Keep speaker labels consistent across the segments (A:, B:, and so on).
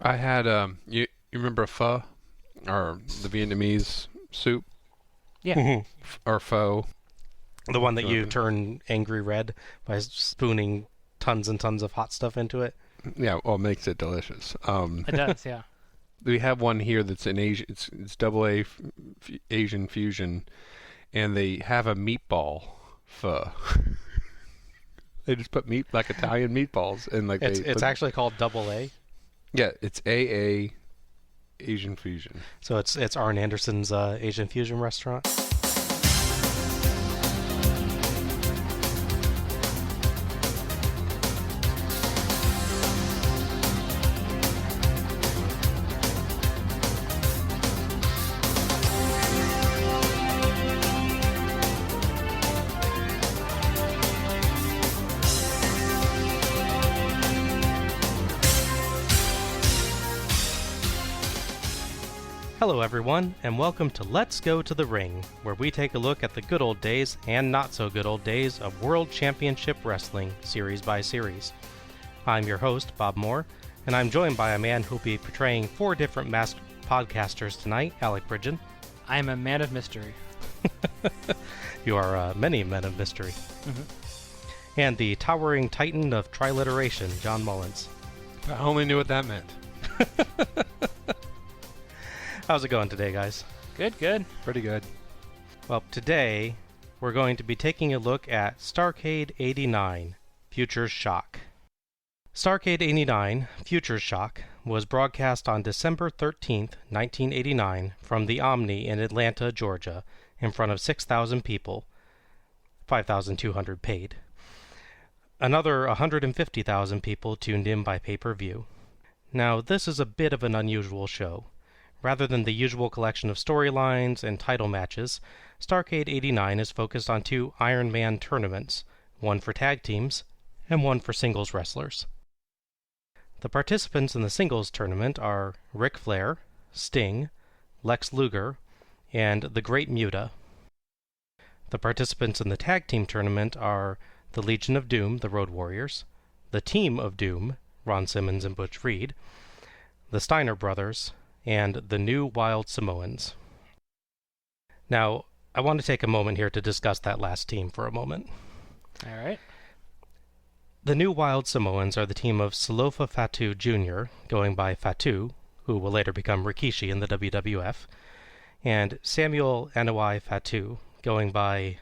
A: I had you remember pho or the Vietnamese soup
B: Yeah.
A: or pho?
C: The one that you
A: Whatever.
C: turn angry red by spooning tons and tons of hot stuff into it.
A: Yeah, well, it makes it delicious.
B: It does, yeah.
A: We have one here that's an Asian. It's double A Asian fusion, and they have a meatball pho. They just put meat like Italian meatballs and like
C: It's actually called Double A.
A: yeah, it's AA Asian fusion.
C: So it's Arn Anderson's Asian fusion restaurant. Hello everyone, and welcome to Let's Go to the Ring, where we take a look at the good old days and not so good old days of World Championship Wrestling, series by series. I'm your host, Bob Moore, and I'm joined by a man who'll be portraying 4 different masked podcasters tonight, Alec Bridgen.
B: I am a man of mystery.
C: You are many men of mystery. And the towering titan of triliteration, John Mullins.
A: I only knew what that meant.
C: How's it going today, guys?
B: Good, good.
A: Pretty good.
C: Well, today we're going to be taking a look at Starrcade 89, Future's Shock. Starrcade 89, Future's Shock, was broadcast on December 13th, 1989, from the Omni in Atlanta, Georgia, in front of 6,000 people, 5,200 paid. Another 150,000 people tuned in by pay-per-view. Now, this is a bit of an unusual show. Rather than the usual collection of storylines and title matches, Starrcade 89 is focused on 2 Iron Man tournaments, one for tag teams and one for singles wrestlers. The participants in the singles tournament are Ric Flair, Sting, Lex Luger, and the Great Muta. The participants in the tag team tournament are the Legion of Doom, the Road Warriors, the Team of Doom, Ron Simmons and Butch Reed, the Steiner Brothers, and the New Wild Samoans. Now, I want to take a moment here to discuss that last team for a moment.
B: All right.
C: The New Wild Samoans are the team of Salofa Fatu Jr., going by Fatu, who will later become Rikishi in the WWF, and Samuel Anoa'i Fatu, going by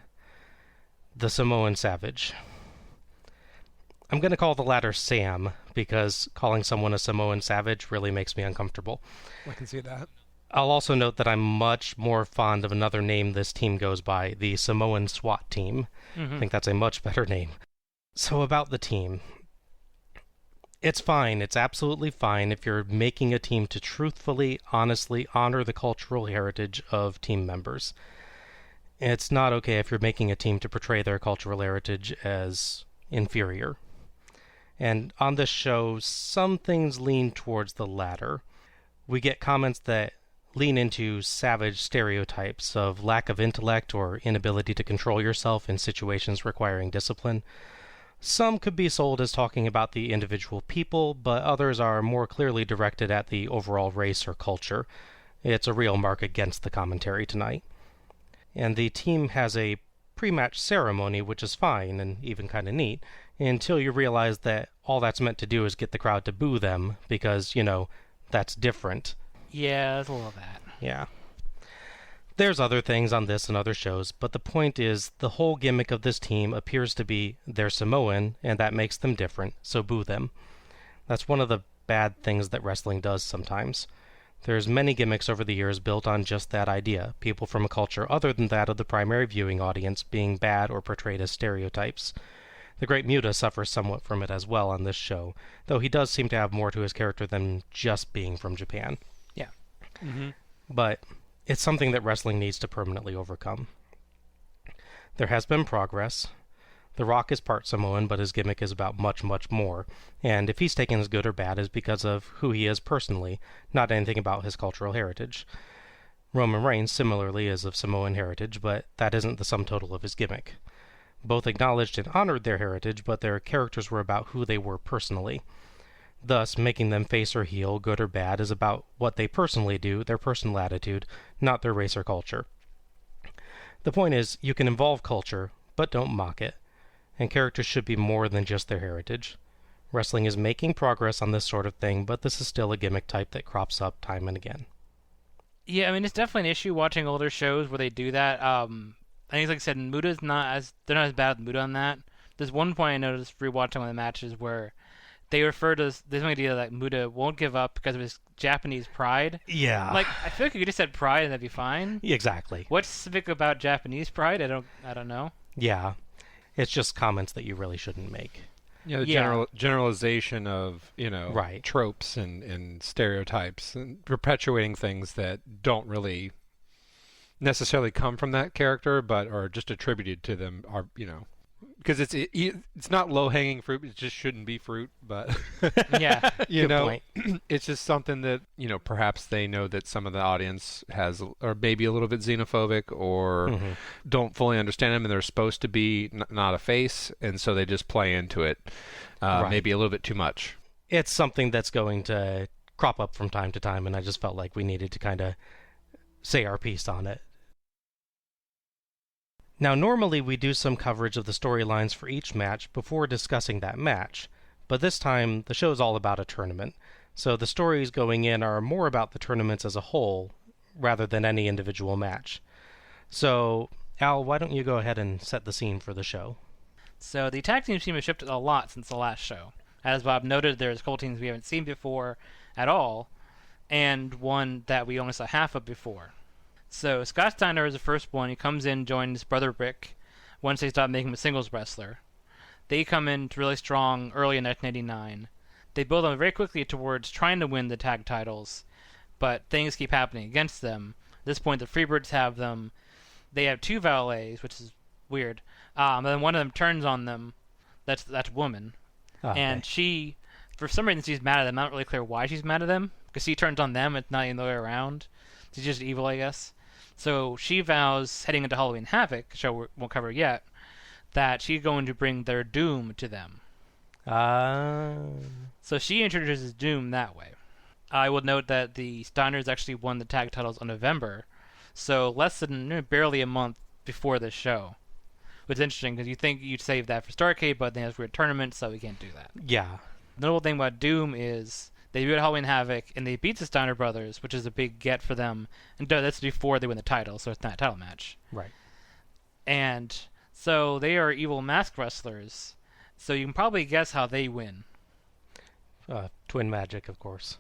C: the Samoan Savage. I'm going to call the latter Sam, because calling someone a Samoan Savage really makes me uncomfortable.
A: I can see that.
C: I'll also note that I'm much more fond of another name this team goes by, the Samoan SWAT Team. I think that's a much better name. So about the team. It's fine, it's absolutely fine if you're making a team to truthfully, honestly honor the cultural heritage of team members. It's not okay if you're making a team to portray their cultural heritage as inferior. And on this show, some things lean towards the latter. We get comments that lean into savage stereotypes of lack of intellect or inability to control yourself in situations requiring discipline. Some could be sold as talking about the individual people, but others are more clearly directed at the overall race or culture. It's a real mark against the commentary tonight. And the team has a pre-match ceremony, which is fine and even kind of neat, until you realize that all that's meant to do is get the crowd to boo them, because, that's different.
B: Yeah, there's a little of that.
C: Yeah. There's other things on this and other shows, but the point is, the whole gimmick of this team appears to be they're Samoan, and that makes them different, so boo them. That's one of the bad things that wrestling does sometimes. There's many gimmicks over the years built on just that idea, people from a culture other than that of the primary viewing audience being bad or portrayed as stereotypes. The Great Muta suffers somewhat from it as well on this show, though he does seem to have more to his character than just being from Japan.
B: Yeah.
C: But it's something that wrestling needs to permanently overcome. There has been progress. The Rock is part Samoan, but his gimmick is about much, much more, and if he's taken as good or bad is because of who he is personally, not anything about his cultural heritage. Roman Reigns similarly is of Samoan heritage, but that isn't the sum total of his gimmick. Both acknowledged and honored their heritage, but their characters were about who they were personally. Thus, making them face or heel, good or bad, is about what they personally do, their personal attitude, not their race or culture. The point is, you can involve culture, but don't mock it, and characters should be more than just their heritage. Wrestling is making progress on this sort of thing, but this is still a gimmick type that crops up time and again.
B: Yeah, I mean, it's definitely an issue watching older shows where they do that. I think, like I said, they're not as bad with Muda on that. There's one point I noticed rewatching one of the matches where they refer to this idea that Muda won't give up because of his Japanese pride.
C: Yeah.
B: Like, I feel like you could just said pride and that'd be fine.
C: Exactly.
B: What's specific about Japanese pride? I don't know.
C: Yeah. It's just comments that you really shouldn't make.
A: Yeah, the
B: Yeah.
A: generalization of,
C: Right.
A: tropes and stereotypes and perpetuating things that don't really necessarily come from that character, but are just attributed to them, are, because it's not low-hanging fruit, it just shouldn't be fruit, but
B: Yeah.
A: you
C: Good
A: know,
C: point.
A: it's just something that, perhaps they know that some of the audience has, or maybe a little bit xenophobic, or
C: Mhm.
A: don't fully understand them, and they're supposed to be not a face, and so they just play into it,
C: Right.
A: maybe a little bit too much.
C: It's something that's going to crop up from time to time, and I just felt like we needed to kind of say our piece on it. Now, normally we do some coverage of the storylines for each match before discussing that match, but this time the show's all about a tournament, so the stories going in are more about the tournaments as a whole rather than any individual match. So, Al, why don't you go ahead and set the scene for the show?
B: So the tag team team has shifted a lot since the last show. As Bob noted, there's a couple teams we haven't seen before at all, and one that we only saw half of before. So Scott Steiner is the first one. He comes in, joins brother Rick once they stop making him a singles wrestler. They come in really strong early in 1989. They build them very quickly towards trying to win the tag titles, but things keep happening against them. At this point, the Freebirds have them. They have two valets, which is weird. And then one of them turns on them. That's a woman.
C: Okay.
B: And she, for some reason, she's mad at them. I'm not really clear why she's mad at them, because she turns on them. It's not even the way around. She's just evil, I guess. So she vows, heading into Halloween Havoc, show we won't cover yet, that she's going to bring their doom to them. So she introduces Doom that way. I will note that the Steiners actually won the tag titles in November, so less than barely a month before this show. Which is interesting because you think you'd save that for Starrcade, but then there's weird tournament, so we can't do that.
C: Yeah.
B: The notable thing about Doom is they do it at Halloween Havoc, and they beat the Steiner Brothers, which is a big get for them. And that's before they win the title, so it's not a title match.
C: Right.
B: And so they are evil mask wrestlers, so you can probably guess how they win.
C: Twin magic, of course.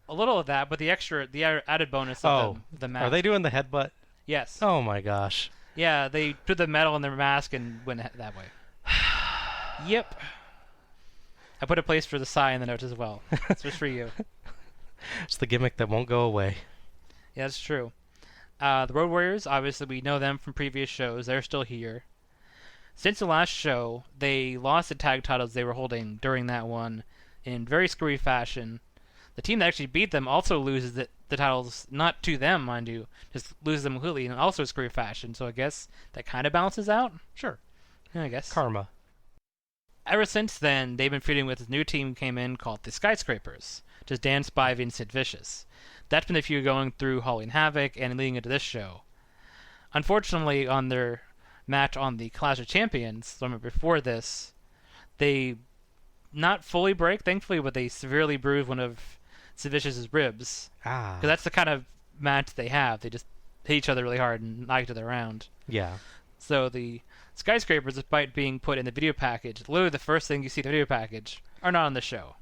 B: A little of that, but the added bonus of the mask.
C: Are they doing the headbutt?
B: Yes.
C: Oh my gosh.
B: Yeah, they put the metal in their mask and win it that way. Yep. I put a place for the sigh in the notes as well. It's just for you.
C: It's the gimmick that won't go away.
B: Yeah, that's true. The Road Warriors, obviously we know them from previous shows. They're still here. Since the last show, they lost the tag titles they were holding during that one in very screwy fashion. The team that actually beat them also loses the titles, not to them, mind you, just loses them completely in also screwy fashion. So I guess that kind of balances out?
C: Sure.
B: Yeah, I guess.
C: Karma.
B: Ever since then, they've been feuding with this new team came in called the Skyscrapers, which is Dan Spivey and Sid Vicious. That's been the feud going through Halloween Havoc and leading into this show. Unfortunately, on their match on the Clash of Champions, the moment before this, they not fully break, thankfully, but they severely bruise one of Sid Vicious's ribs.
C: Ah.
B: Because that's the kind of match they have. They just hit each other really hard and knock each other around.
C: Yeah.
B: So the Skyscrapers, despite being put in the video package, literally the first thing you see in the video package, are not on the show.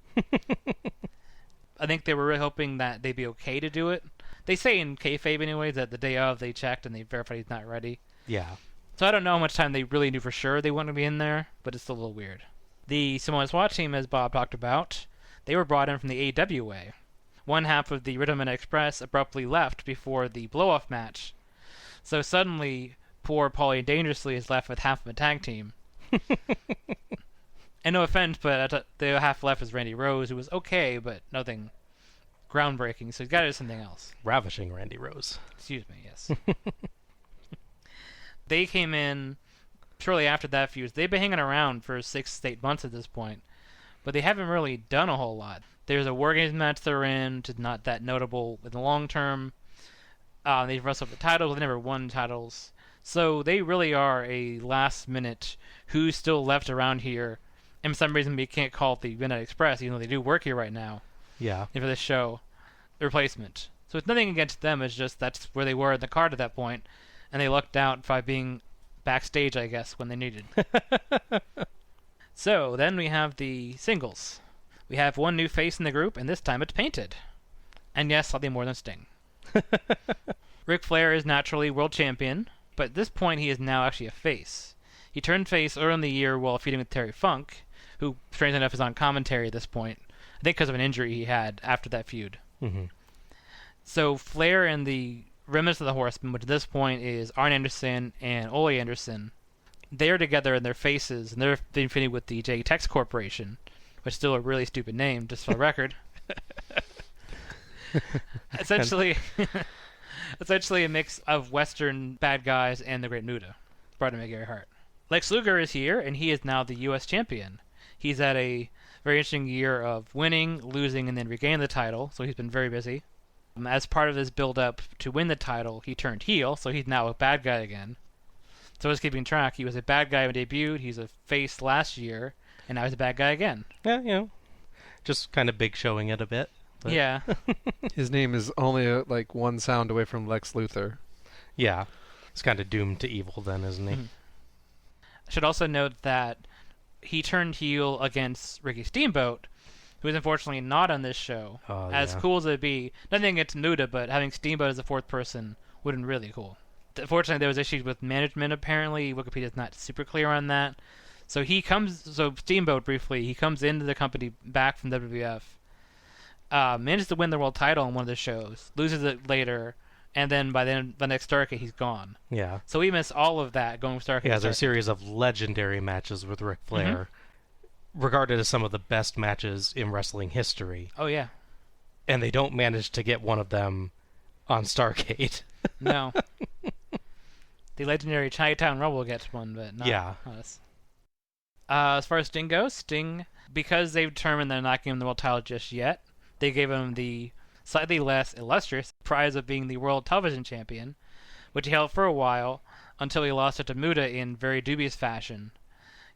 B: I think they were really hoping that they'd be okay to do it. They say in kayfabe anyway that the day of they checked and they verified he's not ready.
C: Yeah.
B: So I don't know how much time they really knew for sure they wanted to be in there, but it's still a little weird. The Samoa SWAT team, as Bob talked about, they were brought in from the AWA. One half of the Rhythm and Express abruptly left before the blow-off match. So suddenly, poor Paulie Dangerously is left with half of a tag team. And no offense, but the half left is Randy Rose, who was okay, but nothing groundbreaking, so he's got to do something else.
C: Ravishing Randy Rose.
B: Excuse me, yes. They came in shortly after that feud. They've been hanging around for 6 to 8 months at this point. but they haven't really done a whole lot. There's a War Games match they're in, which is not that notable in the long term. They've wrestled for titles, they never won titles. So they really are a last-minute who's still left around here. And for some reason, we can't call it the Midnight Express, even though they do work here right now.
C: Yeah.
B: And for this show, the replacement. So it's nothing against them, it's just that's where they were in the card at that point, and they lucked out by being backstage, I guess, when they needed. So then we have the singles. We have one new face in the group, and this time it's painted. And yes, slightly more than Sting. Ric Flair is naturally world champion, but at this point he is now actually a face. He turned face early in the year while feuding with Terry Funk, who, strangely enough, is on commentary at this point. I think because of an injury he had after that feud.
C: Mm-hmm.
B: So Flair and the remnants of the Horsemen, which at this point is Arn Anderson and Ole Anderson, they're together in their faces, and they're being fitted with the J-Tex Corporation, which is still a really stupid name, just for the record. Essentially a mix of Western bad guys and the Great Muta, brought in by Gary Hart. Lex Luger is here, and he is now the U.S. champion. He's had a very interesting year of winning, losing, and then regaining the title, so he's been very busy. As part of this build-up to win the title, he turned heel, so he's now a bad guy again. So I was keeping track. He was a bad guy when he debuted, he's a face last year, and now he's a bad guy again.
C: Yeah, just kind of big showing it a bit. But.
B: Yeah.
A: His name is only like one sound away from Lex Luthor.
C: Yeah. He's kind of doomed to evil then, isn't he?
B: Mm-hmm. I should also note that he turned heel against Ricky Steamboat, who is unfortunately not on this show.
C: Oh,
B: as cool as it'd be, nothing against Muta, but having Steamboat as the fourth person would have been really cool. Unfortunately, there was issues with management, apparently. Wikipedia's not super clear on that. So Steamboat, briefly, he comes into the company back from WWF, manages to win the world title on one of the shows, loses it later, and then by the next Starrcade, he's gone.
C: Yeah.
B: So we miss all of that going from Starrcade.
C: Yeah, there's a series of legendary matches with Ric Flair, regarded as some of the best matches in wrestling history.
B: Oh, yeah.
C: And they don't manage to get one of them on Starrcade.
B: No. The legendary Chinatown Rumble gets one, but not us. As far as Sting goes, Sting, because they've determined they're not giving him the world title just yet, they gave him the slightly less illustrious prize of being the world television champion, which he held for a while until he lost it to Muta in very dubious fashion.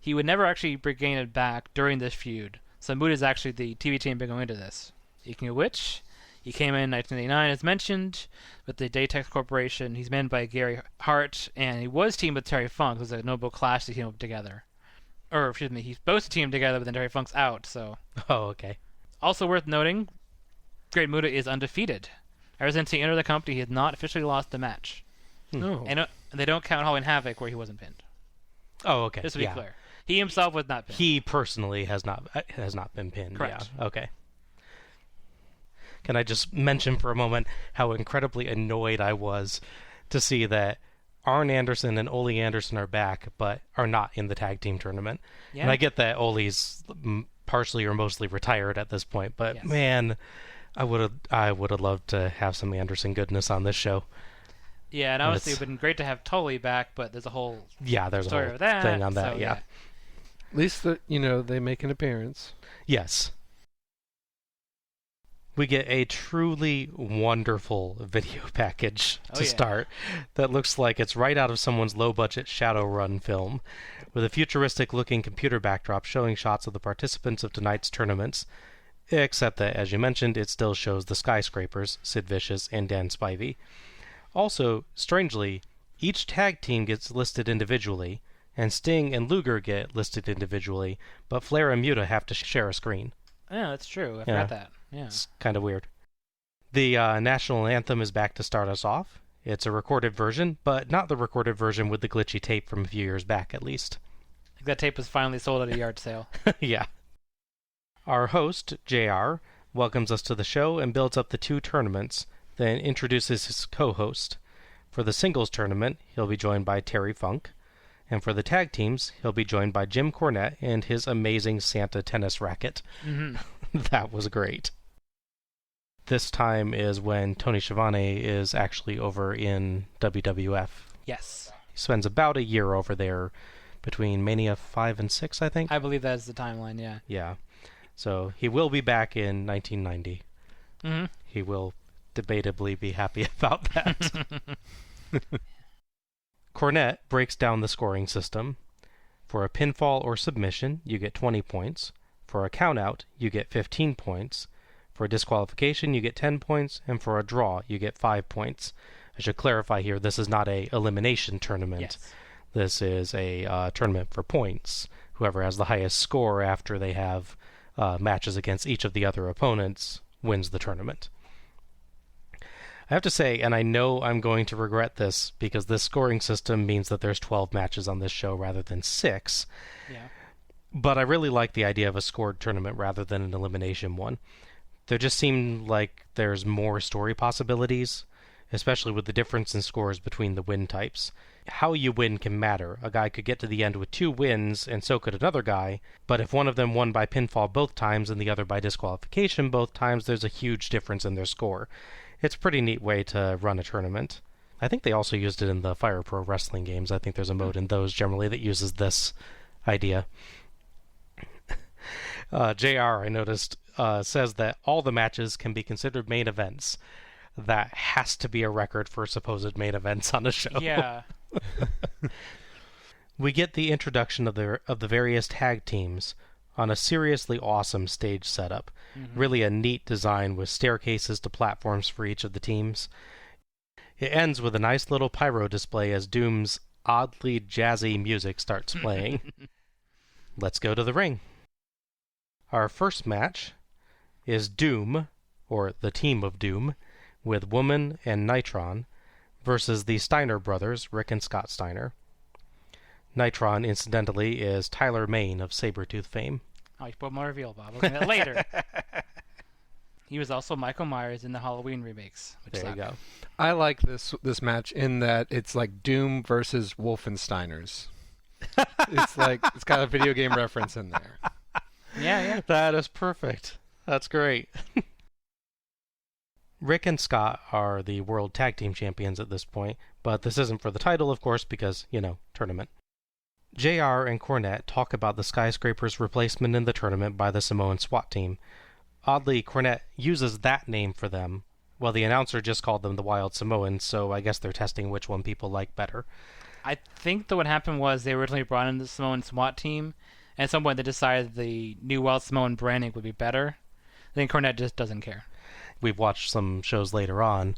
B: He would never actually regain it back during this feud, so Muta is actually the TV champion going into this. Speaking of which, he came in 1989, as mentioned, with the J-Tex Corporation. He's manned by Gary Hart, and he was teamed with Terry Funk. It was a notable clash to team up together. Or, excuse me, he's supposed to team together, but then Terry Funk's out, so...
C: Oh, okay.
B: Also worth noting, Great Muta is undefeated. Ever since he entered the company, he has not officially lost a match.
A: Oh.
B: And they don't count Halloween Havoc, where he wasn't pinned.
C: Oh, okay.
B: Just to be clear. He himself was not pinned.
C: He personally has not been pinned.
B: Correct.
C: Yeah. Okay. Can I just mention for a moment how incredibly annoyed I was to see that Arn Anderson and Ole Anderson are back, but are not in the tag team tournament. Yeah. And I get that Ole's partially or mostly retired at this point, but
B: yes.
C: Man, I would have loved to have some Anderson goodness on this show.
B: Yeah, and obviously it would have been great to have Tully back, but there's a whole
C: there's
B: story
C: a whole
B: of that,
C: thing on that.
B: So,
C: yeah.
A: At least they make an appearance.
C: Yes. We get a truly wonderful video package to start that looks like it's right out of someone's low-budget Shadowrun film, with a futuristic-looking computer backdrop showing shots of the participants of tonight's tournaments, except that, as you mentioned, it still shows the skyscrapers, Sid Vicious and Dan Spivey. Also, strangely, each tag team gets listed individually, and Sting and Luger get listed individually, but Flair and Muta have to share a screen.
B: Yeah, that's true. I forgot that. Yeah.
C: It's kind of weird. The national anthem is back to start us off. It's a recorded version, but not the recorded version with the glitchy tape from a few years back, at least.
B: I think that tape was finally sold at a yard sale.
C: Yeah. Our host, JR, welcomes us to the show and builds up the two tournaments, then introduces his co-host. For the singles tournament, he'll be joined by Terry Funk, and for the tag teams, he'll be joined by Jim Cornette and his amazing Santa tennis racket.
B: Mm-hmm.
C: That was great. This time is when Tony Schiavone is actually over in WWF.
B: Yes.
C: He spends about a year over there between Mania 5 and 6, I think.
B: I believe that's the timeline, yeah.
C: Yeah. So he will be back in 1990.
B: Mm-hmm.
C: He will debatably be happy about that. Cornette breaks down the scoring system. For a pinfall or submission, you get 20 points. For a countout, you get 15 points. For a disqualification, you get 10 points. And for a draw, you get 5 points. I should clarify here, this is not a elimination tournament.
B: Yes.
C: This is a tournament for points. Whoever has the highest score after they have matches against each of the other opponents wins the tournament. I have to say, and I know I'm going to regret this, because this scoring system means that there's 12 matches on this show rather than 6.
B: Yeah.
C: But I really like the idea of a scored tournament rather than an elimination one. There just seemed like there's more story possibilities, especially with the difference in scores between the win types. How you win can matter. A guy could get to the end with 2 wins, and so could another guy, but if one of them won by pinfall both times and the other by disqualification both times, there's a huge difference in their score. It's a pretty neat way to run a tournament. I think they also used it in the Fire Pro Wrestling games. I think there's a mode in those generally that uses this idea. JR, I noticed, says that all the matches can be considered main events. That has to be a record for supposed main events on a show.
B: Yeah.
C: We get the introduction of the various tag teams on a seriously awesome stage setup.
B: Mm-hmm.
C: Really a neat design with staircases to platforms for each of the teams. It ends with a nice little pyro display as Doom's oddly jazzy music starts playing. Let's go to the ring. Our first match is Doom, or the Team of Doom, with Woman and Nitron, versus the Steiner Brothers, Rick and Scott Steiner. Nitron, incidentally, is Tyler Mane of Sabretooth fame.
B: Oh, you put more reveal, Bob. We'll do that later. He was also Michael Myers in the Halloween remakes.
C: There you go.
A: I like this match in that it's like Doom versus Wolfensteiners. It's got a video game reference in there.
B: Yeah.
C: That is perfect. That's great. Rick and Scott are the World Tag Team Champions at this point, but this isn't for the title, of course, because, tournament. JR and Cornette talk about the Skyscraper's replacement in the tournament by the Samoan SWAT team. Oddly, Cornette uses that name for them, while the announcer just called them the Wild Samoans, so I guess they're testing which one people like better.
B: I think that what happened was they originally brought in the Samoan SWAT team, and at some point they decided the new Wild Samoan branding would be better. I think Cornette just doesn't care.
C: We've watched some shows later on,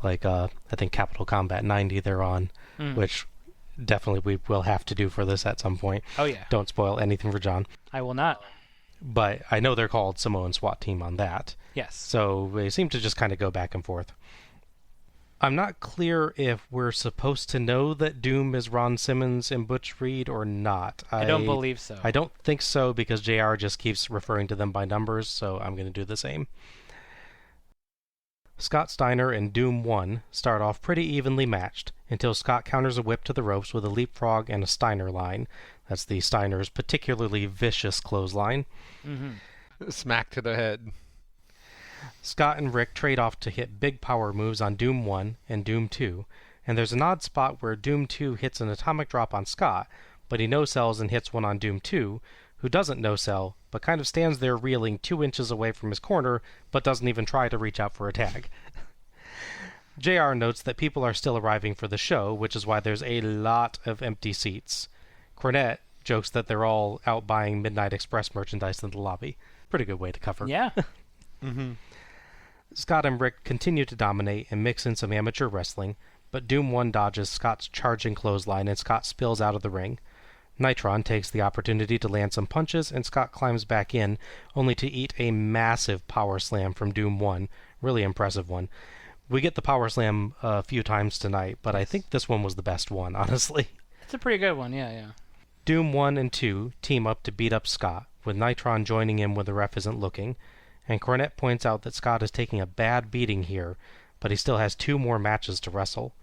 C: like I think Capital Combat 90 they're on, which definitely we will have to do for this at some point.
B: Oh, yeah.
C: Don't spoil anything for John.
B: I will not.
C: But I know they're called Samoan SWAT team on that.
B: Yes.
C: So they seem to just kind of go back and forth. I'm not clear if we're supposed to know that Doom is Ron Simmons and Butch Reed or not.
B: I don't believe so.
C: I don't think so because JR just keeps referring to them by numbers, so I'm going to do the same. Scott Steiner and Doom 1 start off pretty evenly matched until Scott counters a whip to the ropes with a leapfrog and a Steiner line. That's the Steiner's particularly vicious clothesline.
B: Mm-hmm.
A: Smack to the head.
C: Scott and Rick trade off to hit big power moves on Doom 1 and Doom 2, and there's an odd spot where Doom 2 hits an atomic drop on Scott, but he no-sells and hits one on Doom 2, who doesn't no-sell, but kind of stands there reeling 2 inches away from his corner, but doesn't even try to reach out for a tag. JR notes that people are still arriving for the show, which is why there's a lot of empty seats. Cornette jokes that they're all out buying Midnight Express merchandise in the lobby. Pretty good way to cover.
B: Yeah.
A: Mm-hmm.
C: Scott and Rick continue to dominate and mix in some amateur wrestling, but Doom 1 dodges Scott's charging clothesline and Scott spills out of the ring. Nitron takes the opportunity to land some punches and Scott climbs back in, only to eat a massive power slam from Doom 1. Really impressive one. We get the power slam a few times tonight, but I think this one was the best one, honestly.
B: It's a pretty good one, yeah.
C: Doom 1 and 2 team up to beat up Scott, with Nitron joining in when the ref isn't looking, and Cornette points out that Scott is taking a bad beating here, but he still has 2 more matches to wrestle.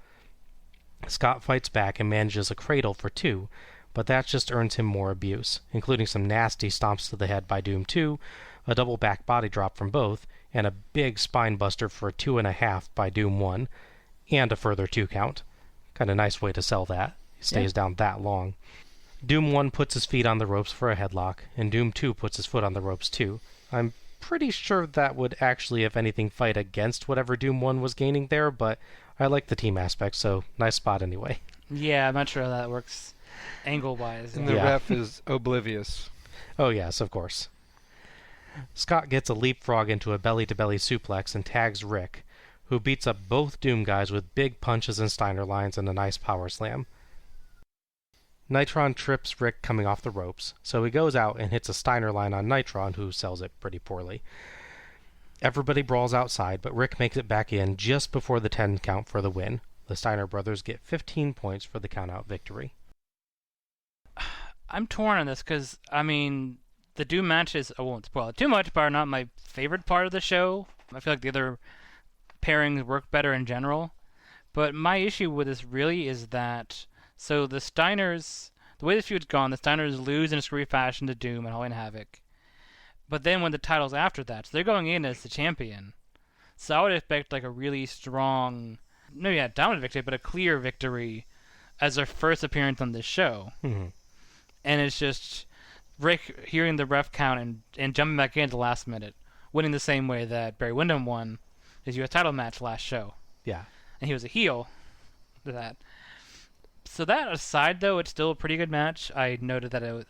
C: Scott fights back and manages a cradle for 2, but that just earns him more abuse, including some nasty stomps to the head by Doom 2, a double back body drop from both, and a big spine buster for 2.5 by Doom 1, and a further 2 count. Kind of nice way to sell that. He stays down that long. Doom 1 puts his feet on the ropes for a headlock, and Doom 2 puts his foot on the ropes too. I'm pretty sure that would actually, if anything, fight against whatever Doom 1 was gaining there, but I like the team aspect, so nice spot anyway.
B: Yeah, I'm not sure how that works angle-wise.
A: And the ref is oblivious.
C: Oh yes, of course. Scott gets a leapfrog into a belly-to-belly suplex and tags Rick, who beats up both Doom guys with big punches and Steiner lines and a nice power slam. Nitron trips Rick coming off the ropes, so he goes out and hits a Steiner line on Nitron, who sells it pretty poorly. Everybody brawls outside, but Rick makes it back in just before the 10 count for the win. The Steiner brothers get 15 points for the count-out victory.
B: I'm torn on this because, I mean, the Doom matches, I won't spoil it too much, but are not my favorite part of the show. I feel like the other pairings work better in general. But my issue with this really is that, so the Steiners, the way this feud's gone, the Steiners lose in a screwy fashion to Doom and Halloween Havoc. But then when the title's after that, so they're going in as the champion. So I would expect like a really strong, maybe not dominant victory, but a clear victory as their first appearance on this show.
C: Mm-hmm.
B: And it's just Rick hearing the ref count and jumping back in at the last minute, winning the same way that Barry Windham won his U.S. title match last show.
C: Yeah.
B: And he was a heel to that. So that aside, though, it's still a pretty good match. I noted that it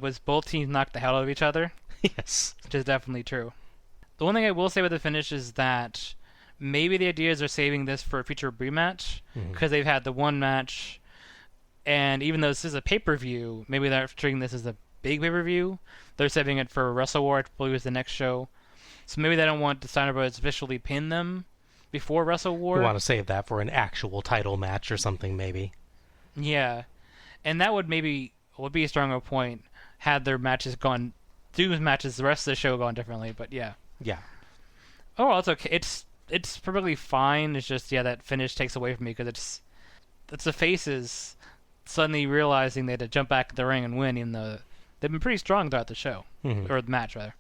B: was both teams knocked the hell out of each other.
C: Yes.
B: Which is definitely true. The one thing I will say with the finish is that maybe the ideas are saving this for a future rematch, because they've had the one match, and even though this is a pay-per-view, maybe they're treating this as a big pay-per-view. They're saving it for Wrestle War, I believe is the next show. So maybe they don't want the Steiner Brothers to officially pin them before Wrestle War.
C: We want to save that for an actual title match or something, maybe.
B: Yeah. And that would be a stronger point had their matches gone, Doom's matches, the rest of the show gone differently, but yeah.
C: Yeah.
B: Oh, it's okay. It's perfectly fine. It's just, yeah, that finish takes away from me because it's the faces suddenly realizing they had to jump back in the ring and win, even though they've been pretty strong throughout the show, or the match rather.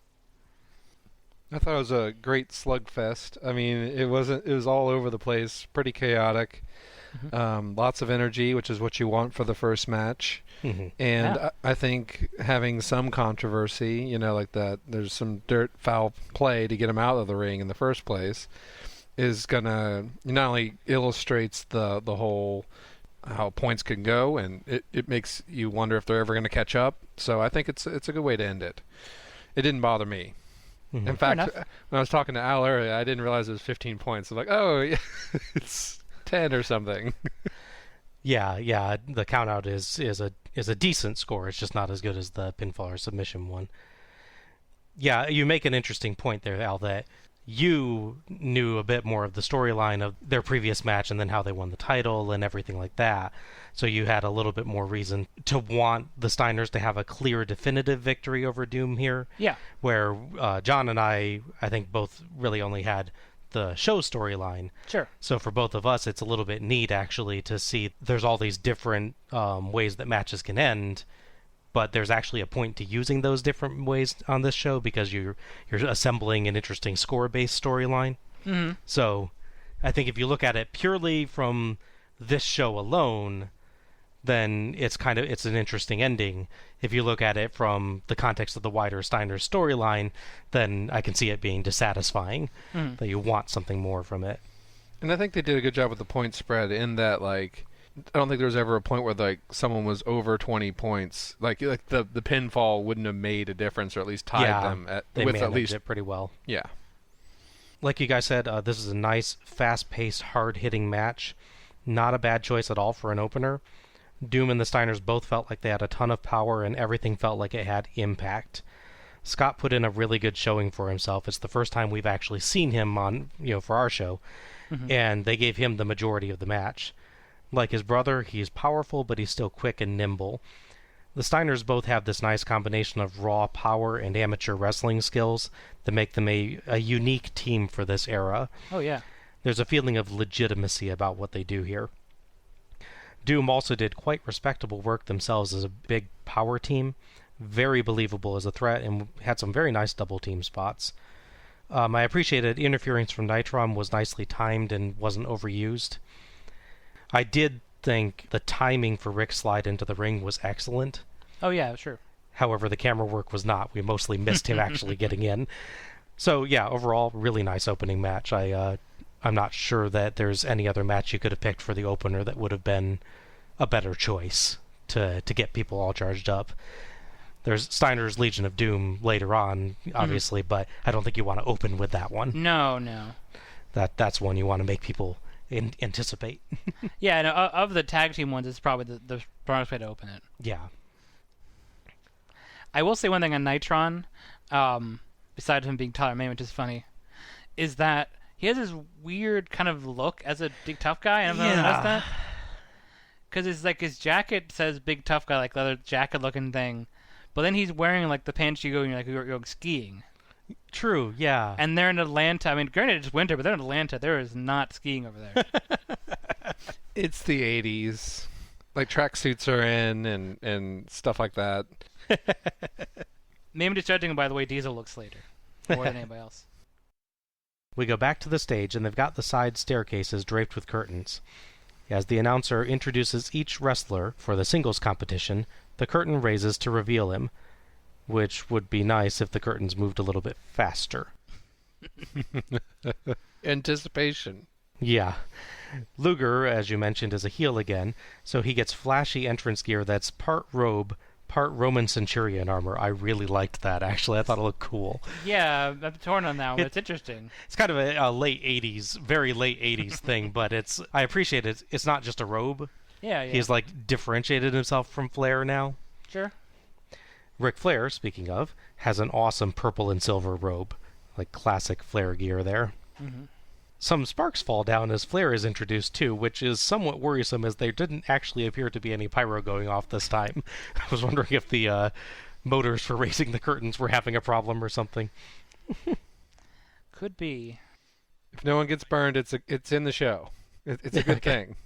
A: I thought it was a great slugfest. I mean, it was all over the place, pretty chaotic. Lots of energy, which is what you want for the first match. And I think having some controversy, like that, there's some foul play to get him out of the ring in the first place, is gonna not only illustrates the whole how points can go, and it makes you wonder if they're ever going to catch up. So I think it's a good way to end it. It didn't bother me. In fact, when I was talking to Al earlier, I didn't realize it was 15 points. I'm like, oh, yeah, it's 10 or something.
C: Yeah. The countout is a decent score. It's just not as good as the pinfall or submission one. Yeah, you make an interesting point there, Al, that you knew a bit more of the storyline of their previous match and then how they won the title and everything like that. So you had a little bit more reason to want the Steiners to have a clear, definitive victory over Doom here.
B: Yeah.
C: Where John and I think both really only had the show storyline.
B: Sure.
C: So for both of us, it's a little bit neat, actually, to see there's all these different ways that matches can end, but there's actually a point to using those different ways on this show because you're assembling an interesting score-based storyline. So I think if you look at it purely from this show alone, then it's an interesting ending. If you look at it from the context of the wider Steiner storyline, then I can see it being dissatisfying, that you want something more from it.
A: And I think they did a good job with the point spread in that, like, I don't think there was ever a point where, like, someone was over 20 points. Like the pinfall wouldn't have made a difference, or at least tied them
C: they
A: with
C: managed
A: at least
C: it pretty well.
A: Yeah.
C: Like you guys said, this is a nice, fast-paced, hard-hitting match. Not a bad choice at all for an opener. Doom and the Steiners both felt like they had a ton of power, and everything felt like it had impact. Scott put in a really good showing for himself. It's the first time we've actually seen him on, for our show, and they gave him the majority of the match. Like his brother, he's powerful, but he's still quick and nimble. The Steiners both have this nice combination of raw power and amateur wrestling skills that make them a unique team for this era.
B: Oh, yeah.
C: There's a feeling of legitimacy about what they do here. Doom also did quite respectable work themselves as a big power team, very believable as a threat, and had some very nice double team spots. I appreciated interference from Nitron was nicely timed and wasn't overused. I did think the timing for Rick's slide into the ring was excellent.
B: Oh, yeah, sure.
C: However, the camera work was not. We mostly missed him actually getting in. So, yeah, overall, really nice opening match. I'm not sure that there's any other match you could have picked for the opener that would have been a better choice to get people all charged up. There's Steiner's Legion of Doom later on, obviously, but I don't think you want to open with that one.
B: No.
C: That's one you want to make people anticipate.
B: Yeah, no, of the tag team ones, it's probably the strongest way to open it.
C: Yeah.
B: I will say one thing on Nitron, besides him being Tyler May, which is funny, is that he has this weird kind of look as a big tough guy. I don't know if you noticed that. Because it's like his jacket says big tough guy, like leather jacket looking thing. But then he's wearing like the pants you go and you're going skiing.
C: True, yeah.
B: And they're in Atlanta. I mean, granted it's winter, but they're in Atlanta. There is not skiing over there.
A: It's the 80s. Like tracksuits are in and stuff like that.
B: Maybe I'm just judging by the way Diesel looks later, more than anybody else.
C: We go back to the stage, and they've got the side staircases draped with curtains. As the announcer introduces each wrestler for the singles competition, the curtain raises to reveal him, which would be nice if the curtains moved a little bit faster.
A: Anticipation.
C: Yeah. Luger, as you mentioned, is a heel again, so he gets flashy entrance gear that's part robe, part Roman Centurion armor. I really liked that, actually. I thought it looked cool.
B: Yeah, I'm torn on that one. It's interesting.
C: It's kind of a late 80s, very late 80s thing, but I appreciate it. It's not just a robe.
B: Yeah.
C: He's like differentiated himself from Flair now.
B: Sure.
C: Ric Flair, speaking of, has an awesome purple and silver robe, like classic Flair gear there.
B: Mm-hmm.
C: Some sparks fall down as Flair is introduced too, which is somewhat worrisome as there didn't actually appear to be any pyro going off this time. I was wondering if the motors for raising the curtains were having a problem or something.
B: Could be.
A: If no one gets burned, it's in the show. It's a good thing.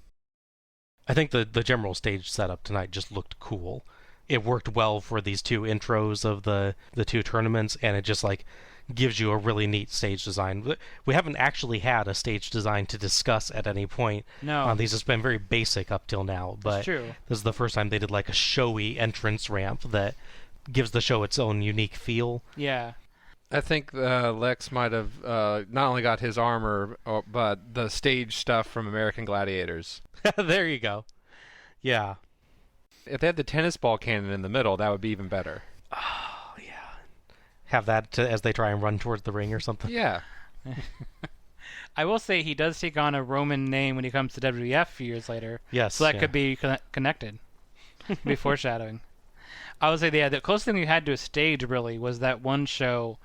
C: I think the general stage setup tonight just looked cool. It worked well for these two intros of the two tournaments, and it just like gives you a really neat stage design. We haven't actually had a stage design to discuss at any point on these. It's been very basic up till now, but
B: true.
C: This is the first time they did like a showy entrance ramp that gives the show its own unique feel.
B: Yeah.
A: I think Lex might have not only got his armor, but the stage stuff from American Gladiators.
C: There you go. Yeah.
A: If they had the tennis ball cannon in the middle, that would be even better.
C: Oh, yeah. Have that as they try and run towards the ring or something.
A: Yeah.
B: I will say he does take on a Roman name when he comes to WWF a few years later.
C: Yes.
B: So that could be connected. Be foreshadowing. I would say, the closest thing we had to a stage, really, was that one show,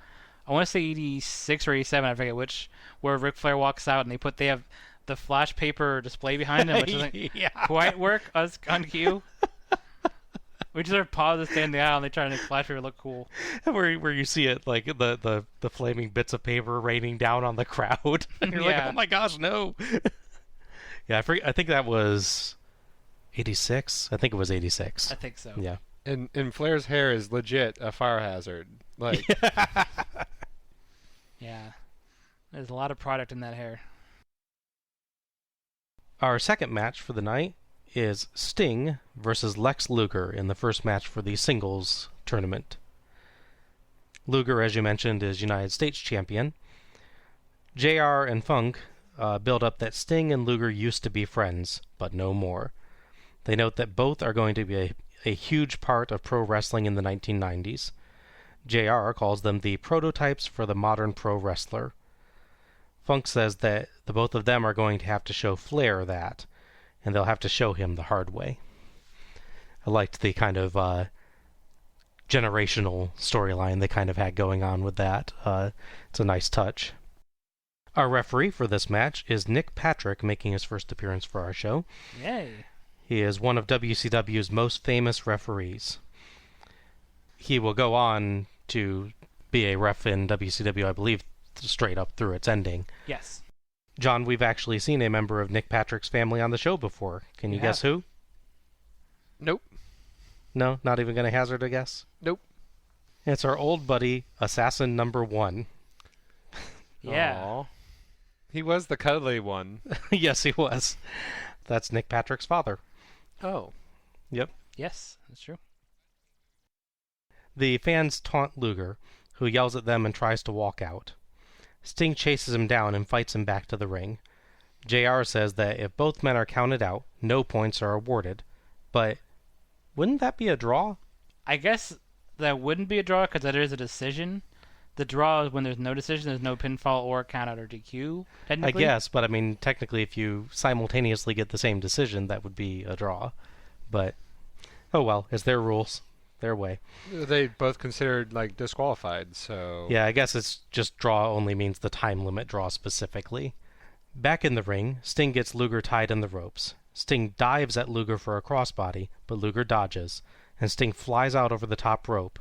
B: I want to say 86 or 87, I forget which, where Ric Flair walks out and they have the flash paper display behind him, which doesn't quite work on cue. We just sort of pause and stand in the aisle and they try to make flash paper look cool.
C: Where you see it, like the flaming bits of paper raining down on the crowd. And you're like, oh my gosh, no. Yeah, I think that was 86. I think it was 86.
B: I think so.
C: Yeah.
A: And Flair's hair is legit a fire hazard. Like,
B: yeah. There's a lot of product in that hair.
C: Our second match for the night is Sting versus Lex Luger in the first match for the singles tournament. Luger, as you mentioned, is United States champion. JR and Funk build up that Sting and Luger used to be friends, but no more. They note that both are going to be a huge part of pro wrestling in the 1990s. JR calls them the prototypes for the modern pro wrestler. Funk says that the both of them are going to have to show Flair that, and they'll have to show him the hard way. I liked the kind of generational storyline they kind of had going on with that. It's a nice touch. Our referee for this match is Nick Patrick, making his first appearance for our show.
B: Yay.
C: He is one of WCW's most famous referees. He will go on to be a ref in WCW, I believe, straight up through its ending.
B: Yes.
C: John, we've actually seen a member of Nick Patrick's family on the show before. Can you guess who?
A: Nope.
C: No? Not even going to hazard a guess?
A: Nope.
C: It's our old buddy, Assassin Number 1.
B: Yeah.
A: Aww. He was the cuddly one.
C: Yes, he was. That's Nick Patrick's father.
A: Oh.
C: Yep.
B: Yes, that's true.
C: The fans taunt Luger, who yells at them and tries to walk out. Sting chases him down and fights him back to the ring. JR says that if both men are counted out, no points are awarded. But wouldn't that be a draw?
B: I guess that wouldn't be a draw because that is a decision. The draw is when there's no decision, there's no pinfall or countout or DQ,
C: I
B: technically.
C: guess, but I mean, technically, if you simultaneously get the same decision, that would be a draw. But, oh well, it's their rules, their way.
A: They both considered like disqualified, so
C: Yeah, I guess it's just draw only means the time limit draw specifically. Back in the ring, Sting gets Luger tied in the ropes. Sting dives at Luger for a crossbody, but Luger dodges, and Sting flies out over the top rope,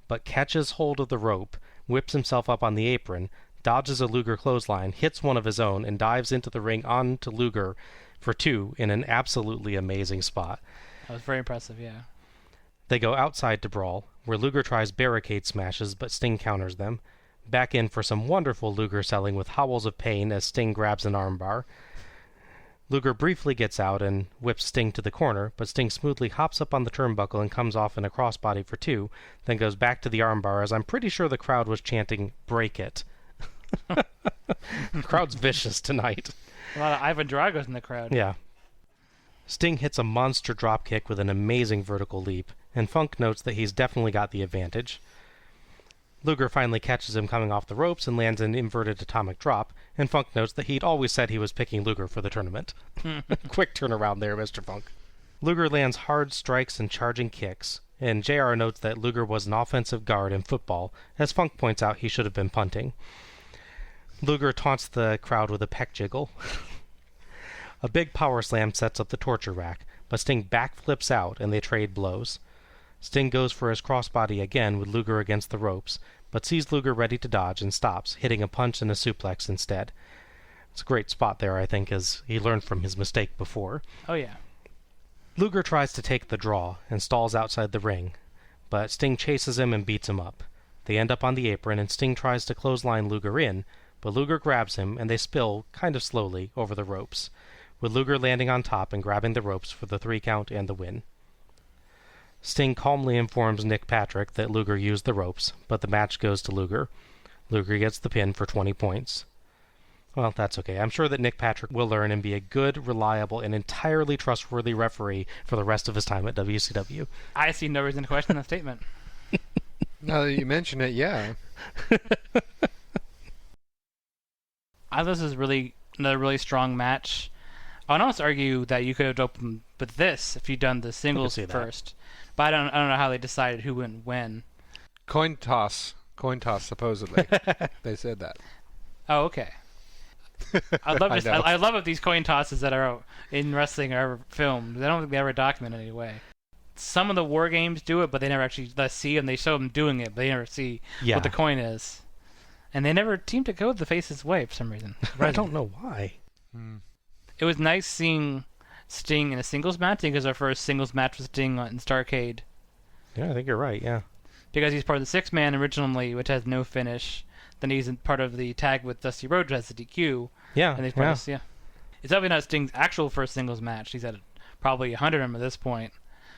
C: but catches hold of the rope, whips himself up on the apron, dodges a Luger clothesline, hits one of his own, and dives into the ring onto Luger for 2 in an absolutely amazing spot.
B: That was very impressive, yeah.
C: They go outside to brawl, where Luger tries barricade smashes, but Sting counters them. Back in for some wonderful Luger selling with howls of pain as Sting grabs an armbar. Luger briefly gets out and whips Sting to the corner, but Sting smoothly hops up on the turnbuckle and comes off in a crossbody for 2, then goes back to the armbar as I'm pretty sure the crowd was chanting, "Break it." The crowd's vicious tonight.
B: A lot of Ivan Dragos in the crowd.
C: Yeah. Sting hits a monster dropkick with an amazing vertical leap, and Funk notes that he's definitely got the advantage. Luger finally catches him coming off the ropes and lands an inverted atomic drop, and Funk notes that he'd always said he was picking Luger for the tournament. Quick turnaround there, Mr. Funk. Luger lands hard strikes and charging kicks, and JR notes that Luger was an offensive guard in football, as Funk points out he should have been punting. Luger taunts the crowd with a peck jiggle. A big power slam sets up the torture rack, but Sting backflips out and they trade blows. Sting goes for his crossbody again with Luger against the ropes, but sees Luger ready to dodge and stops, hitting a punch and a suplex instead. It's a great spot there, I think, as he learned from his mistake before.
B: Oh, yeah.
C: Luger tries to take the draw and stalls outside the ring, but Sting chases him and beats him up. They end up on the apron, and Sting tries to clothesline Luger in, but Luger grabs him, and they spill, kind of slowly, over the ropes, with Luger landing on top and grabbing the ropes for the 3 count and the win. Sting calmly informs Nick Patrick that Luger used the ropes, but the match goes to Luger. Luger gets the pin for 20 points. Well, that's okay. I'm sure that Nick Patrick will learn and be a good, reliable, and entirely trustworthy referee for the rest of his time at WCW.
B: I see no reason to question that statement.
A: Now that you mention it, yeah.
B: I thought this was another really strong match. I would almost argue that you could have opened with this if you'd done the singles first. But I don't know how they decided who went when.
A: Coin toss, supposedly. They said that.
B: Oh, okay. I love it these coin tosses that are in wrestling are ever filmed. I don't think they ever document in any way. Some of the war games do it, but they never actually see them. They show them doing it, but they never see what the coin is. And they never seem to go the face's way for some reason.
C: I don't know why.
B: It was nice seeing Sting in a singles match. I think it was our first singles match with Sting in Starrcade.
C: Yeah, I think you're right, yeah.
B: Because he's part of the 6-man originally, which has no finish. Then he's part of the tag with Dusty Rhodes, which has the DQ.
C: Yeah,
B: and It's definitely not Sting's actual first singles match. He's had probably 100 of them at this point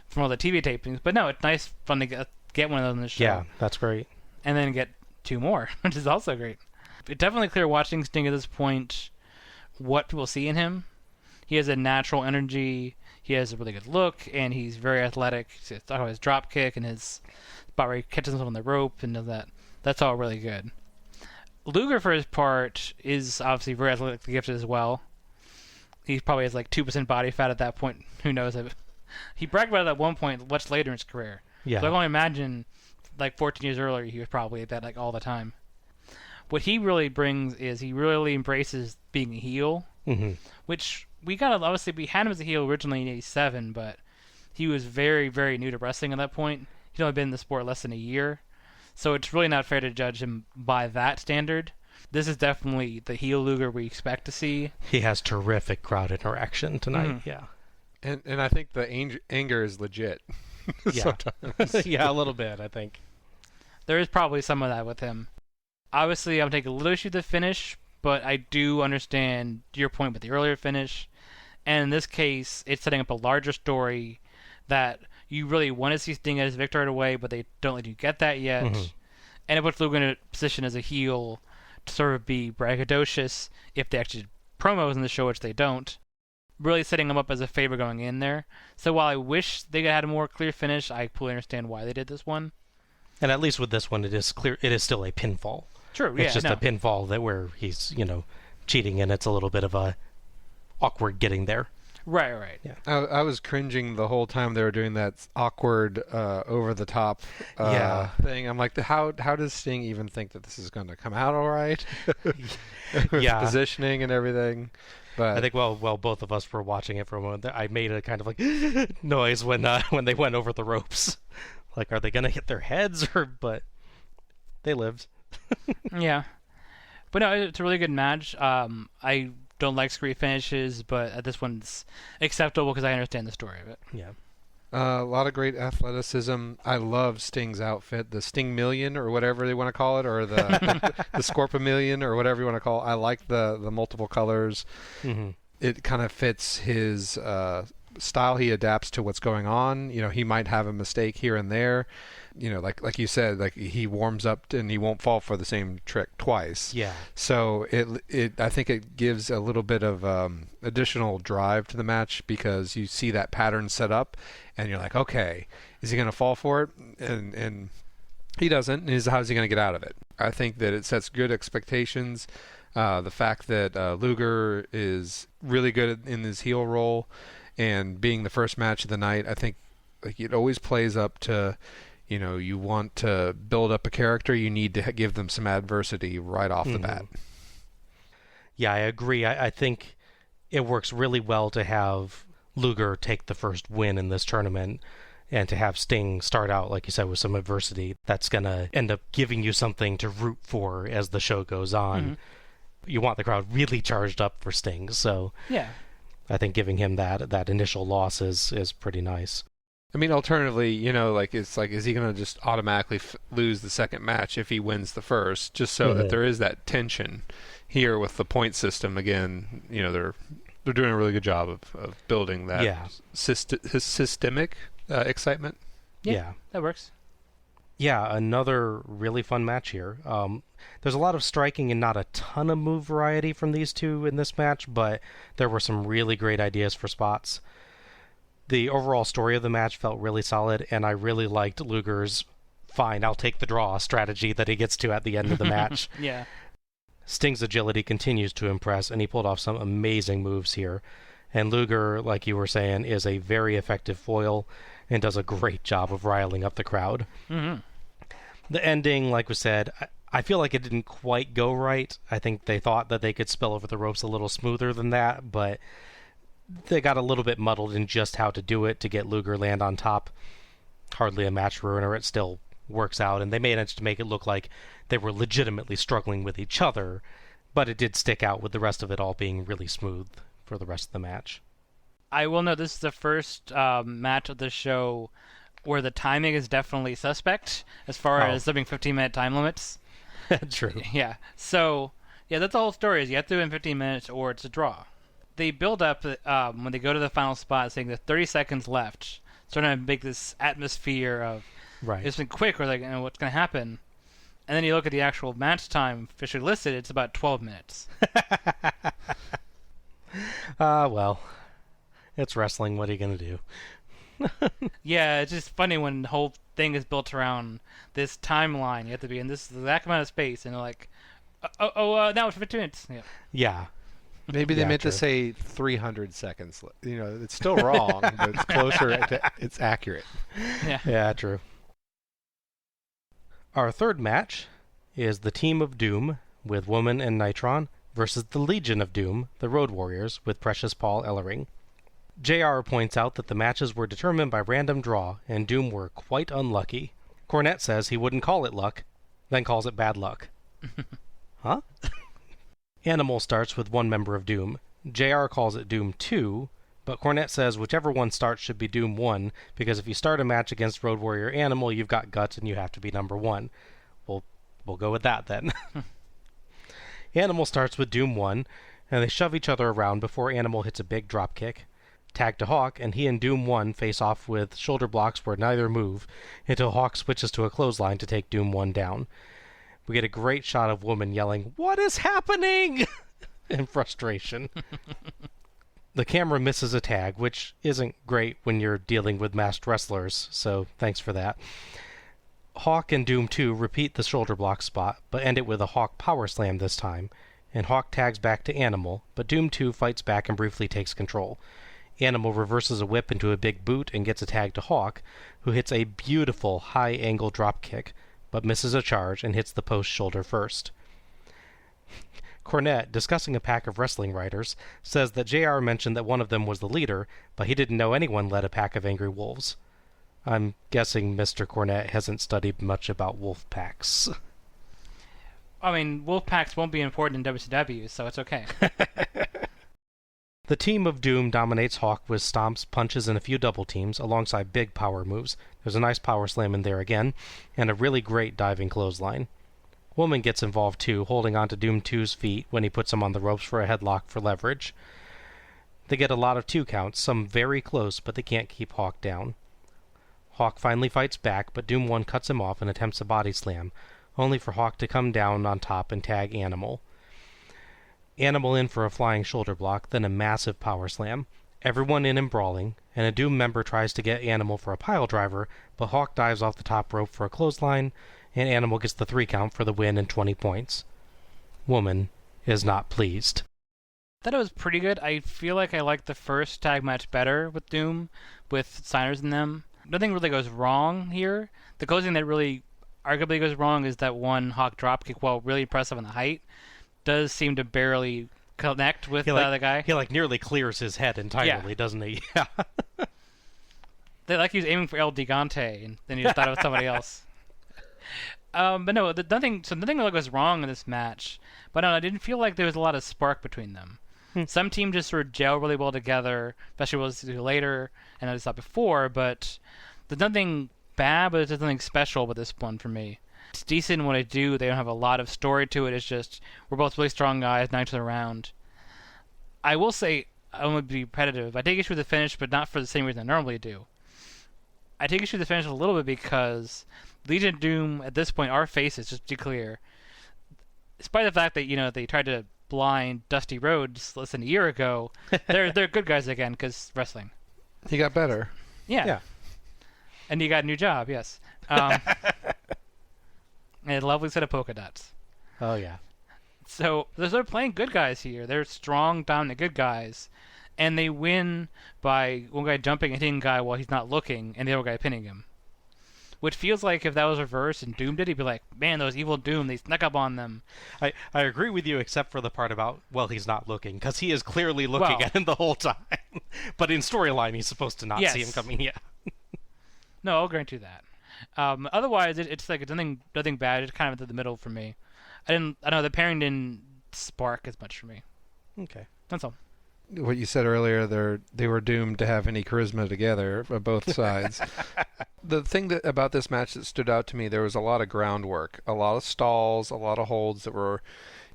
B: from all the TV tapings. But no, it's nice, fun to get one of those on the show.
C: Yeah, that's great.
B: And then get 2 more, which is also great. It's definitely clear watching Sting at this point what people see in him. He has a natural energy. He has a really good look, and he's very athletic. Talk about his drop kick and his spot where he catches himself on the rope and does that. That's all really good. Luger, for his part, is obviously very athletically gifted as well. He probably has like 2% body fat at that point. Who knows? He bragged about it at one point much later in his career.
C: Yeah.
B: So I can only imagine, like 14 years earlier, he was probably at that like all the time. What he really brings is he really embraces being a heel, which we had him as a heel originally in '87, but he was very, very new to wrestling at that point. He'd only been in the sport less than a year, so it's really not fair to judge him by that standard. This is definitely the heel Luger we expect to see.
C: He has terrific crowd interaction tonight, yeah.
A: And I think the anger is legit.
C: Yeah. Yeah, a little bit, I think.
B: There is probably some of that with him. Obviously, I'm taking a little issue with the finish, but I do understand your point with the earlier finish. And in this case, it's setting up a larger story that you really want to see Sting as victor right away, but they don't let you get that yet. And it puts Luger in a position as a heel to sort of be braggadocious if they actually did promos in the show, which they don't. Really setting him up as a favor going in there. So while I wish they had a more clear finish, I fully understand why they did this one.
C: And at least with this one, it is clear. It is still a pinfall.
B: True,
C: It's just a pinfall that where he's, cheating, and it's a little bit of a awkward getting there.
B: Right.
C: Yeah.
A: I was cringing the whole time they were doing that awkward, over the top thing. I'm like, how does Sting even think that this is going to come out all right? With positioning and everything. But
C: I think well, both of us were watching it for a moment. I made a kind of like noise when they went over the ropes. Like, are they going to hit their heads? But they lived.
B: Yeah. But no, it's a really good match. I don't like screwy finishes, but this one's acceptable because I understand the story of it.
C: Yeah.
A: A lot of great athleticism. I love Sting's outfit, the Sting Million or whatever they want to call it, or the Scorpamillion or whatever you want to call it. I like the multiple colors. It kind of fits his style. He adapts to what's going on. He might have a mistake here and there. Like you said, like he warms up and he won't fall for the same trick twice.
C: Yeah.
A: So I think it gives a little bit of additional drive to the match because you see that pattern set up, and you're like, okay, is he going to fall for it? And he doesn't. How's he going to get out of it? I think that it sets good expectations. The fact that Luger is really good in his heel role and being the first match of the night, I think like it always plays up to. You want to build up a character, you need to give them some adversity right off the bat.
C: Yeah, I agree. I think it works really well to have Luger take the first win in this tournament and to have Sting start out, like you said, with some adversity. That's going to end up giving you something to root for as the show goes on. You want the crowd really charged up for Sting, so
B: yeah,
C: I think giving him that initial loss is pretty nice.
A: I mean, alternatively, is he going to just automatically lose the second match if he wins the first, just so that there is that tension here with the point system again? They're doing a really good job of building that systemic excitement.
B: Yeah, that works.
C: Yeah, another really fun match here. There's a lot of striking and not a ton of move variety from these two in this match, but there were some really great ideas for spots. The overall story of the match felt really solid, and I really liked Luger's fine, I'll take the draw strategy that he gets to at the end of the match.
B: Yeah.
C: Sting's agility continues to impress, and he pulled off some amazing moves here. And Luger, like you were saying, is a very effective foil and does a great job of riling up the crowd. The ending, like we said, I feel like it didn't quite go right. I think they thought that they could spill over the ropes a little smoother than that, but they got a little bit muddled in just how to do it to get Luger land on top. Hardly a match ruiner. It still works out, and they managed to make it look like they were legitimately struggling with each other, but it did stick out with the rest of it all being really smooth for the rest of the match.
B: I will note this is the first match of the show where the timing is definitely suspect as far as there being 15-minute time limits.
C: True.
B: Yeah. So, that's the whole story is you have to do it in 15 minutes or it's a draw. They build up when they go to the final spot saying there's 30 seconds left. Starting to make this atmosphere of it's been quick or like what's going to happen. And then you look at the actual match time officially listed, it's about 12 minutes.
C: Well, it's wrestling. What are you going to do?
B: Yeah, it's just funny when the whole thing is built around this timeline. You have to be in this exact amount of space, and they're like, now it's 15 minutes.
C: Yeah.
A: Maybe they meant to say 300 seconds. It's still wrong, but it's closer. It's accurate.
C: Yeah, true. Our third match is the Team of Doom with Woman and Nitron versus the Legion of Doom, the Road Warriors, with Precious Paul Ellering. JR points out that the matches were determined by random draw, and Doom were quite unlucky. Cornette says he wouldn't call it luck, then calls it bad luck. Huh? Animal starts with one member of Doom. JR calls it Doom 2, but Cornette says whichever one starts should be Doom 1, because if you start a match against Road Warrior Animal, you've got guts and you have to be number 1. We'll go with that then. Animal starts with Doom 1, and they shove each other around before Animal hits a big drop kick. Tag to Hawk, and he and Doom 1 face off with shoulder blocks where neither move until Hawk switches to a clothesline to take Doom 1 down. We get a great shot of Woman yelling, "What is happening?" in frustration. The camera misses a tag, which isn't great when you're dealing with masked wrestlers, so thanks for that. Hawk and Doom 2 repeat the shoulder block spot, but end it with a Hawk power slam this time, and Hawk tags back to Animal, but Doom 2 fights back and briefly takes control. Animal reverses a whip into a big boot and gets a tag to Hawk, who hits a beautiful high-angle drop kick, but misses a charge and hits the post shoulder first. Cornette, discussing a pack of wrestling writers, says that JR mentioned that one of them was the leader, but he didn't know anyone led a pack of angry wolves. I'm guessing Mr. Cornette hasn't studied much about wolf packs.
B: I mean, wolf packs won't be important in WCW, so it's okay.
C: The team of Doom dominates Hawk with stomps, punches, and a few double teams, alongside big power moves. There's a nice power slam in there again, and a really great diving clothesline. Woman gets involved too, holding on to Doom 2's feet when he puts him on the ropes for a headlock for leverage. They get a lot of 2 counts, some very close, but they can't keep Hawk down. Hawk finally fights back, but Doom 1 cuts him off and attempts a body slam, only for Hawk to come down on top and tag Animal. Animal in for a flying shoulder block, then a massive power slam. Everyone in and brawling, and a Doom member tries to get Animal for a pile driver, but Hawk dives off the top rope for a clothesline, and Animal gets the 3 count for the win and 20 points. Woman is not pleased.
B: I thought it was pretty good. I feel like I liked the first tag match better with Doom, with Steiners in them. Nothing really goes wrong here. The closing that really arguably goes wrong is that one Hawk dropkick, while really impressive on the height, does seem to barely connect with the other guy.
C: He nearly clears his head entirely, doesn't he? Yeah.
B: They he was aiming for El Gigante, and then he just thought it was somebody else. But no, nothing really goes wrong in this match. But no, I didn't feel like there was a lot of spark between them. Some teams just sort of gel really well together, especially what we'll see later, and I saw before. But there's nothing bad, but there's nothing special with this one for me. It's decent in what I do. They don't have a lot of story to it. It's just we're both really strong guys, knocking each other around. I will say, I want to be repetitive. I take issue with the finish, but not for the same reason I normally do. I take issue with the finish a little bit because Legion of Doom, at this point, are faces, just to be clear. Despite the fact that, they tried to blind Dusty Rhodes less than a year ago, they're good guys again, because wrestling.
A: He got better.
B: Yeah. And he got a new job, yes. And a lovely set of polka dots.
C: Oh, yeah.
B: So they're sort of playing good guys here. They're strong, dominant good guys. And they win by one guy jumping and hitting a guy while he's not looking, and the other guy pinning him. Which feels like if that was reversed and Doom did, he'd be like, man, those evil Doom, they snuck up on them.
C: I agree with you, except for the part about, he's not looking, because he is clearly looking at him the whole time. But in storyline, he's supposed to not see him coming. Yeah.
B: No, I'll grant you that. Otherwise, it's like nothing bad. It's kind of in the middle for me. I know the pairing didn't spark as much for me.
C: Okay.
B: That's all.
A: What you said earlier, they were doomed to have any charisma together on both sides. The thing about this match that stood out to me, there was a lot of groundwork, a lot of stalls, a lot of holds that were.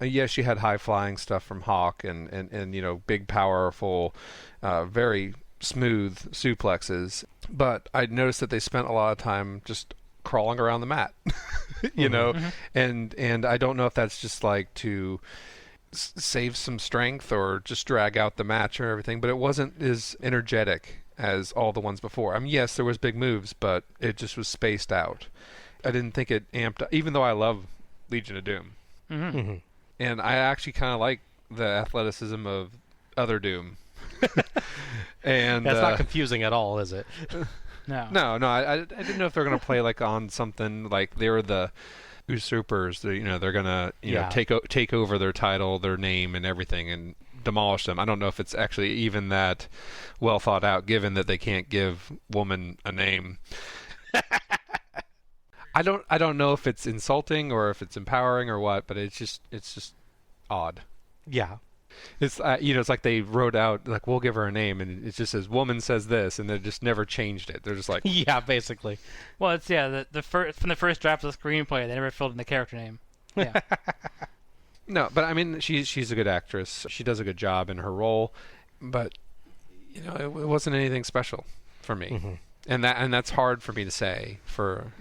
A: Yes, you had high flying stuff from Hawk and big, powerful, very smooth suplexes, but I noticed that they spent a lot of time just crawling around the mat, and I don't know if that's just like to save some strength or just drag out the match or everything, but it wasn't as energetic as all the ones before. I mean, yes, there was big moves, but it just was spaced out. I didn't think it amped, even though I love Legion of Doom.
B: Mm-hmm. Mm-hmm.
A: And I actually kind of like the athleticism of other Doom. And
C: that's not confusing at all, is it?
B: No.
A: I didn't know if they're going to play like on something like they were the usurpers. They're going to take over their title, their name, and everything, and demolish them. I don't know if it's actually even that well thought out, given that they can't give Woman a name. I don't know if it's insulting or if it's empowering or what, but it's just odd.
C: Yeah.
A: It's it's like they wrote out like we'll give her a name, and it just says Woman says this, and they just never changed it. They're just like
C: yeah, basically.
B: Well, it's the first from the first draft of the screenplay, they never filled in the character name. Yeah.
A: No, but I mean, she's a good actress. She does a good job in her role, but it wasn't anything special for me.
C: Mm-hmm.
A: And that's hard for me to say for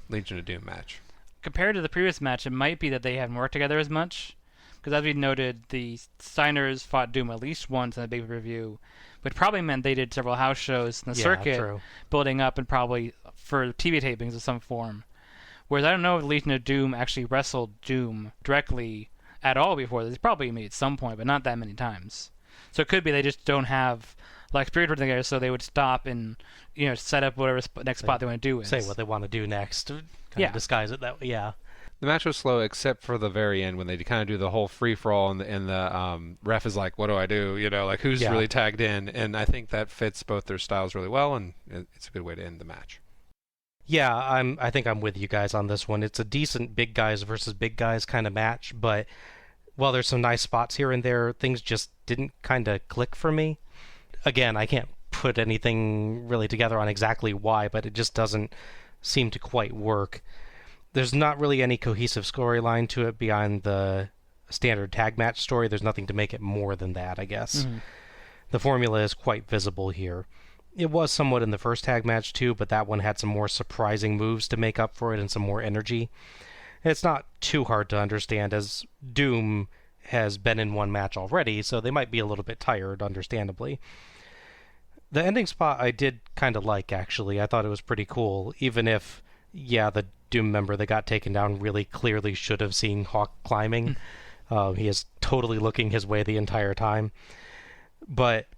A: Legion of Doom match.
B: Compared to the previous match, it might be that they haven't worked together as much. Because as we noted, the Steiners fought Doom at least once in a big review, which probably meant they did several house shows in the circuit,
C: true.
B: building up and probably for TV tapings of some form. Whereas I don't know if Legion of Doom actually wrestled Doom directly at all before. They probably made at some point, but not that many times. So it could be they just don't have experience working together, so they would stop and set up whatever next spot they want to do is.
C: Say what they want to do next. Kind of disguise it that way. Yeah.
A: The match was slow except for the very end when they kind of do the whole free-for-all and the ref is like, what do I do? Who's really tagged in? And I think that fits both their styles really well, and it's a good way to end the match.
C: Yeah, I think I'm with you guys on this one. It's a decent big guys versus big guys kind of match, but while there's some nice spots here and there, things just didn't kind of click for me. Again, I can't put anything really together on exactly why, but it just doesn't seem to quite work. There's not really any cohesive storyline to it beyond the standard tag match story. There's nothing to make it more than that, I guess. Mm-hmm. The formula is quite visible here. It was somewhat in the first tag match too, but that one had some more surprising moves to make up for it and some more energy. It's not too hard to understand, as Doom has been in one match already, so they might be a little bit tired, understandably. The ending spot I did kind of like, actually. I thought it was pretty cool, even if, the Doom member that got taken down really clearly should have seen Hawk climbing. He is totally looking his way the entire time. But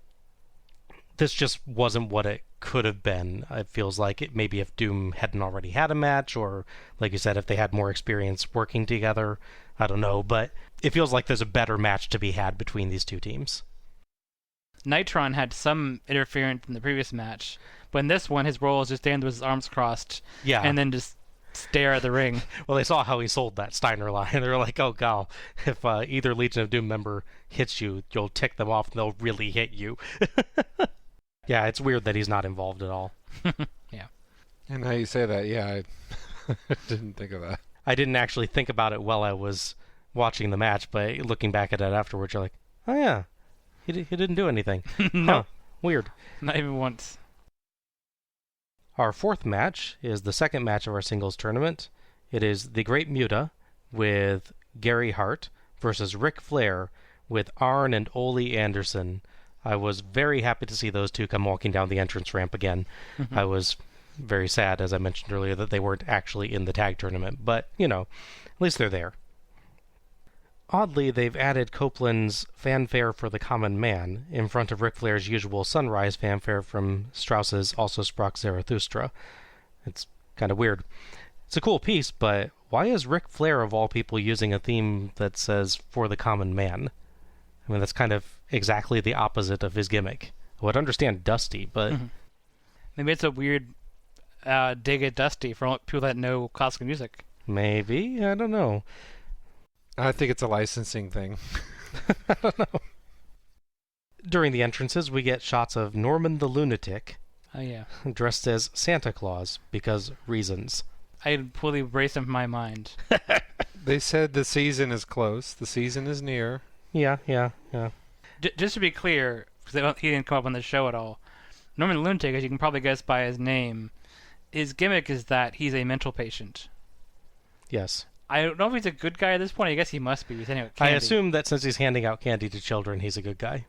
C: this just wasn't what it could have been. It feels like it maybe if Doom hadn't already had a match, or, like you said, if they had more experience working together. I don't know, but it feels like there's a better match to be had between these two teams.
B: Nitron had some interference in the previous match, but in this one, his role is just stand with his arms crossed, and then just stare at the ring.
C: Well, they saw how he sold that Steiner line, and they were like, oh, God, if either Legion of Doom member hits you, you'll tick them off, and they'll really hit you. Yeah, it's weird that he's not involved at all.
B: Yeah.
A: And now you say that, I didn't think of that.
C: I didn't actually think about it while I was watching the match, but looking back at it afterwards, you're like, oh, yeah. He didn't do anything.
B: No.
C: Huh. Weird.
B: Not even once.
C: Our fourth match is the second match of our singles tournament. It is the Great Muta with Gary Hart versus Ric Flair with Arn and Ole Anderson. I was very happy to see those two come walking down the entrance ramp again. I was very sad, as I mentioned earlier, that they weren't actually in the tag tournament. But, at least they're there. Oddly, they've added Copeland's Fanfare for the Common Man in front of Ric Flair's usual Sunrise fanfare from Strauss's Also Sprach Zarathustra. It's kind of weird. It's a cool piece, but why is Ric Flair, of all people, using a theme that says For the Common Man? I mean, that's kind of exactly the opposite of his gimmick. I would understand Dusty, but...
B: Maybe it's a weird dig at Dusty for people that know classical music.
C: Maybe? I don't know.
A: I think it's a licensing thing.
C: I don't know. During the entrances, we get shots of Norman the Lunatic.
B: Oh, yeah.
C: Dressed as Santa Claus, because reasons.
B: I fully erased him from my mind.
A: They said the season is close. The season is near.
C: Yeah.
B: Just to be clear, because he didn't come up on the show at all, Norman the Lunatic, as you can probably guess by his name, his gimmick is that he's a mental patient.
C: Yes.
B: I don't know if he's a good guy at this point. I guess he must be. He's handing out candy.
C: I assume that since he's handing out candy to children, he's a good guy.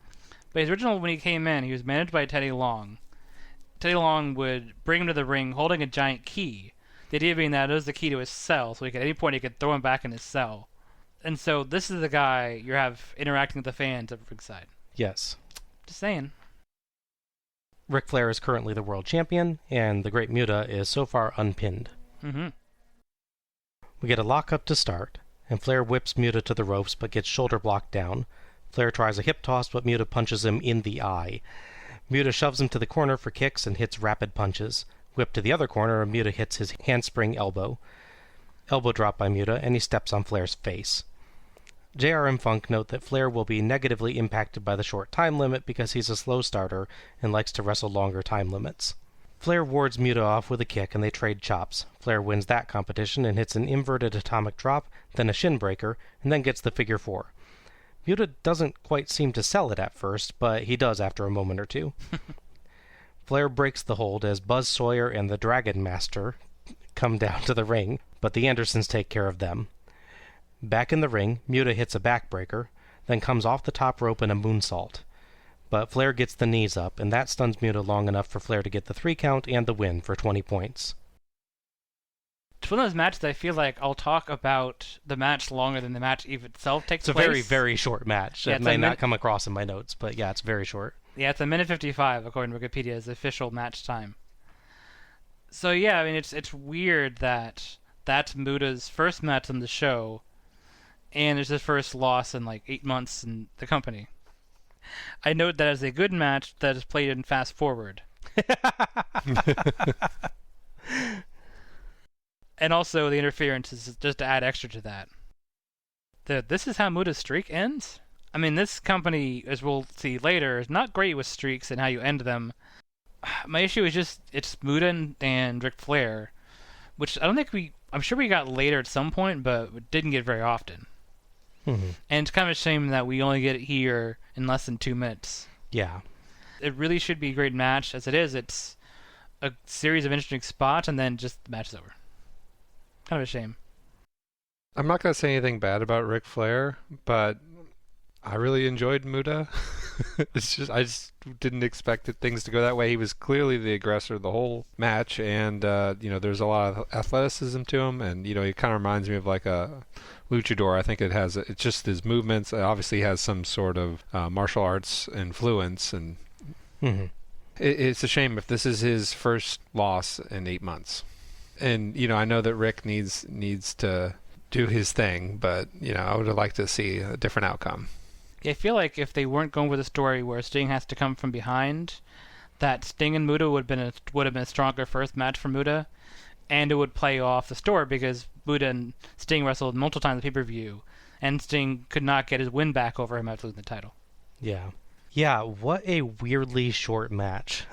B: But his original, when he came in, he was managed by Teddy Long. Teddy Long would bring him to the ring holding a giant key. The idea being that it was the key to his cell, so at any point he could throw him back in his cell. And so this is the guy you have interacting with the fans at ringside.
C: Yes.
B: Just saying.
C: Ric Flair is currently the world champion, and the Great Muta is so far unpinned.
B: Mm-hmm.
C: We get a lockup to start, and Flair whips Muta to the ropes but gets shoulder blocked down. Flair tries a hip toss, but Muta punches him in the eye. Muta shoves him to the corner for kicks and hits rapid punches. Whipped to the other corner, and Muta hits his handspring elbow. Elbow drop by Muta, and he steps on Flair's face. JR and Funk note that Flair will be negatively impacted by the short time limit because he's a slow starter and likes to wrestle longer time limits. Flair wards Muta off with a kick and they trade chops. Flair wins that competition and hits an inverted atomic drop, then a shin breaker, and then gets the figure 4. Muta doesn't quite seem to sell it at first, but he does after a moment or two. Flair breaks the hold as Buzz Sawyer and the Dragon Master come down to the ring, but the Andersons take care of them. Back in the ring, Muta hits a backbreaker, then comes off the top rope in a moonsault. But Flair gets the knees up, and that stuns Muta long enough for Flair to get the 3 count and the win for 20 points.
B: It's one of those matches I feel like I'll talk about the match longer than the match even itself takes place.
C: It's a very, very short match.
B: Yeah,
C: it may not come across in my notes, but yeah, it's very short.
B: Yeah, it's a minute 55 according to Wikipedia's official match time. So yeah, I mean it's weird that that's Muta's first match on the show, and it's his first loss in like 8 months in the company. I note that as a good match that is played in fast forward. And also the interference is just to add extra to that. This is how Muta's streak ends? I mean, this company, as we'll see later, is not great with streaks and how you end them. My issue is just, it's Muta and Ric Flair, which I don't think I'm sure we got later at some point, but we didn't get very often.
C: Mm-hmm.
B: And it's kind of a shame that we only get it here in less than 2 minutes.
C: Yeah.
B: It really should be a great match. As it is, it's a series of interesting spots, and then just the match is over. Kind of a shame.
A: I'm not going to say anything bad about Ric Flair, but I really enjoyed Muta. I just didn't expect things to go that way. He was clearly the aggressor the whole match, and there's a lot of athleticism to him, and he kind of reminds me of like a luchador. I think it's just his movements. It obviously has some sort of martial arts influence, and it's a shame if this is his first loss in 8 months. And I know that Rick needs to do his thing, but I would have liked to see a different outcome.
B: I feel like if they weren't going with a story where Sting has to come from behind, that Sting and Muta would have been a stronger first match for Muta, and it would play off the story because Muta and Sting wrestled multiple times in the pay-per-view, and Sting could not get his win back over him after losing the title.
C: Yeah. Yeah, what a weirdly short match.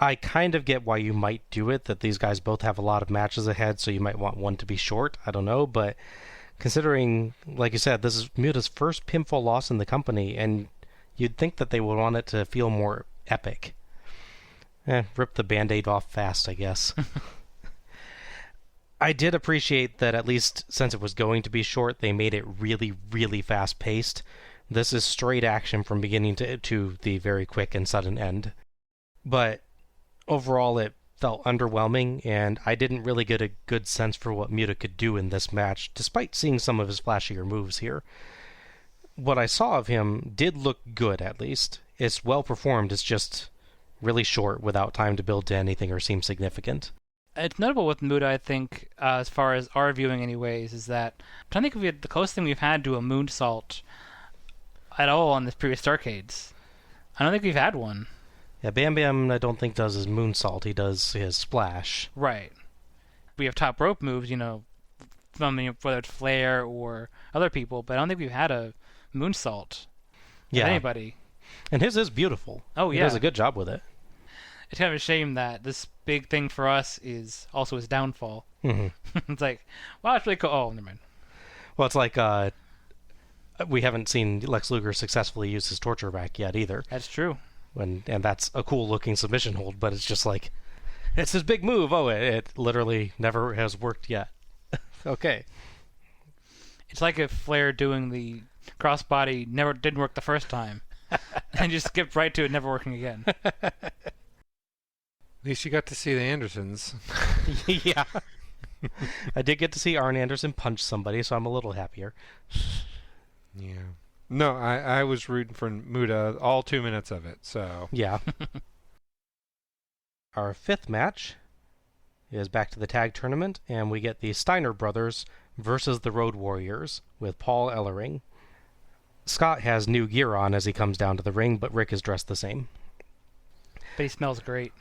C: I kind of get why you might do it, that these guys both have a lot of matches ahead, so you might want one to be short. I don't know, but considering, like you said, this is Muta's first pinfall loss in the company, and you'd think that they would want it to feel more epic. Rip the Band-Aid off fast, I guess. I did appreciate that at least since it was going to be short, they made it really, really fast-paced. This is straight action from beginning to the very quick and sudden end. But overall, it felt underwhelming, and I didn't really get a good sense for what Muta could do in this match, despite seeing some of his flashier moves here. What I saw of him did look good, at least. It's well performed, it's just really short without time to build to anything or seem significant.
B: It's notable with Muta, I think, as far as our viewing anyways, is that I'm trying to think of the closest thing we've had to a moonsault at all on the previous Starrcades. I don't think we've had one.
C: Yeah, Bam Bam I don't think does his moonsault, he does his splash.
B: Right. We have top rope moves, from whether it's Flair or other people, but I don't think we've had a moonsault.
C: Yeah.
B: Anybody.
C: And his is beautiful.
B: Oh, yeah.
C: He does a good job with it.
B: It's kind of a shame that this big thing for us is also his downfall.
C: Mm-hmm.
B: It's like, wow, it's really cool. Oh, never mind.
C: Well, it's like we haven't seen Lex Luger successfully use his torture rack yet either.
B: That's true.
C: And that's a cool-looking submission hold, but it's just like, it's his big move. Oh, it literally never has worked yet. Okay.
B: It's like if Flair doing the crossbody never didn't work the first time, and just skipped right to it never working again.
A: At least you got to see the Andersons.
C: Yeah. I did get to see Arn Anderson punch somebody, so I'm a little happier.
A: Yeah. No, I was rooting for Muta all 2 minutes of it, so...
C: Yeah. Our fifth match is back to the tag tournament, and we get the Steiner Brothers versus the Road Warriors with Paul Ellering. Scott has new gear on as he comes down to the ring, but Rick is dressed the same.
B: But he smells great.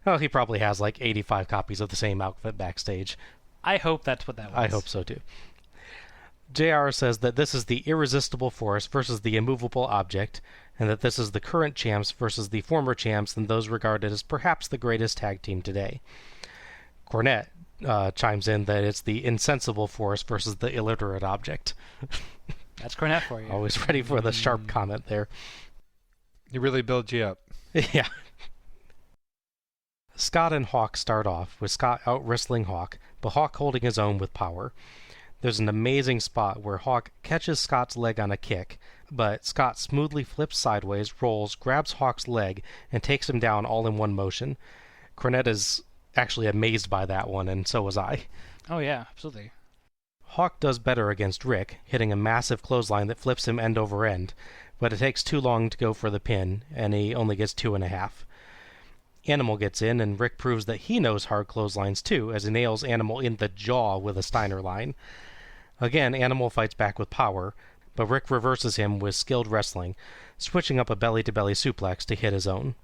C: Oh, he probably has like 85 copies of the same outfit backstage.
B: I hope that's what that was.
C: I hope so, too. JR says that this is the irresistible force versus the immovable object, and that this is the current champs versus the former champs and those regarded as perhaps the greatest tag team today. Cornette chimes in that it's the insensible force versus the illiterate object.
B: That's Cornette for you.
C: Always ready for the sharp comment there.
A: He really builds you up.
C: Yeah. Scott and Hawk start off, with Scott out-wrestling Hawk, but Hawk holding his own with power. There's an amazing spot where Hawk catches Scott's leg on a kick, but Scott smoothly flips sideways, rolls, grabs Hawk's leg, and takes him down all in one motion. Cornette is actually amazed by that one, and so was I.
B: Oh yeah, absolutely.
C: Hawk does better against Rick, hitting a massive clothesline that flips him end over end, but it takes too long to go for the pin, and he only gets 2.5. Animal gets in, and Rick proves that he knows hard clotheslines too, as he nails Animal in the jaw with a Steiner line. Again, Animal fights back with power, but Rick reverses him with skilled wrestling, switching up a belly-to-belly suplex to hit his own.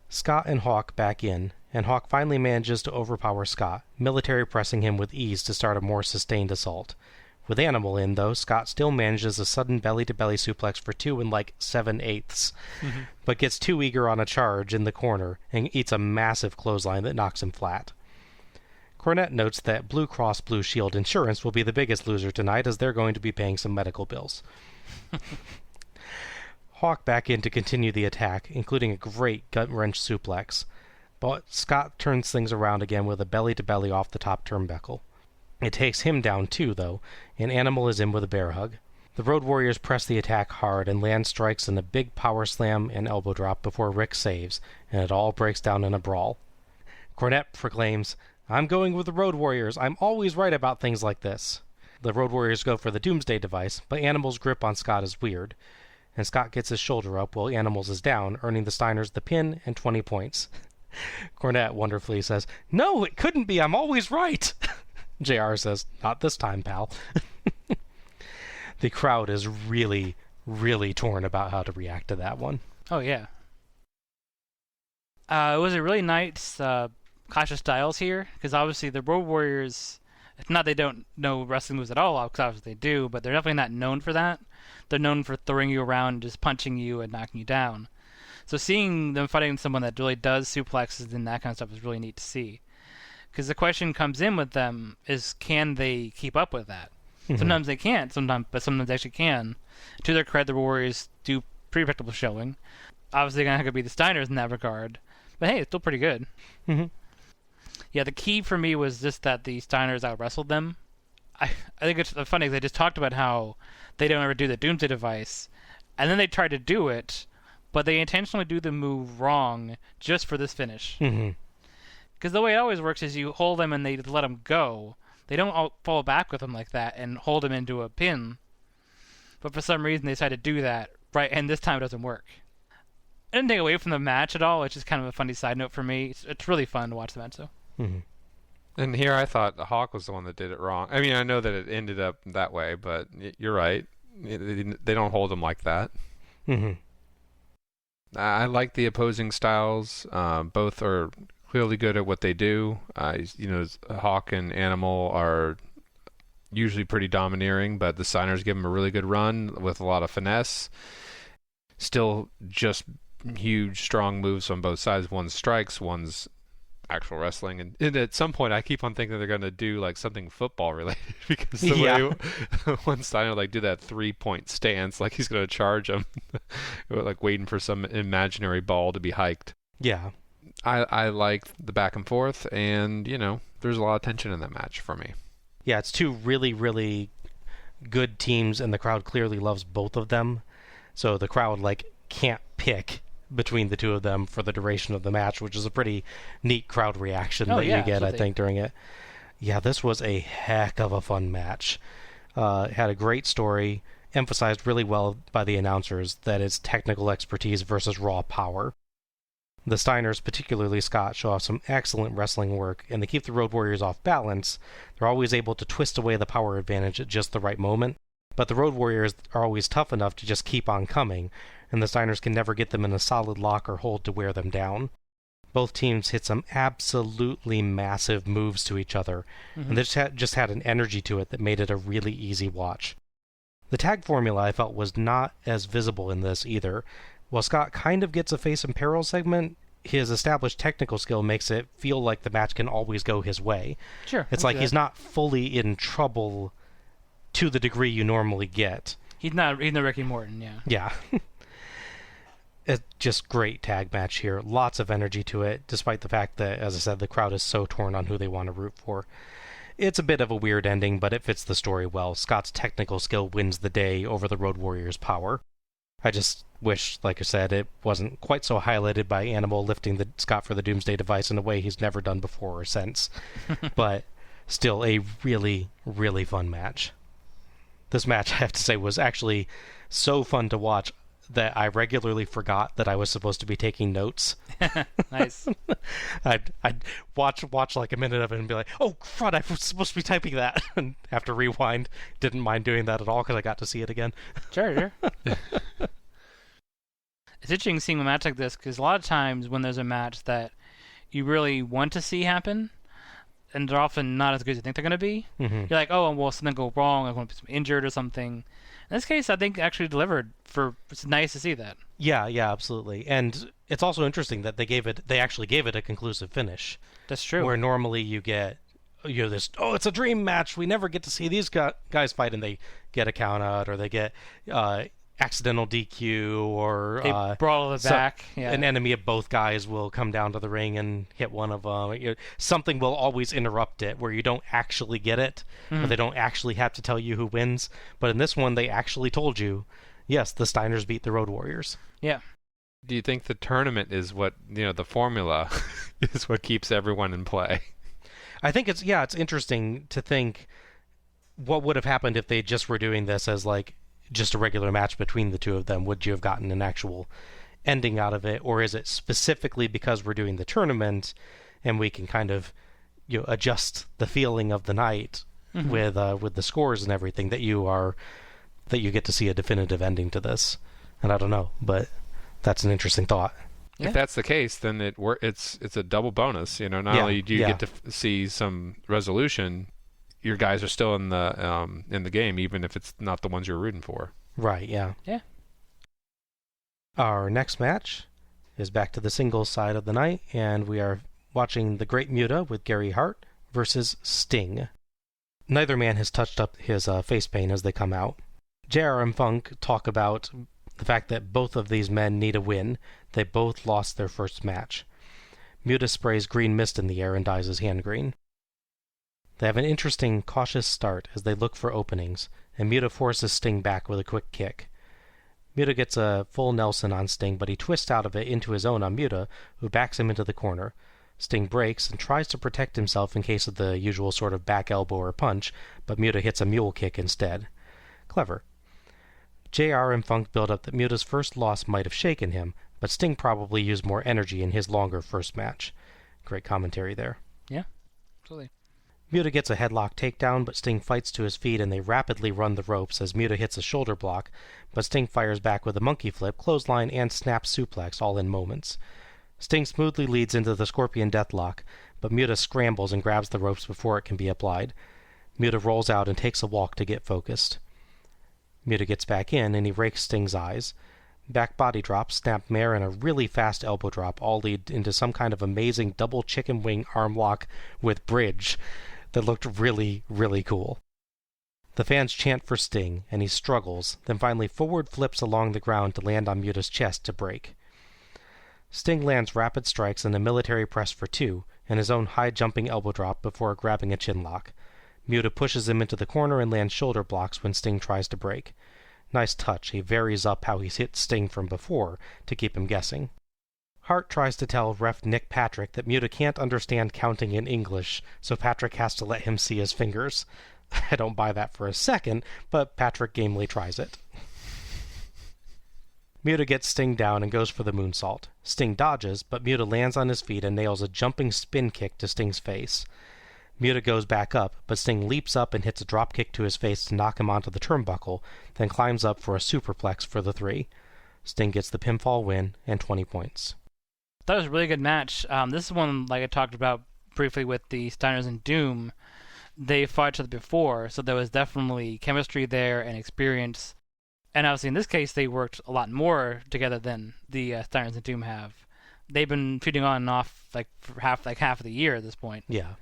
C: Scott and Hawk back in, and Hawk finally manages to overpower Scott, military pressing him with ease to start a more sustained assault. With Animal in, though, Scott still manages a sudden belly-to-belly suplex for 2 7/8, but gets too eager on a charge in the corner and eats a massive clothesline that knocks him flat. Cornette notes that Blue Cross Blue Shield Insurance will be the biggest loser tonight, as they're going to be paying some medical bills. Hawk back in to continue the attack, including a great gut-wrench suplex, but Scott turns things around again with a belly-to-belly off the top turnbuckle. It takes him down too, though, and Animal is in with a bear hug. The Road Warriors press the attack hard and land strikes in a big power slam and elbow drop before Rick saves, and it all breaks down in a brawl. Cornette proclaims, "I'm going with the Road Warriors. I'm always right about things like this." The Road Warriors go for the Doomsday device, but Animal's grip on Scott is weird, and Scott gets his shoulder up while Animal's is down, earning the Steiners the pin and 20 points. Cornette wonderfully says, "No, it couldn't be. I'm always right." JR says, "Not this time, pal." The crowd is really, really torn about how to react to that one.
B: Oh yeah. It was a really nice clash of styles here, because obviously the Road Warriors, it's not they don't know wrestling moves at all, because obviously they do, but they're definitely not known for that. They're known for throwing you around, just punching you and knocking you down. So seeing them fighting someone that really does suplexes and that kind of stuff is really neat to see. Because the question comes in with them is, can they keep up with that? Mm-hmm. Sometimes they can't, but sometimes they actually can. To their credit, the Warriors do pretty respectable showing. Obviously, they're going to be the Steiners in that regard. But hey, it's still pretty good.
C: Mm-hmm.
B: Yeah, the key for me was just that the Steiners out-wrestled them. I think it's funny because they just talked about how they don't ever do the Doomsday device. And then they try to do it, but they intentionally do the move wrong just for this finish.
C: Mm-hmm.
B: Because the way it always works is you hold them and they let them go. They don't fall back with them like that and hold them into a pin. But for some reason they decide to do that, right? And this time it doesn't work. It didn't take away from the match at all. It's just kind of a funny side note for me. It's really fun to watch the match, though.
C: Mm-hmm.
A: And here I thought the Hawk was the one that did it wrong. I mean, I know that it ended up that way, but you're right. They don't hold them like that.
C: Mm-hmm.
A: I like the opposing styles. Both are clearly good at what they do. Hawk and Animal are usually pretty domineering, but the Steiners give them a really good run with a lot of finesse. Still just huge, strong moves on both sides. One's strikes, one's actual wrestling. And at some point, I keep on thinking they're going to do like something football related because the way one Steiner do that 3-point stance, like he's going to charge him, like waiting for some imaginary ball to be hiked.
C: Yeah.
A: I like the back and forth, and, there's a lot of tension in that match for me.
C: Yeah, it's two really, really good teams, and the crowd clearly loves both of them. So the crowd, can't pick between the two of them for the duration of the match, which is a pretty neat crowd reaction you get, absolutely. I think, during it. Yeah, this was a heck of a fun match. It had a great story, emphasized really well by the announcers that it's technical expertise versus raw power. The Steiners, particularly Scott, show off some excellent wrestling work, and they keep the Road Warriors off balance. They're always able to twist away the power advantage at just the right moment, but the Road Warriors are always tough enough to just keep on coming, and the Steiners can never get them in a solid lock or hold to wear them down. Both teams hit some absolutely massive moves to each other, and they just had an energy to it that made it a really easy watch. The tag formula, I felt, was not as visible in this either, While Scott kind of gets a face in peril segment, his established technical skill makes it feel like the match can always go his way.
B: Sure.
C: It's like he's not fully in trouble to the degree you normally get.
B: He's no Ricky Morton, yeah.
C: Yeah. It's just great tag match here. Lots of energy to it, despite the fact that, as I said, the crowd is so torn on who they want to root for. It's a bit of a weird ending, but it fits the story well. Scott's technical skill wins the day over the Road Warrior's power. I just wish, like I said, it wasn't quite so highlighted by Animal lifting Scott for the Doomsday Device in a way he's never done before or since. But still a really, really fun match. This match, I have to say, was actually so fun to watch that I regularly forgot that I was supposed to be taking notes.
B: Nice.
C: I'd watch like a minute of it and be like, oh, crud, I was supposed to be typing that. And have to rewind. Didn't mind doing that at all because I got to see it again.
B: Sure. It's interesting seeing a match like this because a lot of times when there's a match that you really want to see happen, and they're often not as good as you think they're going to be, you're like, oh, well, something go wrong, I'm going to be injured or something. In this case, I think actually delivered. It's nice to see that. Yeah,
C: absolutely. And it's also interesting that they actually gave it a conclusive finish.
B: That's true.
C: Where normally you get this, oh, it's a dream match, we never get to see these guys fight, and they get a count out, or they get accidental DQ, or
B: they brawl to the back. Yeah.
C: An enemy of both guys will come down to the ring and hit one of them. Something will always interrupt it where you don't actually get it, or they don't actually have to tell you who wins. But in this one, they actually told you, yes, the Steiners beat the Road Warriors.
B: Yeah.
A: Do you think the tournament is what, the formula is what keeps everyone in play?
C: I think it's interesting to think what would have happened if they just were doing this as like just a regular match between the two of them. Would you have gotten an actual ending out of it, or is it specifically because we're doing the tournament and we can kind of adjust the feeling of the night with the scores and everything that you get to see a definitive ending to this? And I don't know, but that's an interesting thought.
A: If that's the case, then it's a double bonus. Not only do you get to see some resolution, your guys are still in the game, even if it's not the ones you're rooting for.
C: Right, yeah.
B: Yeah.
C: Our next match is back to the singles side of the night, and we are watching The Great Muta with Gary Hart versus Sting. Neither man has touched up his face paint as they come out. JR and Funk talk about the fact that both of these men need a win. They both lost their first match. Muta sprays green mist in the air and dyes his hand green. They have an interesting, cautious start as they look for openings, and Muta forces Sting back with a quick kick. Muta gets a full Nelson on Sting, but he twists out of it into his own on Muta, who backs him into the corner. Sting breaks and tries to protect himself in case of the usual sort of back elbow or punch, but Muta hits a mule kick instead. Clever. JR and Funk build up that Muta's first loss might have shaken him, but Sting probably used more energy in his longer first match. Great commentary there.
B: Yeah, absolutely.
C: Muta gets a headlock takedown, but Sting fights to his feet and they rapidly run the ropes as Muta hits a shoulder block, but Sting fires back with a monkey flip, clothesline, and snap suplex all in moments. Sting smoothly leads into the Scorpion Deathlock, but Muta scrambles and grabs the ropes before it can be applied. Muta rolls out and takes a walk to get focused. Muta gets back in and he rakes Sting's eyes. Back body drop, snap mare, and a really fast elbow drop all lead into some kind of amazing double chicken wing arm lock with bridge that looked really, really cool. The fans chant for Sting, and he struggles, then finally forward flips along the ground to land on Muta's chest to break. Sting lands rapid strikes and a military press for two, and his own high-jumping elbow drop before grabbing a chin lock. Muta pushes him into the corner and lands shoulder blocks when Sting tries to break. Nice touch, he varies up how he's hit Sting from before to keep him guessing. Hart tries to tell ref Nick Patrick that Muta can't understand counting in English, so Patrick has to let him see his fingers. I don't buy that for a second, but Patrick gamely tries it. Muta gets Sting down and goes for the moonsault. Sting dodges, but Muta lands on his feet and nails a jumping spin kick to Sting's face. Muta goes back up, but Sting leaps up and hits a drop kick to his face to knock him onto the turnbuckle, then climbs up for a superplex for the 3. Sting gets the pinfall win and 20 points.
B: That was a really good match. This is one, like I talked about briefly with the Steiners and Doom. They fought each other before, so there was definitely chemistry there and experience. And obviously in this case, they worked a lot more together than the Steiners and Doom have. They've been feuding on and off for half of the year at this point.
C: Yeah.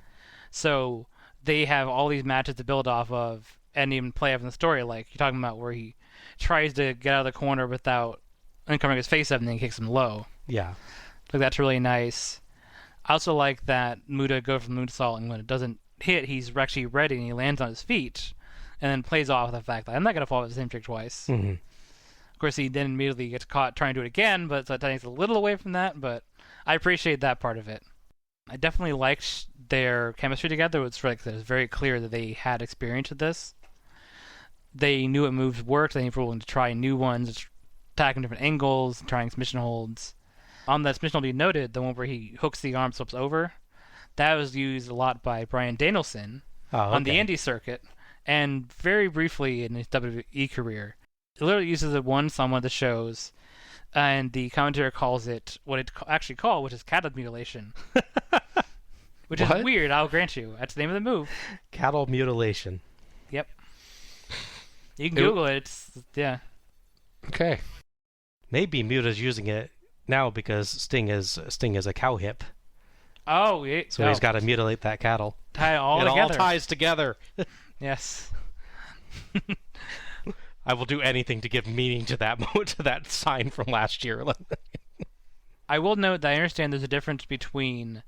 B: So they have all these matches to build off of and even play up in the story, like you're talking about, where he tries to get out of the corner without uncovering his face up and then kicks him low.
C: Yeah.
B: Like, that's really nice. I also like that Muta goes for the moonsault, and when it doesn't hit, he's actually ready and he lands on his feet, and then plays off the fact that I'm not going to fall with the same trick twice.
C: Mm-hmm.
B: Of course, he then immediately gets caught trying to do it again, but so that takes a little away from that, but I appreciate that part of it. I definitely liked their chemistry together. It was very clear that they had experience with this. They knew what moves worked. They were willing to try new ones, attacking different angles, trying submission holds. On that submission hold you noted, the one where he hooks the arm, flips over, that was used a lot by Bryan Danielson on the indie circuit, and very briefly in his WWE career. It literally uses it once on one of the shows, and the commentator calls it what it's actually called, which is cattle mutilation. Which is weird, I'll grant you. That's the name of the move.
C: Cattle mutilation.
B: Yep. You can Google it. Yeah.
A: Okay.
C: Maybe Muta's using it now because Sting is a cow hip.
B: Oh, yeah.
C: So he's got to mutilate that cattle.
B: Tie it all
C: it
B: together.
C: all ties together.
B: Yes.
C: I will do anything to give meaning to that sign from last year.
B: I will note that I understand there's a difference between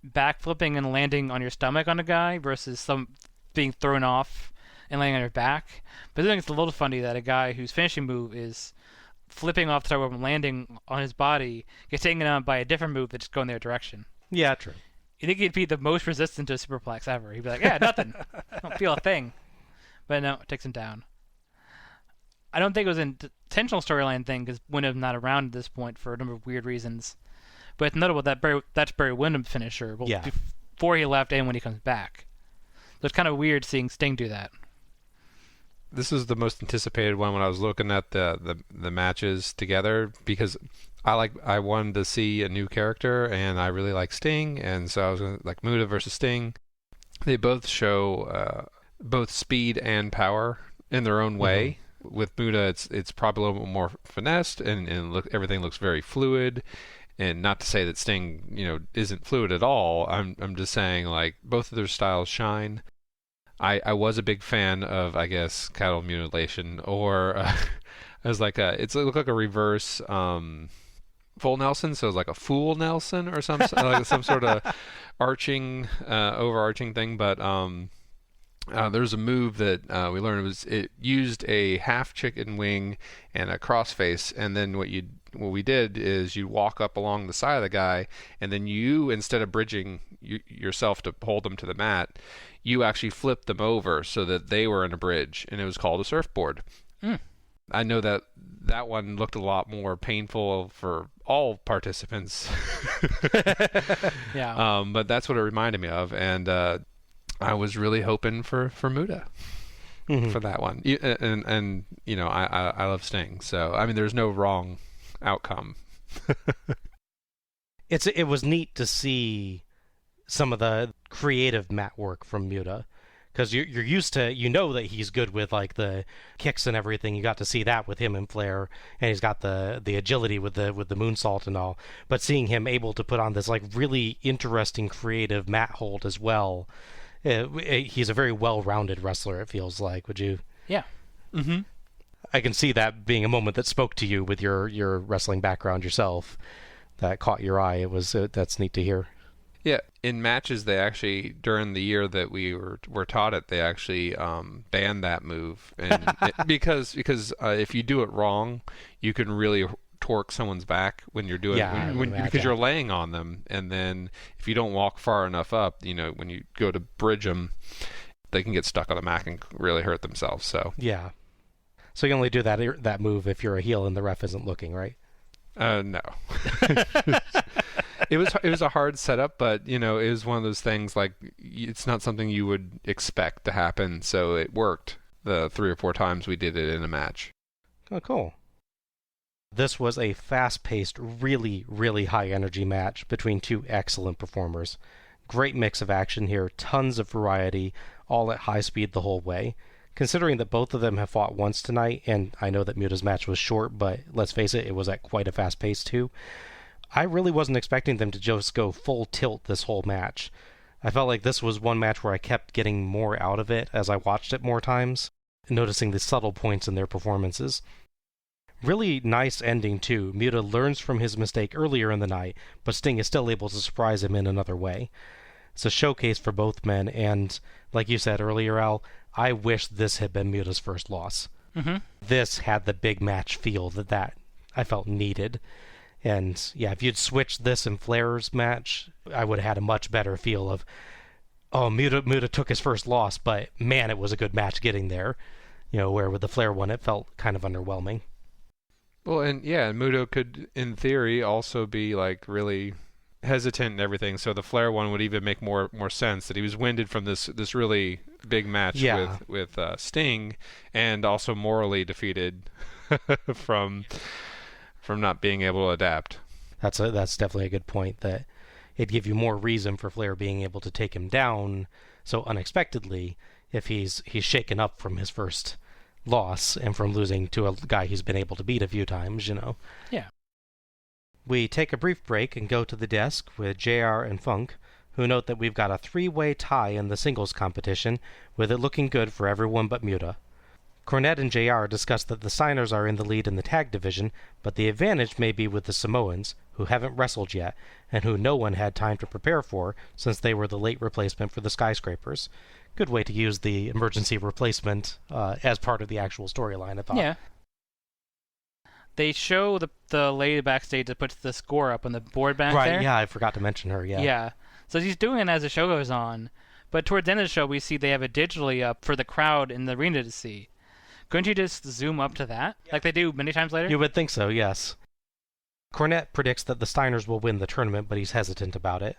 B: backflipping and landing on your stomach on a guy versus some being thrown off and landing on your back. But I think it's a little funny that a guy whose finishing move is flipping off the top rope and landing on his body gets taken out by a different move that's going their direction.
C: Yeah, true.
B: You think he'd be the most resistant to a superplex ever. He'd be like, yeah, nothing. I don't feel a thing. But no, it takes him down. I don't think it was an intentional storyline thing because Wyndham's not around at this point for a number of weird reasons. But it's notable that that's Barry Windham's finisher before he left and when he comes back. So it's kind of weird seeing Sting do that.
A: This is the most anticipated one when I was looking at the matches together because I wanted to see a new character and I really like Sting, and so I was going to like Muta versus Sting. They both show both speed and power in their own way. Mm-hmm. With Muta, it's probably a little bit more finessed, and everything looks very fluid. And not to say that Sting, isn't fluid at all. I'm just saying, like, both of their styles shine. I was a big fan of, I guess, cattle mutilation, or I was like, it looked like a reverse full Nelson, so it was like a fool Nelson or some like some sort of overarching thing, but. There's a move that we learned it used a half chicken wing and a crossface, and then what we did is you walk up along the side of the guy, and then you, instead of bridging yourself to hold them to the mat, you actually flipped them over so that they were in a bridge, and it was called a surfboard.
B: Mm.
A: I know that one looked a lot more painful for all participants.
B: Yeah.
A: But that's what it reminded me of, and I was really hoping for Muta for that one, and I love Sting, so I mean there's no wrong outcome.
C: It was neat to see some of the creative mat work from Muta, because you're used to that he's good with like the kicks and everything. You got to see that with him and Flair, and he's got the agility with the moonsault and all. But seeing him able to put on this like really interesting creative mat hold as well. He's a very well-rounded wrestler, it feels like. Would you?
B: Yeah.
C: Mm-hmm. I can see that being a moment that spoke to you with your wrestling background yourself. That caught your eye. That's neat to hear.
A: Yeah, in matches, they actually, during the year that we were taught it, they actually banned that move, and because if you do it wrong, you can really torque someone's back when you're doing because you're laying on them, and then if you don't walk far enough up, when you go to bridge them, they can get stuck on the mat and really hurt themselves. So
C: yeah, so you only do that move if you're a heel and the ref isn't looking, right?
A: No. It was a hard setup, but it was one of those things like it's not something you would expect to happen, so it worked the 3 or 4 times we did it in a match.
C: Oh, cool. This was a fast-paced, really, really high-energy match between two excellent performers. Great mix of action here, tons of variety, all at high speed the whole way. considering that both of them have fought once tonight, and I know that Muta's match was short, but let's face it, it was at quite a fast pace too. I really wasn't expecting them to just go full tilt this whole match. I felt like this was one match where I kept getting more out of it as I watched it more times, noticing the subtle points in their performances. Really nice ending too. Muta learns from his mistake earlier in the night, but Sting is still able to surprise him in another way. It's a showcase for both men, and like you said earlier, Al, I wish this had been Muta's first loss.
B: Mm-hmm.
C: This had the big match feel that I felt needed. And yeah, if you'd switched this and Flair's match, I would have had a much better feel of, oh, Muta took his first loss, but man, it was a good match getting there. Where with the Flair one, it felt kind of underwhelming.
A: Well, and yeah, Muta could, in theory, also be like really hesitant and everything. So the Flair one would even make more sense, that he was winded from this really big match with Sting, and also morally defeated from not being able to adapt.
C: That's definitely a good point, that it'd give you more reason for Flair being able to take him down so unexpectedly if he's shaken up from his first loss and from losing to a guy he's been able to beat a few times,
B: Yeah.
C: We take a brief break and go to the desk with JR and Funk, who note that we've got a 3-way tie in the singles competition, with it looking good for everyone but Muta. Cornette and JR discuss that the Steiners are in the lead in the tag division, but the advantage may be with the Samoans, who haven't wrestled yet, and who no one had time to prepare for since they were the late replacement for the Skyscrapers. Good way to use the emergency replacement as part of the actual storyline, I thought.
B: Yeah. They show the lady backstage that puts the score up on the board back there.
C: Right, yeah, I forgot to mention her, yeah.
B: Yeah. So she's doing it as the show goes on, but towards the end of the show, we see they have it digitally up for the crowd in the arena to see. Couldn't you just zoom up to that, like they do many times later?
C: You would think so, yes. Cornette predicts that the Steiners will win the tournament, but he's hesitant about it.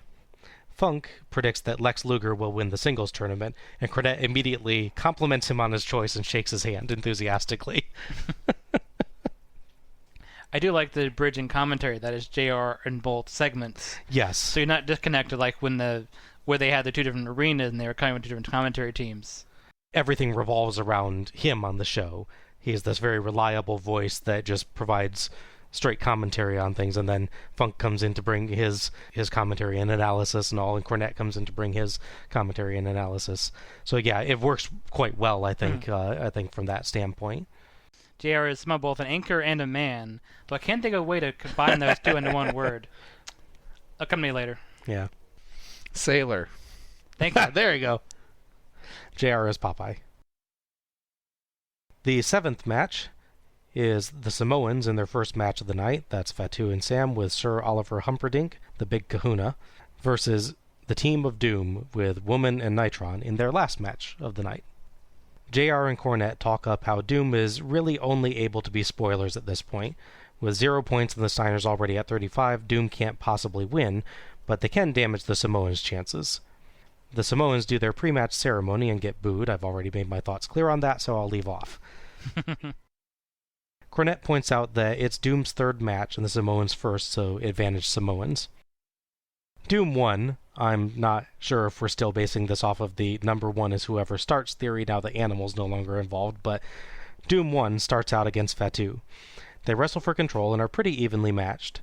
C: Funk predicts that Lex Luger will win the singles tournament, and Cornette immediately compliments him on his choice and shakes his hand enthusiastically.
B: I do like the bridging commentary that is JR in both segments.
C: Yes.
B: So you're not disconnected like where they had the two different arenas and they were kind of two different commentary teams.
C: Everything revolves around him on the show. He has this very reliable voice that just provides straight commentary on things, and then Funk comes in to bring his commentary and analysis and all, and Cornette comes in to bring his commentary and analysis. So yeah, it works quite well, I think. I think from that standpoint.
B: JR is somehow both an anchor and a man, but I can't think of a way to combine those two into one word. I'll come to me later.
C: Yeah.
A: Sailor.
B: Thank you.
C: There you go. JR is Popeye. The 7th match is the Samoans in their first match of the night. That's Fatu and Sam with Sir Oliver Humperdinck, the Big Kahuna, versus the Team of Doom with Woman and Nitron in their last match of the night. JR and Cornette talk up how Doom is really only able to be spoilers at this point. With 0 points and the Steiners already at 35, Doom can't possibly win, but they can damage the Samoans' chances. The Samoans do their pre-match ceremony and get booed. I've already made my thoughts clear on that, so I'll leave off. Cornette points out that it's Doom's third match and the Samoans' first, so advantage Samoans. Doom won. I'm not sure if we're still basing this off of the number one is whoever starts theory now that Animal's no longer involved, but Doom 1 starts out against Fatu. They wrestle for control and are pretty evenly matched.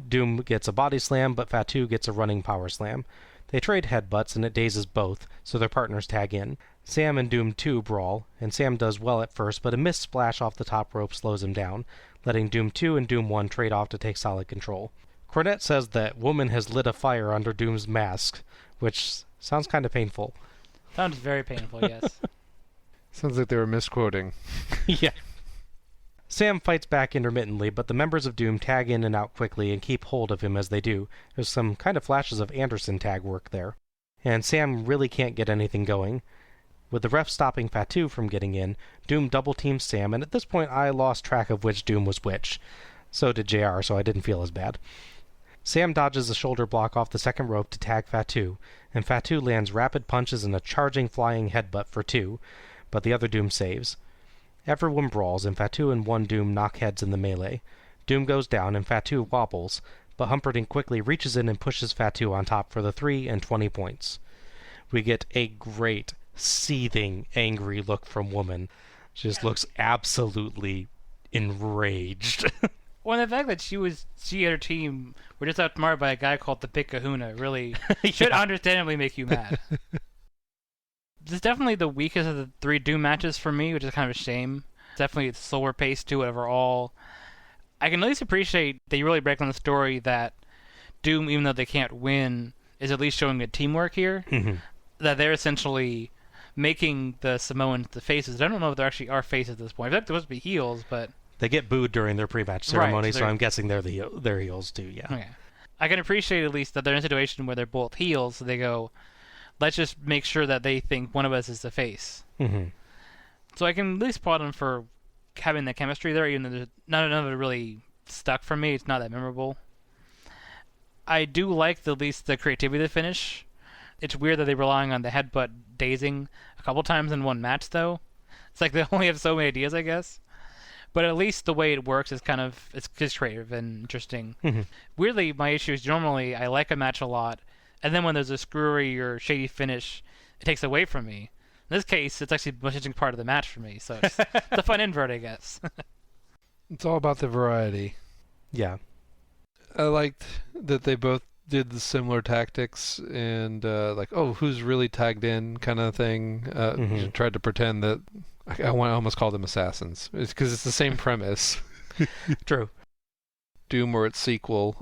C: Doom gets a body slam, but Fatu gets a running power slam. They trade headbutts and it dazes both, so their partners tag in. Sam and Doom 2 brawl, and Sam does well at first, but a missed splash off the top rope slows him down, letting Doom 2 and Doom 1 trade off to take solid control. Cornette says that Woman has lit a fire under Doom's mask, which sounds kind of painful.
B: Sounds very painful, yes.
A: Sounds like they were misquoting.
C: Yeah. Sam fights back intermittently, but the members of Doom tag in and out quickly and keep hold of him as they do. There's some kind of flashes of Anderson tag work there. And Sam really can't get anything going. With the ref stopping Fatu from getting in, Doom double-teams Sam, and at this point I lost track of which Doom was which. So did JR, so I didn't feel as bad. Sam dodges a shoulder block off the second rope to tag Fatu, and Fatu lands rapid punches and a charging flying headbutt for 2, but the other Doom saves. Everyone brawls, and Fatu and one Doom knock heads in the melee. Doom goes down, and Fatu wobbles, but Humperdinck quickly reaches in and pushes Fatu on top for the 3 and 20 points. We get a great seething, angry look from woman. She just looks absolutely enraged.
B: Well, the fact that she and her team were just outsmarted by a guy called the Big Kahuna really should understandably make you mad. This is definitely the weakest of the 3 Doom matches for me, which is kind of a shame. Definitely slower pace to it overall. I can at least appreciate they really break on the story that Doom, even though they can't win, is at least showing good teamwork here.
C: Mm-hmm.
B: That they're essentially making the Samoans the faces. I don't know if they actually are faces at this point. I think they're supposed to be heels, but...
C: They get booed during their pre-match ceremony,
B: Right,
C: so I'm guessing they're heels too, yeah.
B: Okay. I can appreciate at least that they're in a situation where they're both heels, so they go, let's just make sure that they think one of us is the face.
C: Mm-hmm.
B: So I can at least applaud them for having that chemistry there, even though none of it really stuck for me. It's not that memorable. I do like at least the creativity of the finish. It's weird that they're relying on the headbutt dazing a couple times in one match, though. It's like they only have so many ideas, I guess. But at least the way it works is it's just creative and interesting.
C: Mm-hmm.
B: Weirdly, my issue is normally I like a match a lot, and then when there's a screwy or shady finish, it takes away from me. In this case, it's actually a much interesting part of the match for me, so it's a fun invert, I guess.
A: It's all about the variety.
C: Yeah.
A: I liked that they both did the similar tactics and who's really tagged in kind of thing. Tried to pretend that I almost call them assassins. It's because it's the same premise.
C: True.
A: Doom or its sequel,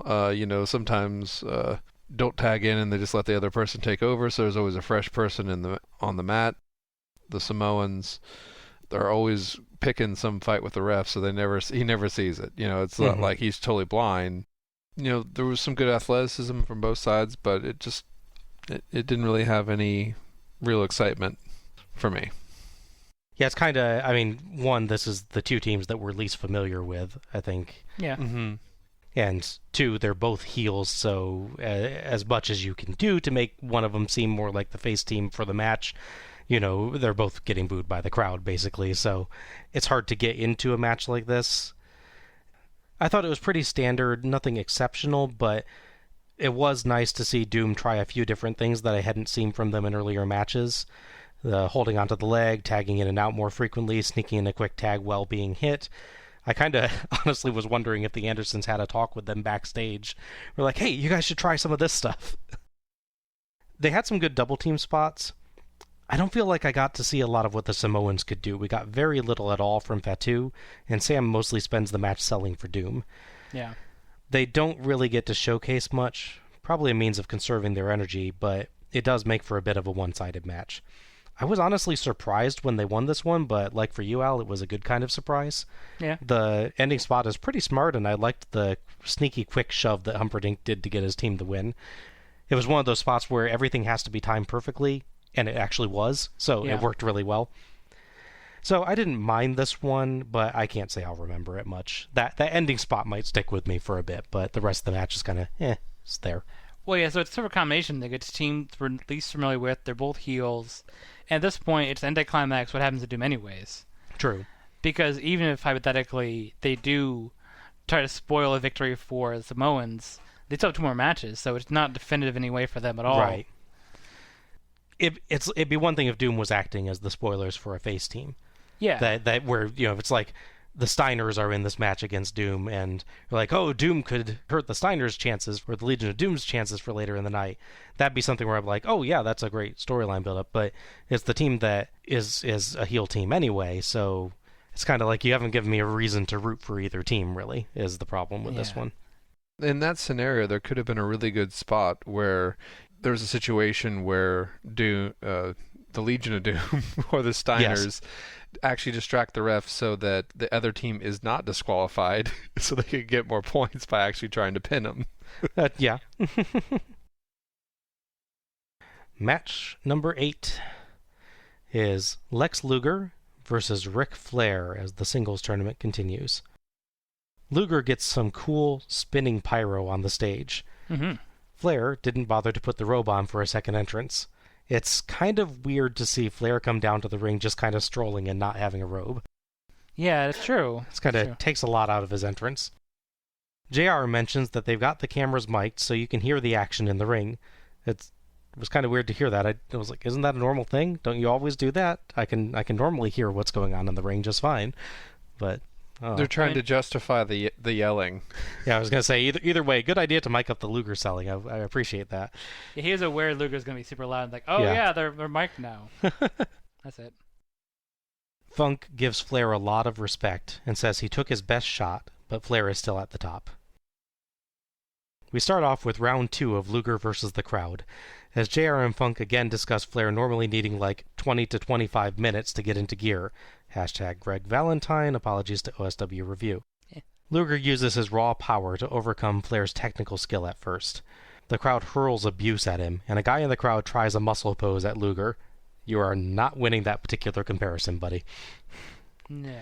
A: sometimes don't tag in and they just let the other person take over. So there's always a fresh person on the mat. The Samoans, they're always picking some fight with the ref, so he never sees it. It's not like he's totally blind. There was some good athleticism from both sides, but it didn't really have any real excitement for me.
C: Yeah, it's kind of, this is the 2 teams that we're least familiar with, I think.
B: Yeah.
A: Mm-hmm.
C: And 2, they're both heels, so as much as you can do to make one of them seem more like the face team for the match, they're both getting booed by the crowd, basically, so it's hard to get into a match like this. I thought it was pretty standard, nothing exceptional, but it was nice to see Doom try a few different things that I hadn't seen from them in earlier matches. The holding onto the leg, tagging in and out more frequently, sneaking in a quick tag while being hit. I kind of honestly was wondering if the Andersons had a talk with them backstage. We're like, hey, you guys should try some of this stuff. They had some good double team spots. I don't feel like I got to see a lot of what the Samoans could do. We got very little at all from Fatu, and Sam mostly spends the match selling for Doom.
B: Yeah.
C: They don't really get to showcase much, probably a means of conserving their energy, but it does make for a bit of a one-sided match. I was honestly surprised when they won this one, but like for you, Al, it was a good kind of surprise.
B: Yeah.
C: The ending spot is pretty smart, and I liked the sneaky quick shove that Humperdinck did to get his team the win. It was one of those spots where everything has to be timed perfectly, and it actually was, so It worked really well. So I didn't mind this one, but I can't say I'll remember it much. That ending spot might stick with me for a bit, but the rest of the match is kind of, it's there.
B: Well, yeah, so it's sort of a combination. They get teams we're least familiar with. They're both heels. And at this point, it's anticlimax what happens to Doom anyways.
C: True.
B: Because even if, hypothetically, they do try to spoil a victory for the Samoans, they still have 2 more matches, so it's not definitive in any way for them at all.
C: Right. It'd be one thing if Doom was acting as the spoilers for a face team.
B: Yeah.
C: That where, it's like the Steiners are in this match against Doom, and you're like, oh, Doom could hurt the Steiners' chances, or the Legion of Doom's chances for later in the night. That'd be something where I'm like, oh, yeah, that's a great storyline build-up, but it's the team that is a heel team anyway, so it's kind of like you haven't given me a reason to root for either team, really, is the problem with this one.
A: In that scenario, there could have been a really good spot where there's a situation where Doom, the Legion of Doom, or the Steiners... actually distract the ref so that the other team is not disqualified so they could get more points by actually trying to pin them.
C: Yeah. Match number 8 is Lex Luger versus Ric Flair as the singles tournament continues. Luger gets some cool spinning pyro on the stage.
B: Mm-hmm.
C: Flair didn't bother to put the robe on for a second entrance. It's kind of weird to see Flair come down to the ring just kind of strolling and not having a robe.
B: Yeah, that's true.
C: It's kind of takes a lot out of his entrance. JR mentions that they've got the cameras mic'd so you can hear the action in the ring. It's was kind of weird to hear that. I was like, isn't that a normal thing? Don't you always do that? I can normally hear what's going on in the ring just fine, but
A: they're trying to justify the yelling.
C: Yeah, I was gonna say either way, good idea to mic up the Luger selling. I appreciate that.
B: Yeah, he was aware Luger's gonna be super loud. Like, oh yeah, they're mic'd now. That's it.
C: Funk gives Flair a lot of respect and says he took his best shot, but Flair is still at the top. We start off with round 2 of Luger versus the Crowd, as JR and Funk again discuss Flair normally needing like 20 to 25 minutes to get into gear. Hashtag Greg Valentine, apologies to OSW Review.
B: Yeah.
C: Luger uses his raw power to overcome Flair's technical skill at first. The Crowd hurls abuse at him, and a guy in the crowd tries a muscle pose at Luger. You are not winning that particular comparison, buddy.
B: No.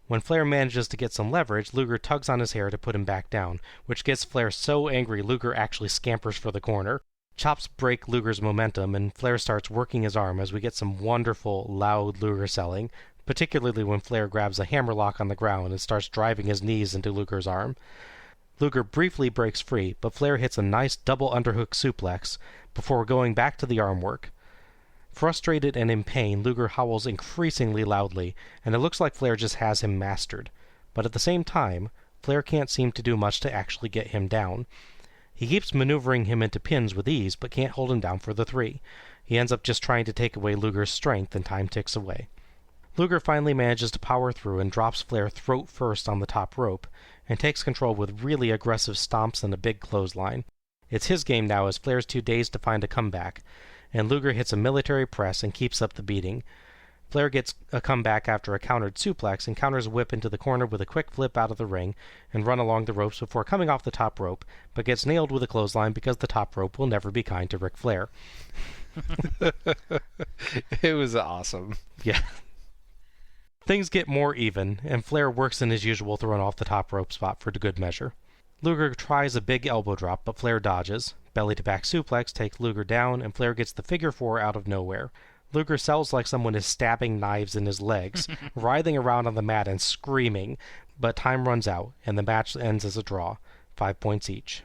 C: When Flair manages to get some leverage, Luger tugs on his hair to put him back down, which gets Flair so angry Luger actually scampers for the corner. Chops break Luger's momentum, and Flair starts working his arm as we get some wonderful, loud Luger selling, particularly when Flair grabs a hammerlock on the ground and starts driving his knees into Luger's arm. Luger briefly breaks free, but Flair hits a nice double underhook suplex before going back to the arm work. Frustrated and in pain, Luger howls increasingly loudly, and it looks like Flair just has him mastered. But at the same time, Flair can't seem to do much to actually get him down. He keeps maneuvering him into pins with ease, but can't hold him down for the 3. He ends up just trying to take away Luger's strength, and time ticks away. Luger finally manages to power through and drops Flair throat first on the top rope, and takes control with really aggressive stomps and a big clothesline. It's his game now as Flair's too dazed to find a comeback, and Luger hits a military press and keeps up the beating. Flair gets a comeback after a countered suplex and counters a whip into the corner with a quick flip out of the ring and run along the ropes before coming off the top rope, but gets nailed with a clothesline because the top rope will never be kind to Ric Flair.
A: It was awesome.
C: Yeah. Things get more even, and Flair works in his usual thrown off the top rope spot for good measure. Luger tries a big elbow drop, but Flair dodges. Belly-to-back suplex takes Luger down, and Flair gets the figure 4 out of nowhere. Luger sells like someone is stabbing knives in his legs, writhing around on the mat and screaming, but time runs out, and the match ends as a draw, 5 points each.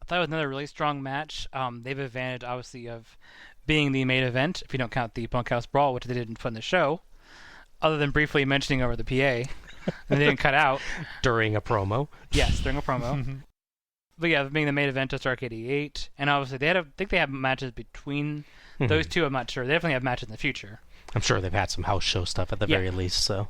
B: I thought it was another really strong match. They've advantage, obviously, of being the main event, if you don't count the Bunkhouse Brawl, which they didn't put in the show, other than briefly mentioning over the PA, and they didn't cut out.
C: During a promo.
B: Yes, during a promo. But yeah, being the main event of Starrcade 88, and obviously I think they have matches between those two. I'm not sure. They definitely have matches in the future.
C: I'm sure they've had some house show stuff at the very least. So,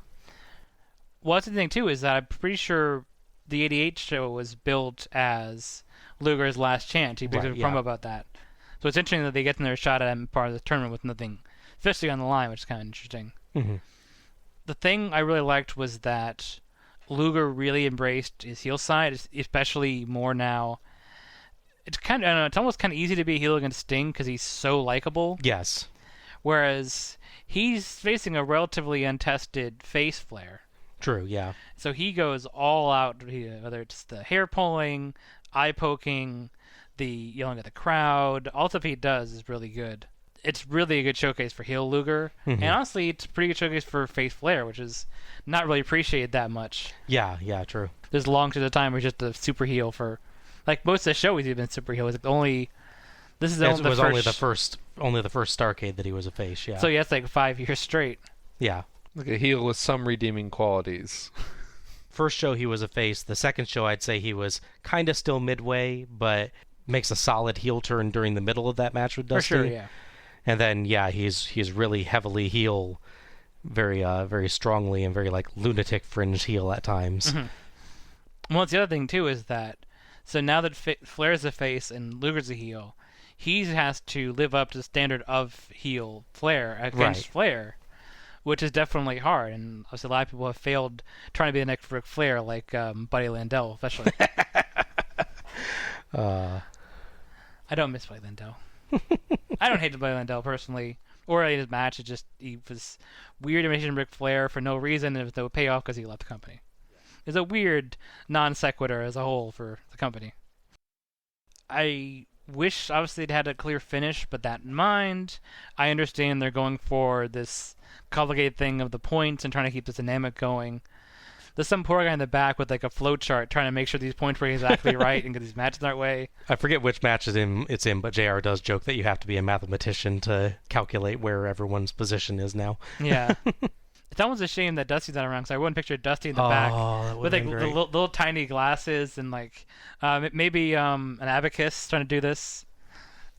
B: well, that's the thing too, is that I'm pretty sure the 88 show was built as Luger's last chance. He did a promo about that. So it's interesting that they get in their shot at him part of the tournament with nothing officially on the line, which is kind of interesting.
C: Mm-hmm.
B: The thing I really liked was that Luger really embraced his heel side, especially more now. It's kind of, I don't know, it's almost kind of easy to be a heel against Sting because he's so likable.
C: Yes.
B: Whereas he's facing a relatively untested face Flair.
C: True, yeah.
B: So he goes all out, whether it's the hair pulling, eye poking, the yelling at the crowd. All the stuff he does is really good. It's really a good showcase for heel Luger.
C: Mm-hmm.
B: And honestly, it's a pretty good showcase for face Flair, which is not really appreciated that much.
C: Yeah, true.
B: There's long to the time where he's just a super heel for... Like, most of the show he's been super heel. It's like only... This is only the first
C: Starrcade that he was a face, yeah.
B: So yeah, it's like 5 years straight.
C: Yeah.
A: Like a heel with some redeeming qualities.
C: First show he was a face. The second show I'd say he was kind of still midway, but makes a solid heel turn during the middle of that match with Dusty.
B: For sure, yeah.
C: And then, yeah, he's really heavily heel, very strongly, and very, like, lunatic fringe heel at times.
B: Mm-hmm. Well, the other thing, too, is that, so now that Flair's a face and Luger's a heel, he has to live up to the standard of heel Flair against Flair, which is definitely hard. And obviously a lot of people have failed trying to be the next Ric Flair, like Buddy Landel, especially. I don't miss Buddy Landel. I don't hate Buddy Landel personally, or hate his match. It just, he was weird imitation Ric Flair for no reason, and there was no payoff because he left the company. It's a weird non sequitur as a whole for the company. I wish, obviously, it had a clear finish, but that in mind, I understand they're going for this complicated thing of the points and trying to keep this dynamic going. there's some poor guy in the back with like a flow chart trying to make sure these points were exactly right and get these matches that way.
C: I forget which match it's in, but JR does joke that you have to be a mathematician to calculate where everyone's position is now.
B: Yeah. It's almost a shame that Dusty's not around, because I wouldn't picture Dusty in the back with like the little tiny glasses and like maybe an abacus trying to do this.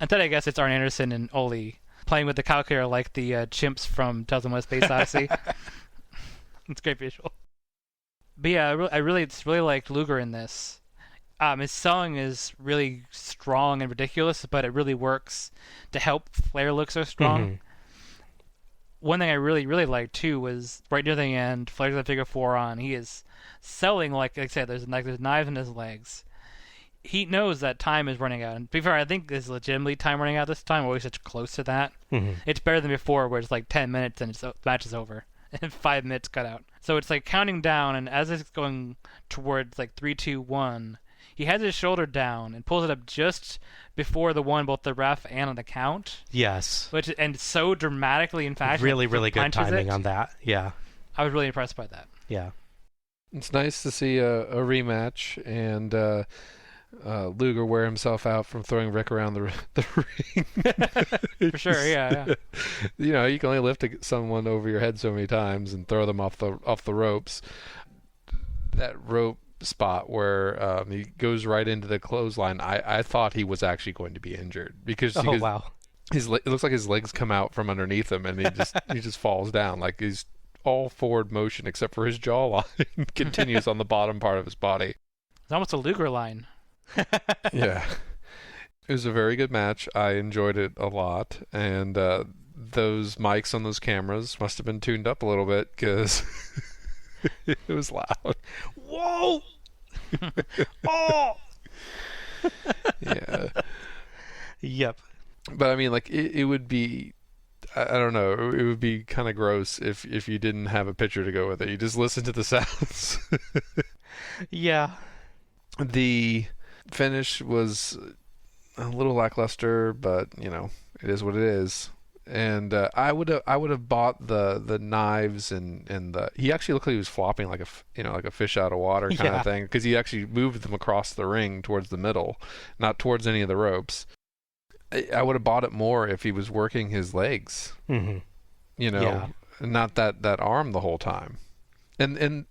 B: Instead, I guess it's Arn Anderson and Ole playing with the calculator like the chimps from Tales of West Space Odyssey. It's a great visual. But yeah, I really liked Luger in this. His song is really strong and ridiculous, but it really works to help Flair look so strong.
C: Mm-hmm.
B: One thing I really liked too was right near the end, Flair's got a figure 4 on. He is selling like I said, there's knives in his legs. He knows that time is running out. And before, I think there's legitimately time running out this time. We're always such close to that.
C: Mm-hmm.
B: It's better than before, where it's like 10 minutes and the match is over, and 5 minutes cut out. So it's like counting down, and as it's going towards like 3, 2, 1, he has his shoulder down and pulls it up just before the one, both the ref and on the count.
C: Yes.
B: And so dramatically in fashion.
C: Really good timing on that. Yeah.
B: I was really impressed by that.
C: Yeah.
A: It's nice to see a rematch, and Luger wear himself out from throwing Rick around the ring.
B: For sure, yeah.
A: You know, you can only lift someone over your head so many times and throw them off the ropes. That rope spot where he goes right into the clothesline, I thought he was actually going to be injured because
C: wow.
A: It looks like his legs come out from underneath him, and he just falls down like he's all forward motion except for his jawline continues on the bottom part of his body.
B: It's almost a Luger line.
A: Yeah. It was a very good match. I enjoyed it a lot, and those mics on those cameras must have been tuned up a little bit because it was loud.
C: Whoa! Oh!
A: Yeah.
C: Yep.
A: But I mean, like, it would be, I don't know, it would be kind of gross if you didn't have a picture to go with it. You just listen to the sounds.
C: Yeah.
A: The finish was a little lackluster, but you know, it is what it is. And I would have bought the knives and the, he actually looked like he was flopping like a fish out of water kind of thing, because he actually moved them across the ring towards the middle, not towards any of the ropes. I would have bought it more if he was working his legs,
C: Mm-hmm.
A: you know, not that arm the whole time. And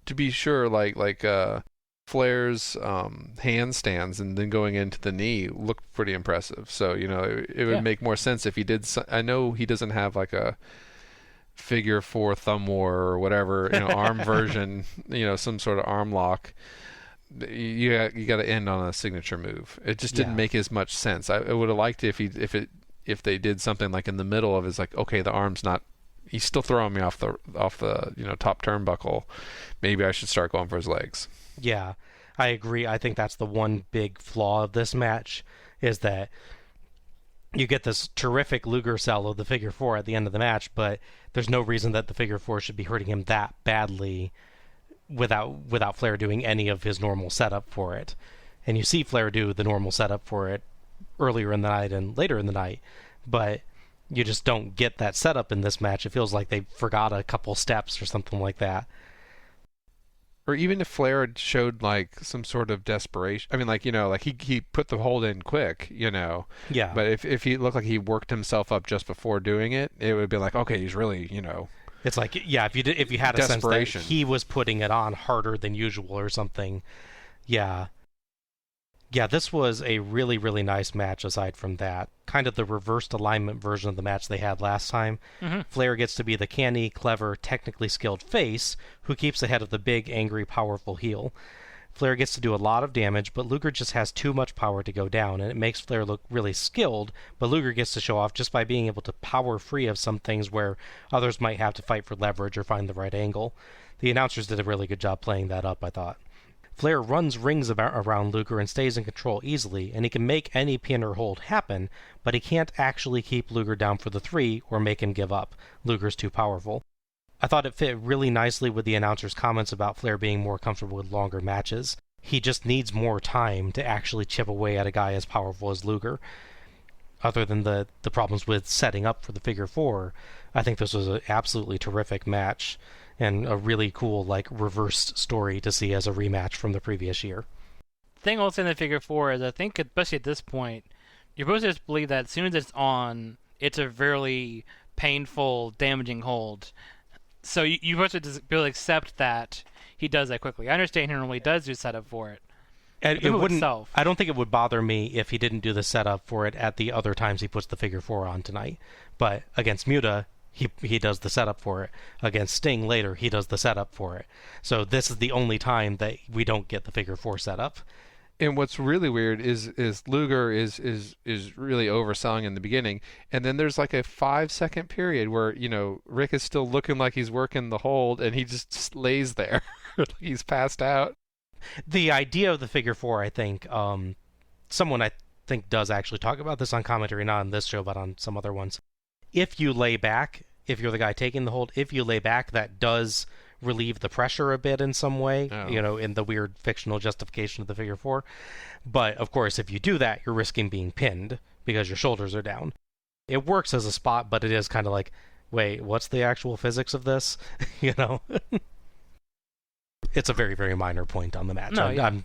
A: to be sure, like Flair's handstands and then going into the knee looked pretty impressive. So, you know, it would make more sense if he did. I know he doesn't have like a figure 4 thumb war or whatever, you know, arm version, you know, some sort of arm lock. You got to end on a signature move. It just didn't make as much sense. I would have liked it if they did something like in the middle of his, like, okay, the arm's not, he's still throwing me off the you know, top turnbuckle. Maybe I should start going for his legs.
C: Yeah, I agree. I think that's the one big flaw of this match, is that you get this terrific Luger sell of the figure 4 at the end of the match, but there's no reason that the figure 4 should be hurting him that badly without Flair doing any of his normal setup for it. And you see Flair do the normal setup for it earlier in the night and later in the night, but you just don't get that setup in this match. It feels like they forgot a couple steps or something like that.
A: Or even if Flair had showed like some sort of desperation, I mean, like, you know, like he put the hold in quick, you know.
C: Yeah.
A: But if he looked like he worked himself up just before doing it, it would be like, okay, he's really, you know.
C: It's like, yeah, if you had a sense that he was putting it on harder than usual or something. Yeah. Yeah, this was a really, really nice match aside from that. Kind of the reversed alignment version of the match they had last time.
B: Mm-hmm.
C: Flair gets to be the canny, clever, technically skilled face who keeps ahead of the big, angry, powerful heel. Flair gets to do a lot of damage, but Luger just has too much power to go down, and it makes Flair look really skilled, but Luger gets to show off just by being able to power free of some things where others might have to fight for leverage or find the right angle. The announcers did a really good job playing that up, I thought. Flair runs rings around Luger and stays in control easily, and he can make any pin or hold happen, but he can't actually keep Luger down for the 3 or make him give up. Luger's too powerful. I thought it fit really nicely with the announcers' comments about Flair being more comfortable with longer matches. He just needs more time to actually chip away at a guy as powerful as Luger. Other than the problems with setting up for the figure 4, I think this was an absolutely terrific match. and a really cool, like, reversed story to see as a rematch from the previous year.
B: The thing I'll say in the figure four is I think, especially at this point, you're supposed to just believe that as soon as it's on, it's a really painful, damaging hold. So you're supposed to just be able to accept that he does that quickly. I understand he normally does do setup for it.
C: And it wouldn't. I don't think it would bother me if he didn't do the setup for it at the other times he puts the figure four on tonight. But against Muta, he does the setup for it. Against Sting later, he does the setup for it. So this is the only time that we don't get the figure four setup.
A: And what's really weird is Luger is really overselling in the beginning, and then there's like a 5-second period where Rick is still looking like he's working the hold, and he just lays there, like he's passed out.
C: The idea of the figure four, I think, someone I think does actually talk about this on commentary, not on this show, but on some other ones. If you lay back, if you're the guy taking the hold, if you lay back, that does relieve the pressure a bit in some way, in the weird fictional justification of the figure four. But, of course, if you do that, you're risking being pinned because your shoulders are down. It works as a spot, but it is kind of like, wait, what's the actual physics of this? It's a very, very minor point on the match.
B: No,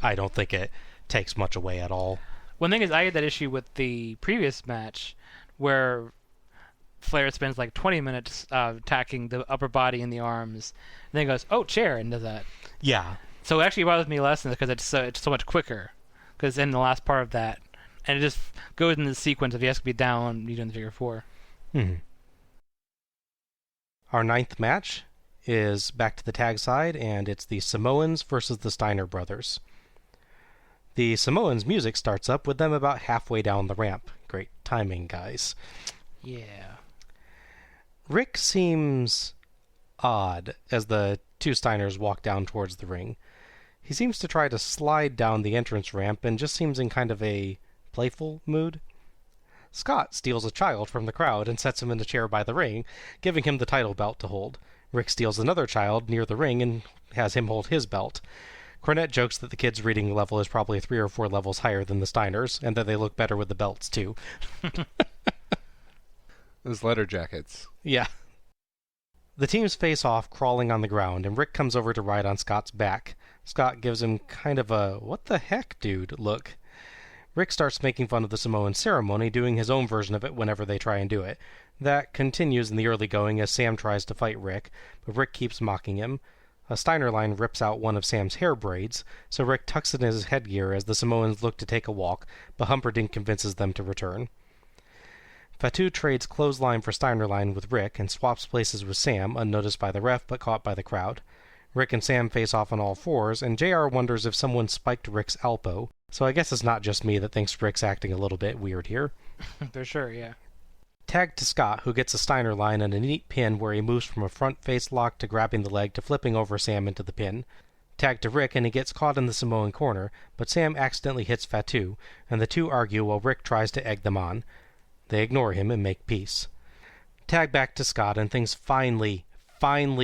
C: I don't think it takes much away at all.
B: One thing is, I had that issue with the previous match where Flair spends like 20 minutes attacking the upper body and the arms, and then goes, "Oh, chair," and does that.
C: Yeah.
B: So it actually bothers me less because it's so much quicker. Because in the last part of that, and it just goes in the sequence of he has to be down, you doing the figure four.
C: Mm-hmm. Our 9th match is back to the tag side, and it's the Samoans versus the Steiner Brothers. The Samoans' music starts up with them about halfway down the ramp. Great timing, guys.
B: Yeah.
C: Rick seems odd as the two Steiners walk down towards the ring. He seems to try to slide down the entrance ramp and just seems in kind of a playful mood. Scott steals a child from the crowd and sets him in a chair by the ring, giving him the title belt to hold. Rick steals another child near the ring and has him hold his belt. Cornette jokes that the kid's reading level is probably 3 or 4 levels higher than the Steiners, and that they look better with the belts, too.
A: Those letter jackets.
C: Yeah. The teams face off, crawling on the ground, and Rick comes over to ride on Scott's back. Scott gives him kind of a, what the heck, dude, look. Rick starts making fun of the Samoan ceremony, doing his own version of it whenever they try and do it. That continues in the early going as Sam tries to fight Rick, but Rick keeps mocking him. A Steiner line rips out one of Sam's hair braids, so Rick tucks it in his headgear as the Samoans look to take a walk, but Humperdinck convinces them to return. Fatu trades clothesline for Steiner line with Rick and swaps places with Sam, unnoticed by the ref but caught by the crowd. Rick and Sam face off on all fours, and JR wonders if someone spiked Rick's elbow, so I guess it's not just me that thinks Rick's acting a little bit weird here.
B: For sure, yeah.
C: Tag to Scott, who gets a Steiner line and a neat pin where he moves from a front face lock to grabbing the leg to flipping over Sam into the pin. Tag to Rick, and he gets caught in the Samoan corner, but Sam accidentally hits Fatu, and the two argue while Rick tries to egg them on. They ignore him and make peace. Tag back to Scott, and things finally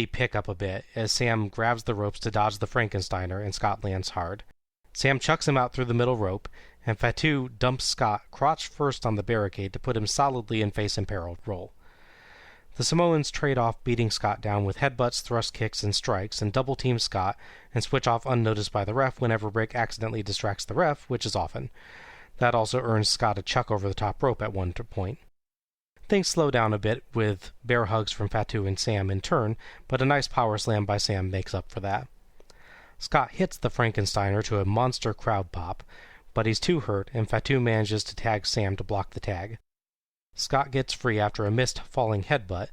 C: pick up a bit as Sam grabs the ropes to dodge the Frankensteiner, and Scott lands hard. Sam chucks him out through the middle rope, and Fatu dumps Scott crotch first on the barricade to put him solidly in face-imperiled roll. The Samoans trade off beating Scott down with headbutts, thrust kicks, and strikes, and double-team Scott, and switch off unnoticed by the ref whenever Rick accidentally distracts the ref, which is often. That also earns Scott a chuck over the top rope at one point. Things slow down a bit with bear hugs from Fatu and Sam in turn, but a nice power slam by Sam makes up for that. Scott hits the Frankensteiner to a monster crowd pop, but he's too hurt, and Fatu manages to tag Sam to block the tag. Scott gets free after a missed falling headbutt,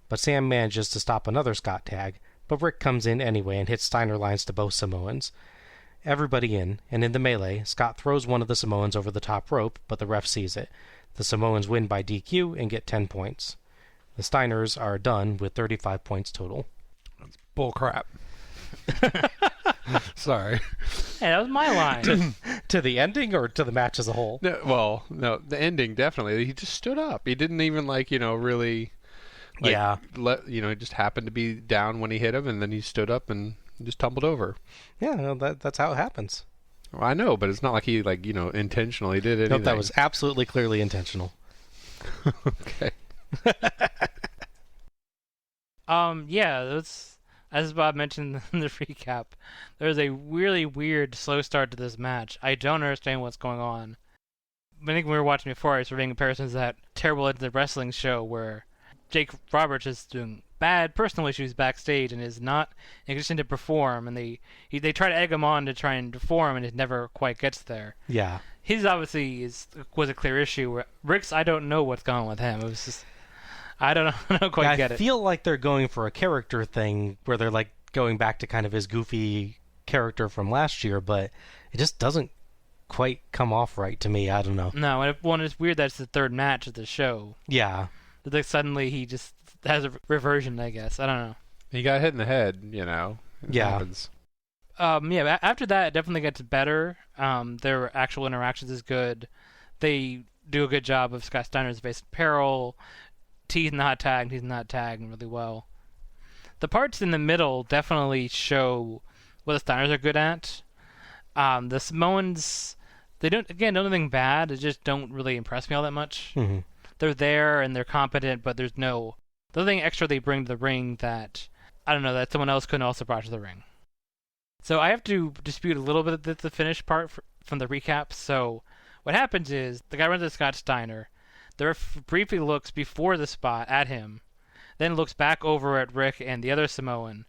C: but Sam manages to stop another Scott tag, but Rick comes in anyway and hits Steiner lines to both Samoans. Everybody in, and in the melee, Scott throws one of the Samoans over the top rope, but the ref sees it. The Samoans win by DQ and get 10 points. The Steiners are done with 35 points total.
A: That's bullcrap. Sorry.
B: Hey, that was my line.
C: To the ending or to the match as a whole?
A: No, the ending definitely. He just stood up. He didn't even really.
C: Yeah.
A: He just happened to be down when he hit him, and then he stood up and just tumbled over.
C: Yeah, no, that's how it happens.
A: Well, I know, but it's not like he intentionally did anything.
C: Nope, that was absolutely clearly intentional.
A: Okay.
B: Yeah, that's as Bob mentioned in the recap. There's a really weird slow start to this match. I don't understand what's going on. I think we were watching before, I was reading comparisons to that terrible Into the Wrestling show where Jake Roberts is doing bad personal issues backstage and is not in a position to perform, and they try to egg him on to try and perform, and it never quite gets there.
C: Yeah.
B: His obviously was a clear issue. Rick's, I don't know what's going on with him. It was just I don't quite get it.
C: I feel like they're going for a character thing where they're like going back to kind of his goofy character from last year, but it just doesn't quite come off right to me. I don't know.
B: No, and it's weird that it's the third match of the show.
C: Yeah.
B: Like suddenly he just has a reversion, I guess. I don't know.
A: He got hit in the head, you know. It happens.
B: Yeah, after that, it definitely gets better. Their actual interactions is good. They do a good job of Scott Steiner's face of peril, teasing the hot tag, teasing the hot tag really well. The parts in the middle definitely show what the Steiners are good at. The Samoans, they don't anything bad. They just don't really impress me all that much.
C: Mm-hmm.
B: They're there and they're competent, but there's nothing extra they bring to the ring that, I don't know, that someone else couldn't also brought to the ring. So I have to dispute a little bit the finish part from the recap. So what happens is the guy runs into Scott Steiner. The ref briefly looks before the spot at him, then looks back over at Rick and the other Samoan.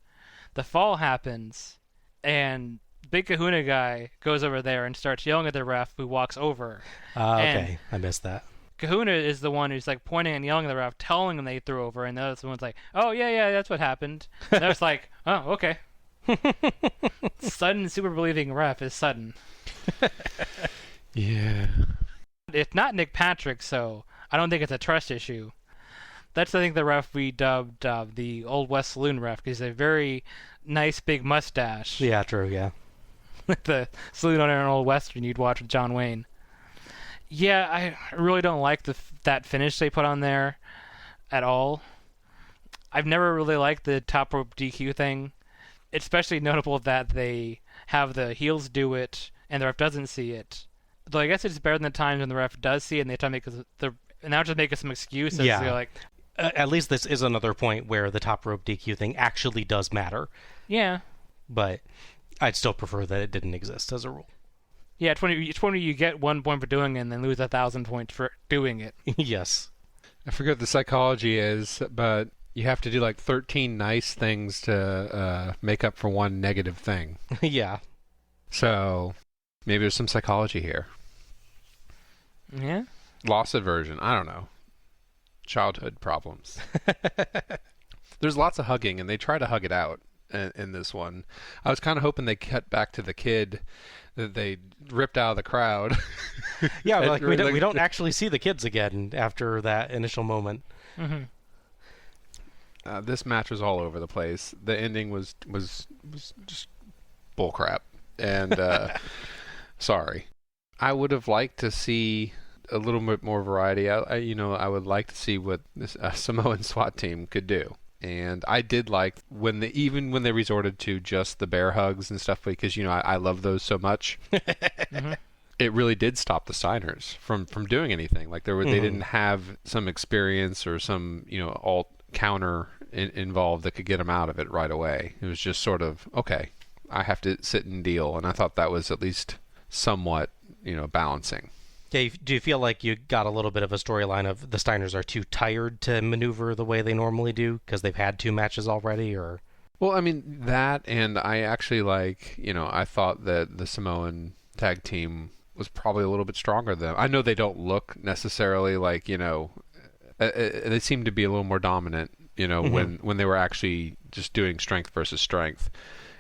B: The fall happens, and Big Kahuna guy goes over there and starts yelling at the ref, who walks over.
C: Okay, I missed that.
B: Kahuna is the one who's like pointing and yelling at the ref, telling him they threw over, and the other one's like, "Oh yeah, that's what happened." And I was like, "Oh, okay." Sudden super believing ref is sudden.
A: Yeah.
B: It's not Nick Patrick, so I don't think it's a trust issue. That's, I think, the ref we dubbed the Old West Saloon ref, because he's a very nice big mustache.
C: Yeah, true, yeah.
B: The saloon owner in Old Western you'd watch with John Wayne. Yeah, I really don't like that finish they put on there at all. I've never really liked the top rope DQ thing. It's especially notable that they have the heels do it and the ref doesn't see it. Though I guess it's better than the times when the ref does see it and they try to make us some excuses.
C: Yeah.
B: They're like,
C: at least this is another point where the top rope DQ thing actually does matter.
B: yeah.
C: But I'd still prefer that it didn't exist as a rule.
B: Yeah, it's when you get 1 point for doing it and then lose 1,000 points for doing it.
C: Yes.
A: I forget what the psychology is, but you have to do like 13 nice things to make up for one negative thing.
C: Yeah.
A: So maybe there's some psychology here.
B: Yeah?
A: Loss aversion. I don't know. Childhood problems. There's lots of hugging, and they try to hug it out in this one. I was kind of hoping they cut back to the kid that they ripped out of the crowd.
C: Yeah, like we don't actually see the kids again after that initial moment.
B: Mm-hmm.
A: This match was all over the place. The ending was just bullcrap. And sorry, I would have liked to see a little bit more variety. I would like to see what this Samoan SWAT team could do. And I did like even when they resorted to just the bear hugs and stuff, because I love those so much.
B: Mm-hmm.
A: It really did stop the Steiners from doing anything. Like they didn't have some experience or some alt counter involved that could get them out of it right away. It was just sort of, okay, I have to sit and deal. And I thought that was at least somewhat balancing.
C: Yeah, do you feel like you got a little bit of a storyline of the Steiners are too tired to maneuver the way they normally do because they've had 2 matches already, or?
A: Well, I mean, that, and I actually I thought that the Samoan tag team was probably a little bit stronger than them. I know they don't look necessarily like, they seem to be a little more dominant,
C: Mm-hmm.
A: when they were actually just doing strength versus strength.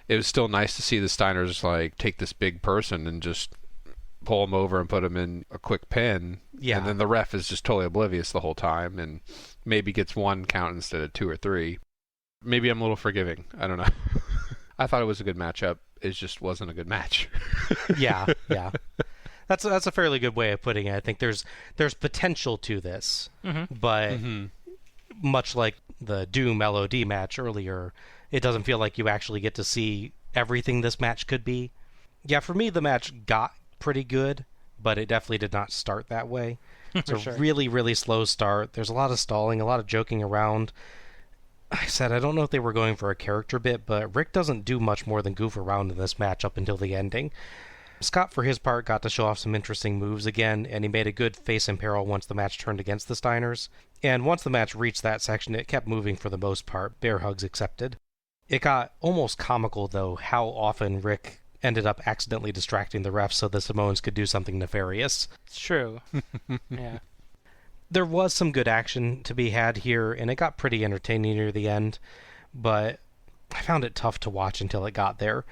A: It was still nice to see the Steiners take this big person and just pull him over and put him in a quick pin.
C: Yeah.
A: And then the ref is just totally oblivious the whole time and maybe gets 1 count instead of 2 or 3. Maybe I'm a little forgiving. I don't know. I thought it was a good matchup. It just wasn't a good match.
C: Yeah. That's a fairly good way of putting it. I think there's potential to this,
B: Mm-hmm.
C: but much like the Doom LOD match earlier, it doesn't feel like you actually get to see everything this match could be. Yeah, for me, the match got pretty good, but it definitely did not start that way. It's a
B: Sure.
C: really, really slow start. There's a lot of stalling, a lot of joking around. I said I don't know if they were going for a character bit, but Rick doesn't do much more than goof around in this match up until the ending. Scott, for his part, got to show off some interesting moves again, and he made a good face in peril once the match turned against the Steiners. And once the match reached that section, it kept moving for the most part, bear hugs accepted. It got almost comical, though, how often Rick ended up accidentally distracting the refs so the Samoans could do something nefarious.
B: It's true. Yeah.
C: There was some good action to be had here, and it got pretty entertaining near the end, but I found it tough to watch until it got there.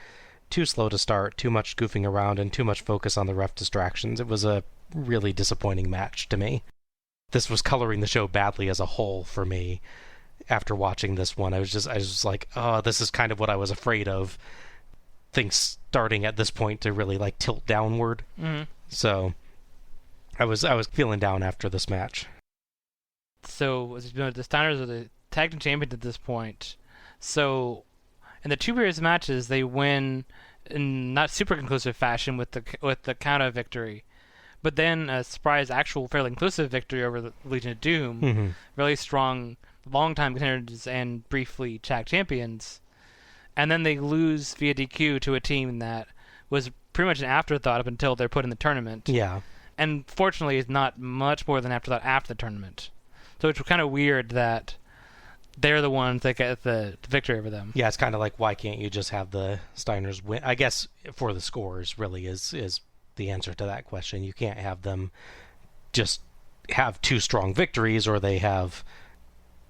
C: Too slow to start, too much goofing around, and too much focus on the ref distractions. It was a really disappointing match to me. This was coloring the show badly as a whole for me. After watching this one, I was just like, oh, this is kind of what I was afraid of. Things starting at this point to really like tilt downward.
B: Mm-hmm.
C: So I was feeling down after this match.
B: So the Steiners are the tag team champions at this point. So in the two previous matches, they win in not super conclusive fashion with the counter victory, but then a surprise, actual fairly conclusive victory over the Legion of Doom.
C: Mm-hmm.
B: Really strong, long-time contenders and briefly tag champions, and then they lose via DQ to a team that was pretty much an afterthought up until they're put in the tournament.
C: Yeah.
B: And fortunately, it's not much more than afterthought after the tournament. So it's kind of weird that they're the ones that get the victory over them.
C: Yeah, it's kind of like, why can't you just have the Steiners win? I guess for the scores really is the answer to that question. You can't have them just have two strong victories, or they have,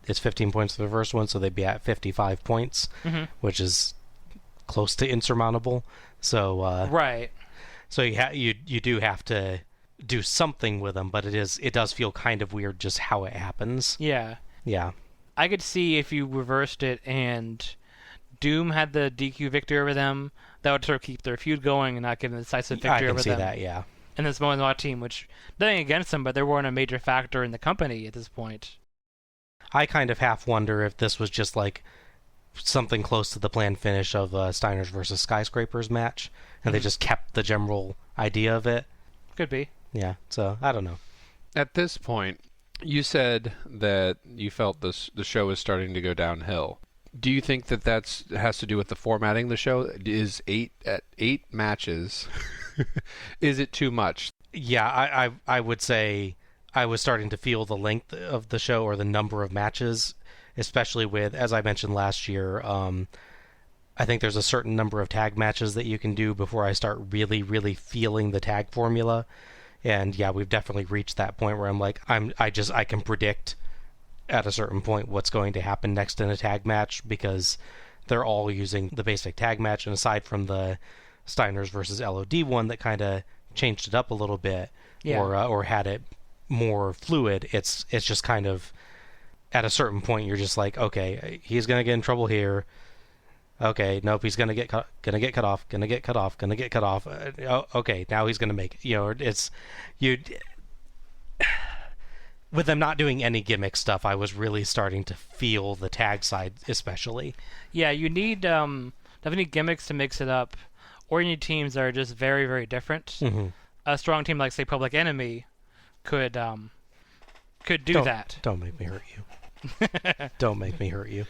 C: it's 15 points for the first one, so they'd be at 55 points,
B: Mm-hmm.
C: which is close to insurmountable. So
B: Right.
C: So you do have to do something with them, but it does feel kind of weird just how it happens.
B: Yeah.
C: Yeah.
B: I could see if you reversed it and Doom had the DQ victory over them, that would sort of keep their feud going and not give them a decisive victory over them.
C: I can see that, yeah.
B: And this Samoan team, which, nothing against them, but they weren't a major factor in the company at this point.
C: I kind of half wonder if this was just like something close to the planned finish of Steiners versus Skyscrapers match, and they just kept the general idea of it.
B: Could be.
C: Yeah, so I don't know.
A: At this point, you said that you felt the show is starting to go downhill. Do you think that has to do with the formatting of the show? Is eight matches? Is it too much?
C: Yeah, I would say I was starting to feel the length of the show, or the number of matches, especially with, as I mentioned last year, I think there's a certain number of tag matches that you can do before I start really, really feeling the tag formula. And yeah, we've definitely reached that point where I'm like, I can predict at a certain point what's going to happen next in a tag match, because they're all using the basic tag match, and aside from the Steiners versus LOD one that kind of changed it up a little bit,
B: Yeah.
C: or had it more fluid, it's just kind of, at a certain point you're just like, okay, he's gonna get in trouble here. Okay, nope, he's gonna get cut off. Okay, now he's gonna make it. It's you. With them not doing any gimmick stuff, I was really starting to feel the tag side, especially.
B: Yeah, you need definitely gimmicks to mix it up, or you need teams that are just very, very different.
C: Mm-hmm.
B: A strong team like, say, Public Enemy could do that.
C: Don't make me hurt you. Don't make me hurt you.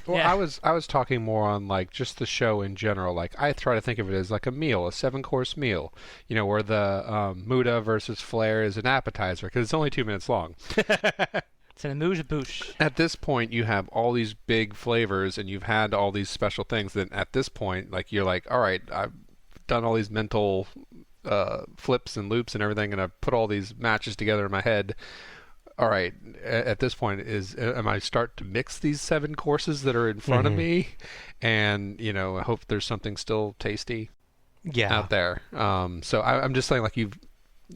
A: Well,
B: Yeah.
A: I was talking more on like just the show in general. Like I try to think of it as like a meal, a 7-course meal. Where the Muda versus Flair is an appetizer because it's only 2 minutes long.
B: It's an amuse-bouche.
A: At this point, you have all these big flavors, and you've had all these special things. Then at this point, like you're like, all right, I've done all these mental flips and loops and everything, and I've put all these matches together in my head. All right, at this point, am I start to mix these 7 courses that are in front of me, and I hope there's something still tasty out there. So I'm just saying, like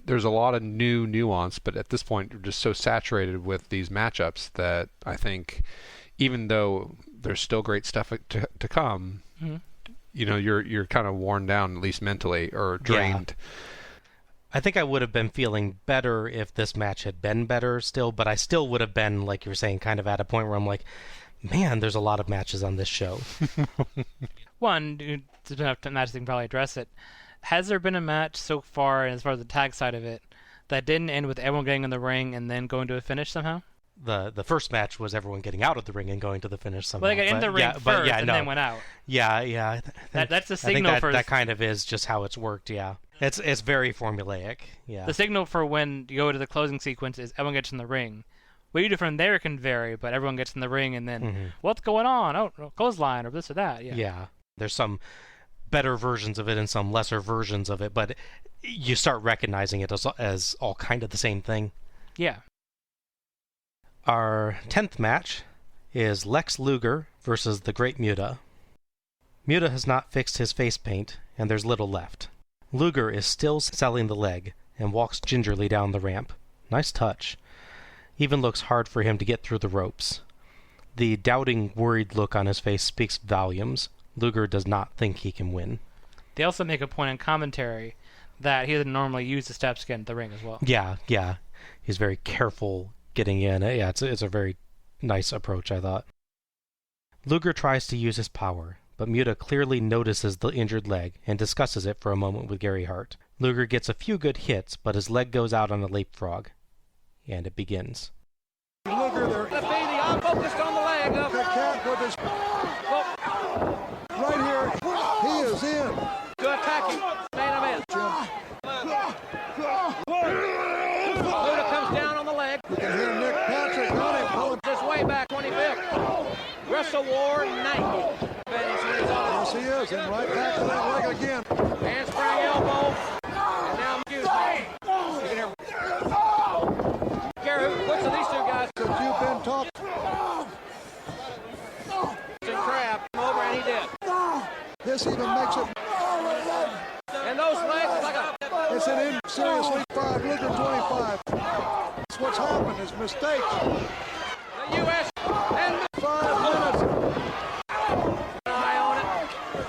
A: there's a lot of new nuance, but at this point, you're just so saturated with these matchups that I think, even though there's still great stuff to come, you're kind of worn down, at least mentally, or drained.
C: Yeah. I think I would have been feeling better if this match had been better still, but I still would have been, like you were saying, kind of at a point where I'm like, man, there's a lot of matches on this show.
B: One, there's enough matches that can probably address it. Has there been a match so far, as far as the tag side of it, that didn't end with everyone getting in the ring and then going to a finish somehow?
C: The first match was everyone getting out of the ring and going to the finish somehow.
B: Well, they got in the ring first and then went out.
C: Yeah.
B: That's the signal
C: I think
B: for...
C: that kind of is just how it's worked, yeah. It's very formulaic, yeah.
B: The signal for when you go to the closing sequence is everyone gets in the ring. What you do from there can vary, but everyone gets in the ring and then, what's going on? Oh, clothesline or this or that, yeah.
C: Yeah, there's some better versions of it and some lesser versions of it, but you start recognizing it as all kind of the same thing.
B: Yeah.
C: Our 10th match is Lex Luger versus the Great Muta. Muta has not fixed his face paint, and there's little left. Luger is still selling the leg and walks gingerly down the ramp. Nice touch. Even looks hard for him to get through the ropes. The doubting, worried look on his face speaks volumes. Luger does not think he can win.
B: They also make a point in commentary that he doesn't normally use the steps to get into the ring as well.
C: Yeah. He's very careful getting in. Yeah, it's a very nice approach, I thought. Luger tries to use his power, but Muta clearly notices the injured leg and discusses it for a moment with Gary Hart. Luger gets a few good hits, but his leg goes out on a leapfrog. And it begins.
D: Luger, I'm focused on the leg. The cat with his... Right here, he is in. To attacking. Main event. Luger comes down on the leg. You can hear Nick Patrick on him. Pulling this way back 25th. Wrestle War 90. Yes, he is. And right back to that leg again. Handspring elbow. And now Muse. You can hear... Which of these two guys that you've been taught? Crab over and he did. This even makes it. And those legs like a. It's an in seriously 5, Luger 25. That's what's happened is mistakes. The U.S. and 5 minutes. Eye on it.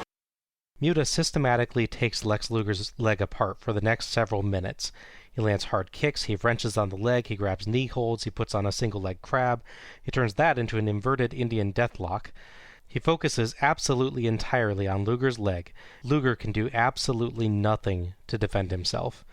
C: Muta systematically takes Lex Luger's leg apart for the next several minutes. He lands hard kicks, he wrenches on the leg, he grabs knee holds, he puts on a single leg crab. He turns that into an inverted Indian deathlock. He focuses absolutely entirely on Luger's leg. Luger can do absolutely nothing to defend himself.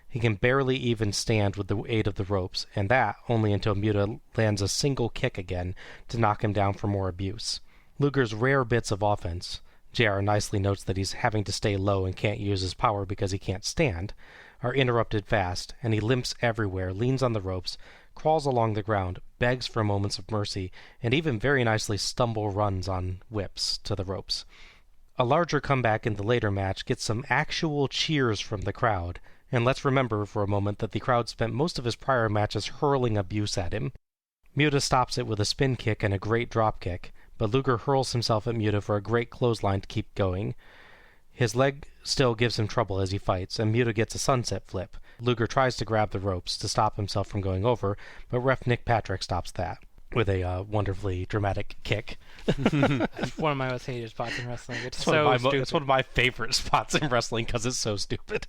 C: He can barely even stand with the aid of the ropes, and that only until Muta lands a single kick again to knock him down for more abuse. Luger's rare bits of offense, JR nicely notes that he's having to stay low and can't use his power because he can't stand, are interrupted fast, and he limps everywhere, leans on the ropes, crawls along the ground, begs for moments of mercy, and even very nicely stumble runs on whips to the ropes. A larger comeback in the later match gets some actual cheers from the crowd, and let's remember for a moment that the crowd spent most of his prior matches hurling abuse at him. Muta stops it with a spin kick and a great drop kick, but Luger hurls himself at Muta for a great clothesline to keep going. His leg still gives him trouble as he fights, and Muta gets a sunset flip. Luger tries to grab the ropes to stop himself from going over, but ref Nick Patrick stops that with a wonderfully dramatic kick.
B: It's one of my most hated spots in wrestling. It's so stupid.
C: It's one of my favorite spots in wrestling because it's so stupid.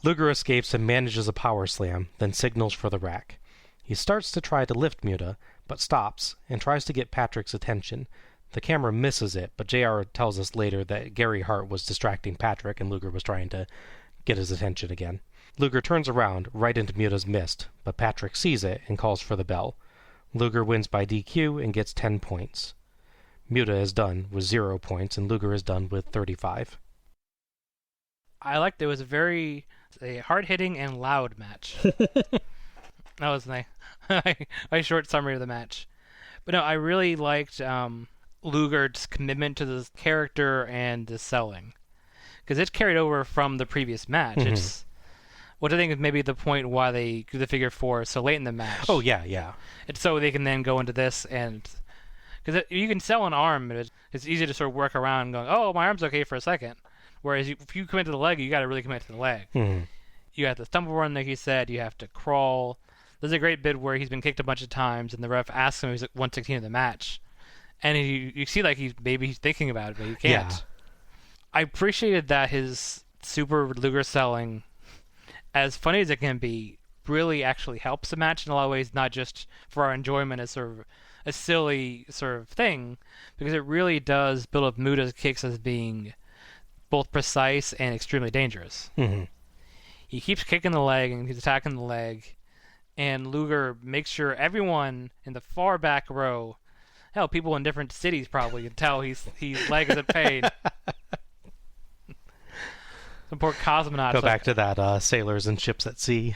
C: Luger escapes and manages a power slam, then signals for the rack. He starts to try to lift Muta, but stops and tries to get Patrick's attention. The camera misses it, but JR tells us later that Gary Hart was distracting Patrick and Luger was trying to get his attention again. Luger turns around right into Muta's mist, but Patrick sees it and calls for the bell. Luger wins by DQ and gets 10 points. Muta is done with 0 points, and Luger is done with 35.
B: I liked it. It was a hard-hitting and loud match. That was my short summary of the match. But no, I really liked Luger's commitment to the character and the selling, because it's carried over from the previous match. It's what I think is maybe the point why they do the figure 4 so late in the match.
C: Oh yeah.
B: It's so they can then go into this, and because you can sell an arm, it's easy to sort of work around going, oh, my arm's okay for a second. Whereas if you commit to the leg, you got to really commit to the leg. You have to stumble run, like he said. You have to crawl. There's a great bit where he's been kicked a bunch of times, and the ref asks him if he's at 116 of the match. And you see like he's thinking about it, but he can't. Yeah. I appreciated that his super Luger selling, as funny as it can be, really actually helps the match in a lot of ways, not just for our enjoyment as sort of a silly sort of thing, because it really does build up Muta's kicks as being both precise and extremely dangerous. He keeps kicking the leg and he's attacking the leg, and Luger makes sure everyone in the far back row, hell, people in different cities probably can tell he's leg is in pain. Some poor cosmonaut.
C: Go back to that sailors and ships at sea.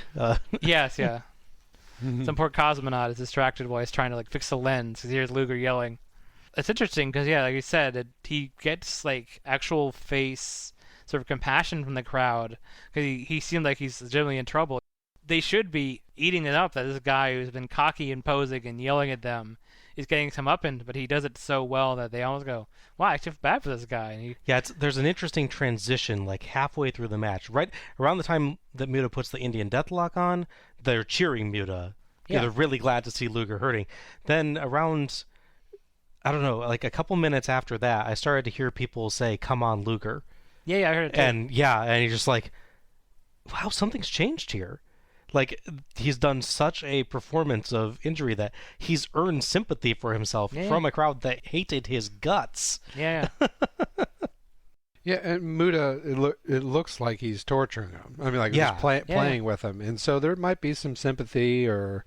B: Yes, yeah. Some poor cosmonaut is distracted while he's trying to fix the lens because he hears Luger yelling. It's interesting because, yeah, like you said, he gets actual face sort of compassion from the crowd because he seemed like he's legitimately in trouble. They should be eating it up that this guy who's been cocky and posing and yelling at them is getting some up in, but he does it so well that they almost go, wow, I feel bad for this guy. And
C: there's an interesting transition halfway through the match. Right around the time that Muta puts the Indian Deathlock on, they're cheering Muta. Yeah. They're really glad to see Luger hurting. Then around, I don't know, a couple minutes after that, I started to hear people say, come on, Luger.
B: Yeah, I heard it too.
C: And you're just wow, something's changed here. He's done such a performance of injury that he's earned sympathy for himself from a crowd that hated his guts.
B: Yeah.
A: Yeah, and Muta, it looks like he's torturing him. I mean, he's playing with him, and so there might be some sympathy or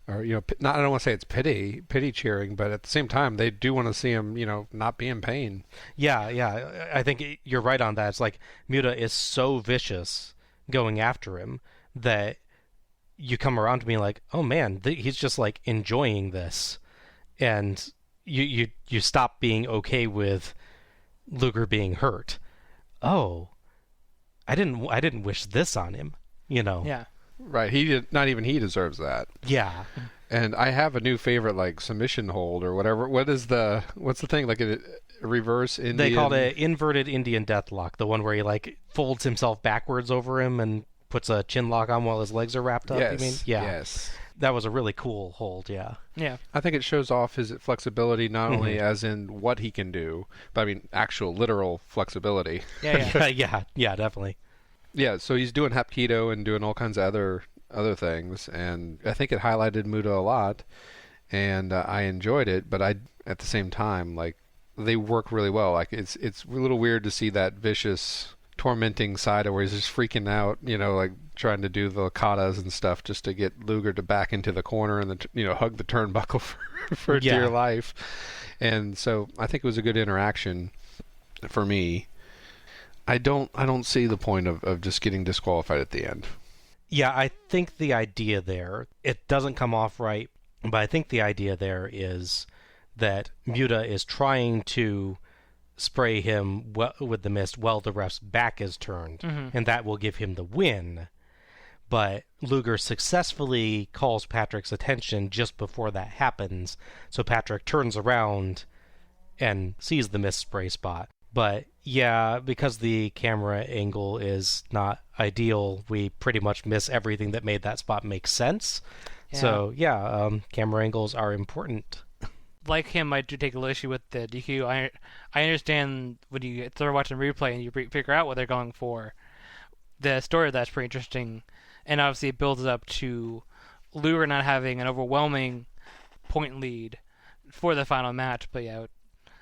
A: I don't want to say it's pity cheering, but at the same time, they do want to see him, not be in pain.
C: Yeah, I think you're right on that. It's Muta is so vicious going after him that you come around to being oh man, he's just enjoying this, and you stop being okay with Luger being hurt. Oh, I didn't wish this on him,
B: Yeah.
A: Right. Not even he deserves that.
C: Yeah.
A: And I have a new favorite submission hold or whatever. What's the thing a reverse Indian?
C: They call it inverted Indian deathlock, the one where he folds himself backwards over him and puts a chin lock on while his legs are wrapped up.
A: Yes.
C: You mean? Yeah.
A: Yes.
C: That was a really cool hold. Yeah.
B: Yeah.
A: I think it shows off his flexibility, not only as in what he can do, but I mean actual literal flexibility.
B: Yeah.
C: Yeah, definitely.
A: Yeah, so he's doing Hapkido and doing all kinds of other things, and I think it highlighted Muta a lot, and I enjoyed it. But at the same time, they work really well. It's a little weird to see that vicious, tormenting side of where he's just freaking out, trying to do the katas and stuff just to get Luger to back into the corner and then hug the turnbuckle for dear life. And so I think it was a good interaction for me. I don't see the point of just getting disqualified at the end.
C: Yeah, I think the idea there, it doesn't come off right, but I think the idea there is that Muta is trying to spray him with the mist while the ref's back is turned, and that will give him the win. But Luger successfully calls Patrick's attention just before that happens, so Patrick turns around and sees the mist spray spot. But yeah, because the camera angle is not ideal, we pretty much miss everything that made that spot make sense.
B: Yeah.
C: So yeah, camera angles are important.
B: Like him, I do take a little issue with the DQ. I understand when you start watching replay and you figure out what they're going for. The story of that's pretty interesting, and obviously it builds up to Luger not having an overwhelming point lead for the final match. But yeah,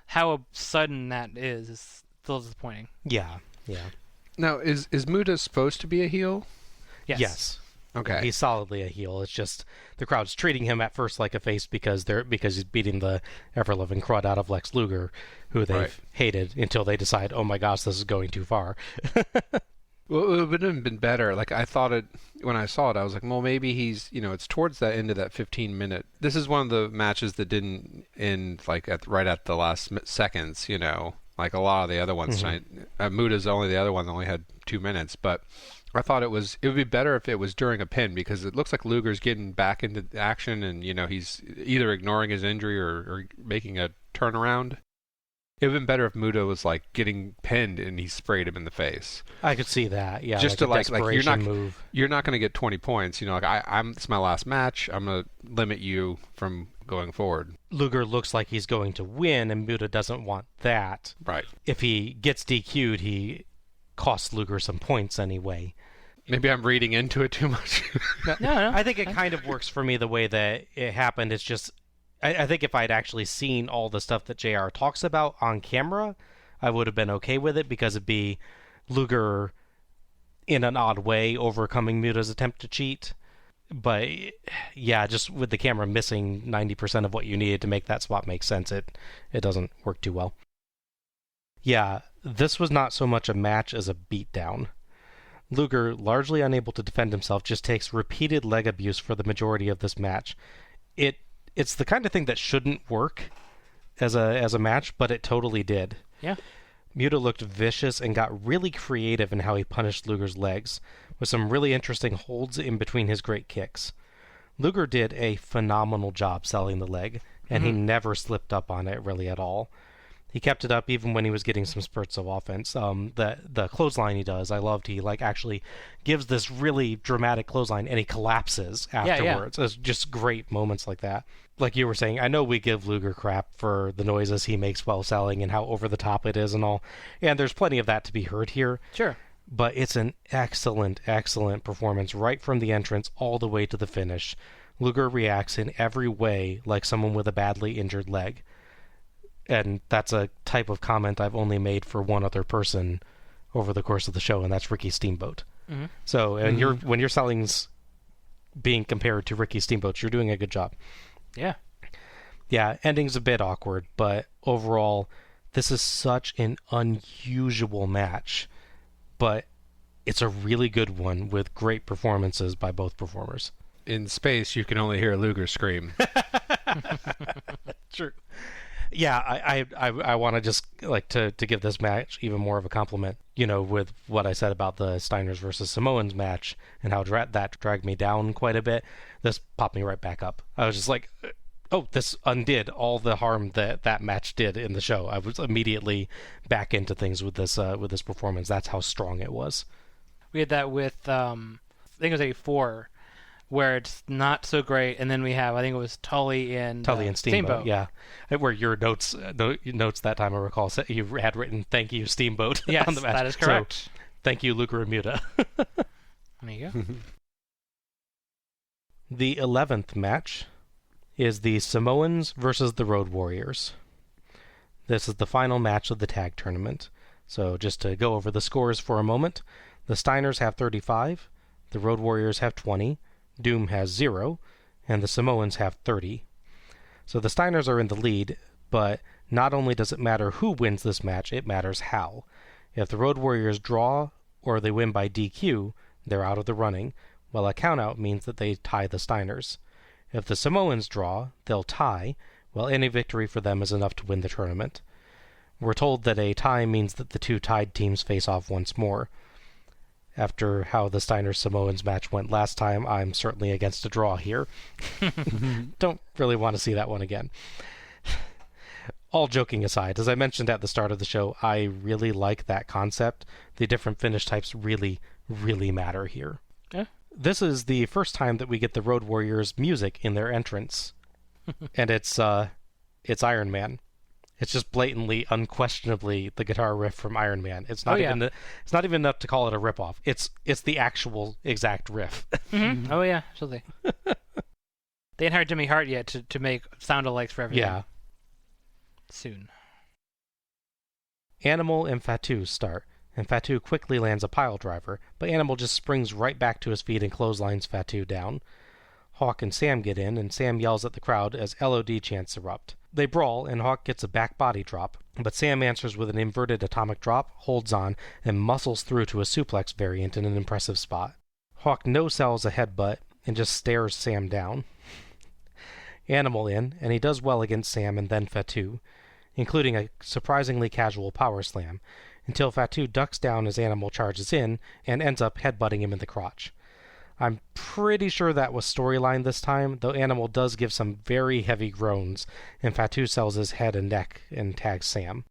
B: how sudden that is still disappointing.
C: Yeah.
A: Now, is Muta supposed to be a heel?
B: Yes.
A: Okay.
C: Yeah, he's solidly a heel. It's just the crowd's treating him at first like a face because he's beating the ever-loving crud out of Lex Luger, who they've hated until they decide, oh my gosh, this is going too far.
A: Well, it would have been better. I thought it when I saw it. I was like, well, maybe he's, it's towards that end of that 15-minute. This is one of the matches that didn't end right at the last seconds. Like a lot of the other ones. Muta's only the other one that only had 2 minutes, but I thought it would be better if it was during a pin because it looks like Luger's getting back into action and he's either ignoring his injury or making a turnaround. It would have been better if Muta was getting pinned and he sprayed him in the face.
C: I could see that. Yeah,
A: just to
C: move.
A: You're not going to get 20 points. It's my last match. I'm going to limit you from going forward.
C: Luger looks like he's going to win, and Muta doesn't want that.
A: Right.
C: If he gets DQ'd, he costs Luger some points anyway.
A: Maybe I'm reading into it too much.
B: No.
C: I think it kind of works for me the way that it happened. It's just, I think if I'd actually seen all the stuff that JR talks about on camera, I would have been okay with it because it'd be Luger in an odd way overcoming Muta's attempt to cheat. But yeah, just with the camera missing 90% of what you needed to make that spot make sense, it doesn't work too well. Yeah, this was not so much a match as a beatdown. Luger, largely unable to defend himself, just takes repeated leg abuse for the majority of this match. It's the kind of thing that shouldn't work as a match, but it totally did.
B: Yeah.
C: Muta looked vicious and got really creative in how he punished Luger's legs, with some really interesting holds in between his great kicks. Luger did a phenomenal job selling the leg, and he never slipped up on it really at all. He kept it up even when he was getting some spurts of offense. The clothesline he does, I loved. He actually gives this really dramatic clothesline, and he collapses afterwards. It's just great moments like that. Like you were saying, I know we give Luger crap for the noises he makes while selling and how over the top it is and all, and there's plenty of that to be heard here.
B: Sure.
C: But it's an excellent, excellent performance right from the entrance all the way to the finish. Luger reacts in every way like someone with a badly injured leg. And that's a type of comment I've only made for one other person over the course of the show, and that's Ricky Steamboat. Mm-hmm. So, and when your selling's being compared to Ricky Steamboat, you're doing a good job.
B: Yeah.
C: Yeah, ending's a bit awkward, but overall, this is such an unusual match. But it's a really good one with great performances by both performers.
A: In space, you can only hear Luger scream.
C: True. Yeah, I want to just to give this match even more of a compliment. You know, with what I said about the Steiners versus Samoans match and how that dragged me down quite a bit. This popped me right back up. I was just like, oh, this undid all the harm that match did in the show. I was immediately back into things with this performance. That's how strong it was.
B: We had that with I think it was 84. Where it's not so great, and then we have, I think it was Tully and Steamboat.
C: Yeah. Where your notes that time, I recall, you had written, "Thank you, Steamboat."
B: Yes,
C: on the match.
B: That is correct.
C: So, thank you, Luger and Muta.
B: There you go.
C: The 11th match is the Samoans versus the Road Warriors. This is the final match of the tag tournament. So just to go over the scores for a moment, the Steiners have 35, the Road Warriors have 20, Doom has 0, and the Samoans have 30. So the Steiners are in the lead, but not only does it matter who wins this match, it matters how. If the Road Warriors draw or they win by DQ, they're out of the running, while a countout means that they tie the Steiners. If the Samoans draw, they'll tie, while any victory for them is enough to win the tournament. We're told that a tie means that the two tied teams face off once more. After how the Steiners-Samoans match went last time, I'm certainly against a draw here. Don't really want to see that one again. All joking aside, as I mentioned at the start of the show, I really like that concept. The different finish types really, really matter here.
B: Yeah.
C: This is the first time that we get the Road Warriors music in their entrance. And it's Iron Man. It's just blatantly, unquestionably the guitar riff from Iron Man. It's not it's not even enough to call it a ripoff. It's the actual exact riff.
B: Mm-hmm. Oh yeah, absolutely. They hadn't hired Jimmy Hart yet to make sound-alikes for everything.
C: Yeah.
B: Soon.
C: Animal and Fatu start, and Fatu quickly lands a pile driver, but Animal just springs right back to his feet and clotheslines Fatu down. Hawk and Sam get in, and Sam yells at the crowd as LOD chants erupt. They brawl, and Hawk gets a back body drop, but Sam answers with an inverted atomic drop, holds on, and muscles through to a suplex variant in an impressive spot. Hawk no-sells a headbutt and just stares Sam down. Animal in, and he does well against Sam and then Fatu, including a surprisingly casual power slam, until Fatu ducks down as Animal charges in and ends up headbutting him in the crotch. I'm pretty sure that was storyline this time, though Animal does give some very heavy groans, and Fatu sells his head and neck and tags Sam.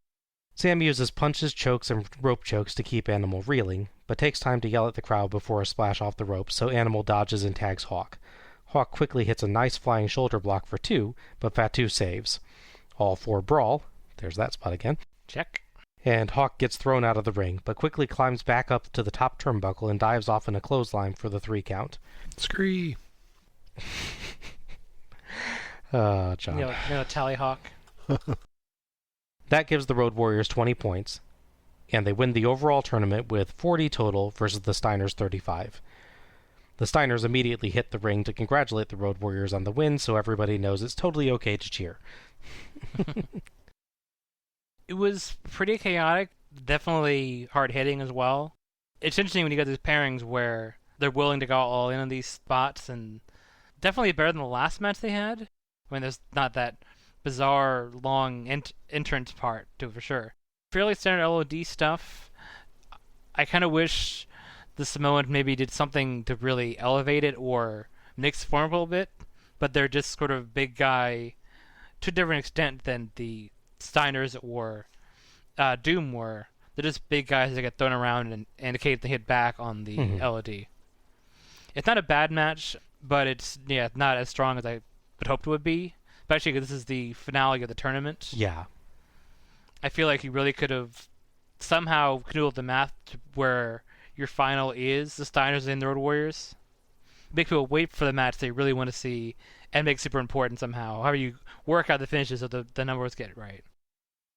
C: Sam uses punches, chokes, and rope chokes to keep Animal reeling, but takes time to yell at the crowd before a splash off the ropes, so Animal dodges and tags Hawk. Hawk quickly hits a nice flying shoulder block for 2, but Fatu saves. All 4 brawl. There's that spot again.
B: Check.
C: And Hawk gets thrown out of the ring, but quickly climbs back up to the top turnbuckle and dives off in a clothesline for the 3 count.
A: Scree.
C: John.
B: Tally Hawk.
C: That gives the Road Warriors 20 points, and they win the overall tournament with 40 total versus the Steiners 35. The Steiners immediately hit the ring to congratulate the Road Warriors on the win, so everybody knows it's totally okay to cheer.
B: It was pretty chaotic, definitely hard-hitting as well. It's interesting when you get these pairings where they're willing to go all in on these spots, and definitely better than the last match they had. I mean, there's not that bizarre, long entrance part to it for sure. Fairly standard LOD stuff. I kind of wish the Samoans maybe did something to really elevate it or mix form a little bit, but they're just sort of big guy to a different extent than the Steiners or Doom were. They're just big guys that get thrown around and occasionally hit back on the LOD. It's not a bad match, but it's not as strong as I would hoped it would be. Especially because this is the finale of the tournament.
C: Yeah.
B: I feel like you really could have somehow canoodled the math to where your final is the Steiners and the Road Warriors. Make people wait for the match they really want to see and make it super important somehow. However you work out the finishes so the numbers get it right.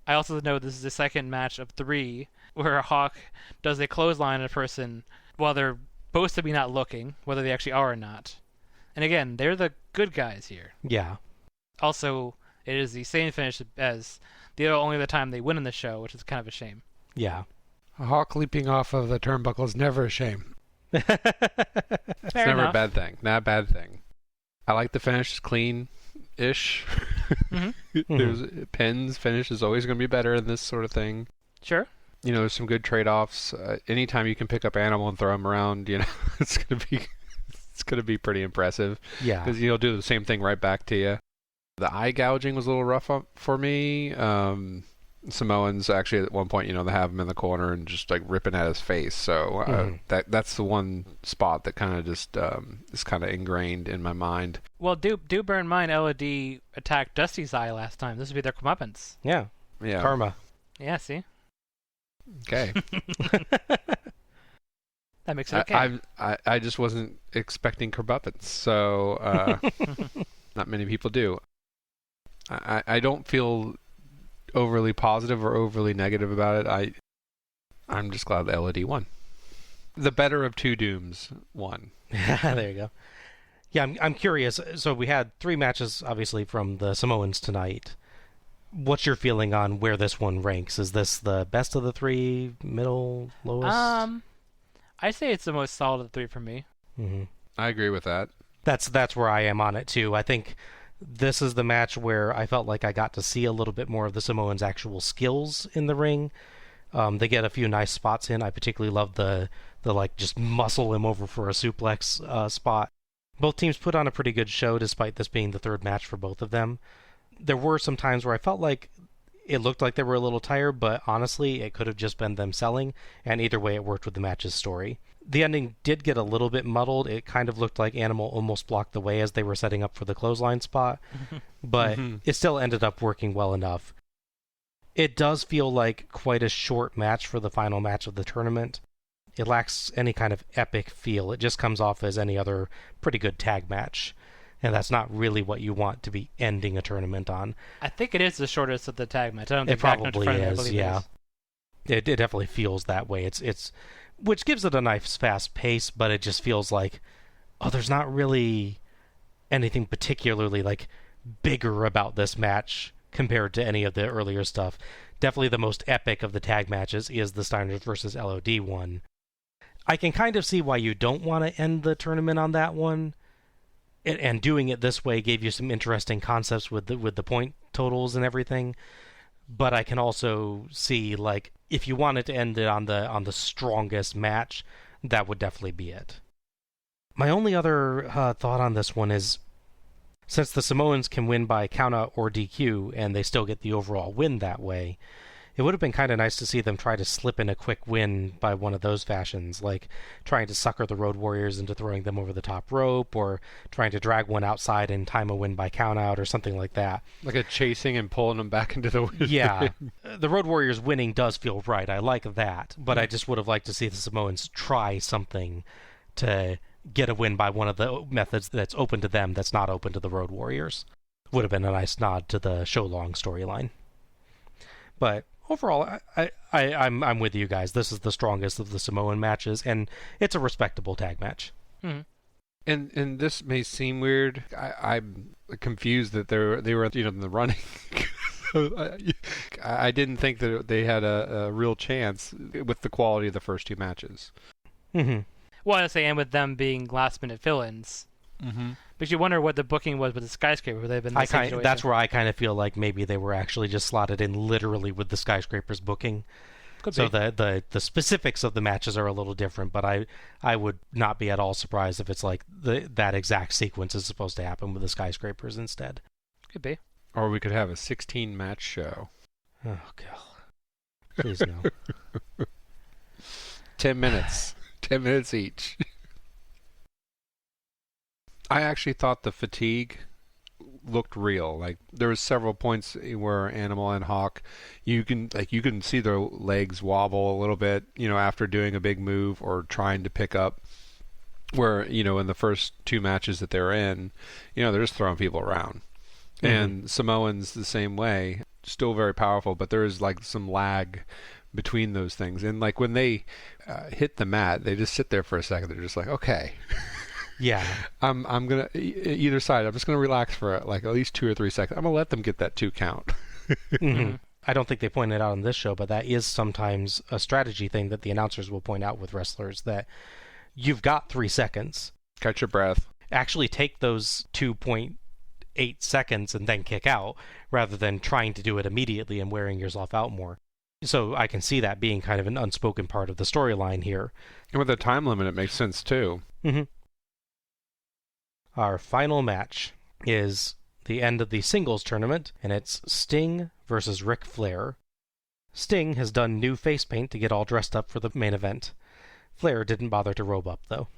B: I also know this is the second match of 3 where a Hawk does a clothesline on a person while they're supposed to be not looking, whether they actually are or not. And again, they're the good guys here.
C: Yeah.
B: Also, it is the same finish as the only other time they win in the show, which is kind of a shame.
C: Yeah.
A: A Hawk leaping off of the turnbuckle is never a shame. It's never
B: enough.
A: a bad thing. Not a bad thing. I like the finish. It's clean-ish. There's pins. Finish is always going to be better in this sort of thing.
B: Sure.
A: You know, there's some good trade-offs. Anytime you can pick up Animal and throw him around, you know, it's going to be pretty impressive.
C: Yeah.
A: Because he'll do the same thing right back to you. The eye gouging was a little rough for me. Samoans actually at one point, you know, they have him in the corner and just like ripping at his face. So that's the one spot that kind of just is kind of ingrained in my mind.
B: Well, do bear in mind, LOD attacked Dusty's eye last time. This would be their comeuppance.
C: Yeah. Karma.
B: Yeah, see?
A: Okay.
B: That makes it okay.
A: I just wasn't expecting comeuppance, so not many people do. I don't feel overly positive or overly negative about it. I'm just glad the LOD won. The better of two Dooms won.
C: There you go. Yeah, I'm curious. So we had 3 matches, obviously, from the Samoans tonight. What's your feeling on where this one ranks? Is this the best of the 3, middle, lowest?
B: I say it's the most solid of the 3 for me.
C: Mm-hmm.
A: I agree with that.
C: That's where I am on it too. I think this is the match where I felt like I got to see a little bit more of the Samoans' actual skills in the ring. They get a few nice spots in. I particularly love the like just muscle him over for a suplex spot. Both teams put on a pretty good show despite this being the 3rd match for both of them. There were some times where I felt like it looked like they were a little tired, but honestly, it could have just been them selling, and either way it worked with the match's story. The ending did get a little bit muddled. It kind of looked like Animal almost blocked the way as they were setting up for the clothesline spot, but it still ended up working well enough. It does feel like quite a short match for the final match of the tournament. It lacks any kind of epic feel. It just comes off as any other pretty good tag match, and that's not really what you want to be ending a tournament on.
B: I think it is the shortest of the tag match. I don't think
C: it probably is, yeah.
B: It
C: definitely feels that way. It's which gives it a nice fast pace, but it just feels like, there's not really anything particularly like bigger about this match compared to any of the earlier stuff. Definitely the most epic of the tag matches is the Steiners versus LOD one. I can kind of see why you don't want to end the tournament on that one. And doing it this way gave you some interesting concepts with the point totals and everything. But I can also see, like, if you wanted to end it on the strongest match, that would definitely be it. My only other thought on this one is, since the Samoans can win by countout or DQ, and they still get the overall win that way, it would have been kind of nice to see them try to slip in a quick win by one of those fashions, like trying to sucker the Road Warriors into throwing them over the top rope, or trying to drag one outside and time a win by countout, or something like that.
A: Like a chasing and pulling them back into the win.
C: Yeah. The Road Warriors winning does feel right. I like that. But I just would have liked to see the Samoans try something to get a win by one of the methods that's open to them that's not open to the Road Warriors. Would have been a nice nod to the show-long storyline. But overall, I'm with you guys. This is the strongest of the Samoan matches, and it's a respectable tag match.
B: Mm-hmm.
A: And this may seem weird. I'm confused that they were in the running. I didn't think that they had a real chance with the quality of the first two matches.
C: Mm-hmm.
B: Well, I say, and with them being last-minute fill-ins.
A: Mm-hmm.
B: Because you wonder what the booking was with the skyscraper. Would they have been the same situation?
C: That's where I kind of feel like maybe they were actually just slotted in literally with the skyscrapers booking.
B: Could
C: So
B: be.
C: the specifics of the matches are a little different, but I would not be at all surprised if it's like that exact sequence is supposed to happen with the skyscrapers instead.
B: Could be.
A: Or we could have a 16-match show.
C: Oh god, please no.
A: 10 minutes. 10 minutes each. I actually thought the fatigue looked real. Like there was several points where Animal and Hawk, you can see their legs wobble a little bit, after doing a big move or trying to pick up. Where in the first two matches that they're in, they're just throwing people around. Mm-hmm. And Samoans the same way, still very powerful, but there is like some lag between those things. And like when they hit the mat, they just sit there for a second. They're just like, okay.
C: Yeah.
A: I'm gonna either side. I'm just gonna relax for like at least 2 or 3 seconds. I'm gonna let them get that 2 count.
C: Mm-hmm. I don't think they pointed out on this show, but that is sometimes a strategy thing that the announcers will point out with wrestlers, that you've got 3 seconds.
A: Catch your breath.
C: Actually take those 2.8 seconds and then kick out, rather than trying to do it immediately and wearing yourself out more. So I can see that being kind of an unspoken part of the storyline here.
A: And with the time limit, it makes sense too.
C: Mm-hmm. Our final match is the end of the singles tournament, and it's Sting versus Ric Flair. Sting has done new face paint to get all dressed up for the main event. Flair didn't bother to robe up, though.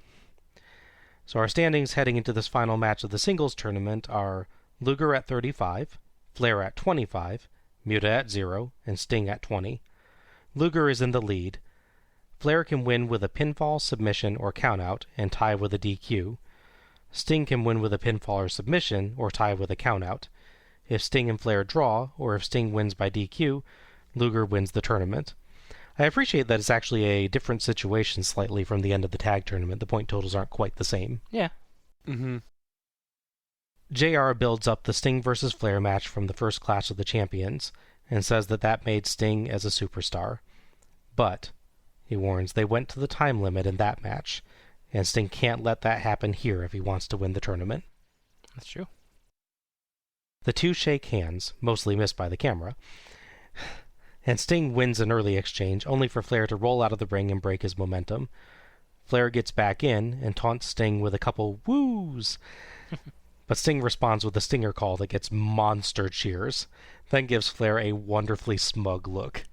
C: So our standings heading into this final match of the singles tournament are Luger at 35, Flair at 25, Muta at 0, and Sting at 20. Luger is in the lead. Flair can win with a pinfall, submission, or countout, and tie with a DQ. Sting can win with a pinfall or submission, or tie with a countout. If Sting and Flair draw, or if Sting wins by DQ, Luger wins the tournament. I appreciate that it's actually a different situation slightly from the end of the tag tournament. The point totals aren't quite the same.
B: Yeah.
A: Mm-hmm.
C: JR builds up the Sting versus Flair match from the first Clash of the Champions, and says that made Sting as a superstar. But, he warns, they went to the time limit in that match, and Sting can't let that happen here if he wants to win the tournament.
B: That's true.
C: The two shake hands, mostly missed by the camera, and Sting wins an early exchange, only for Flair to roll out of the ring and break his momentum. Flair gets back in and taunts Sting with a couple woos, but Sting responds with a Stinger call that gets monster cheers, then gives Flair a wonderfully smug look.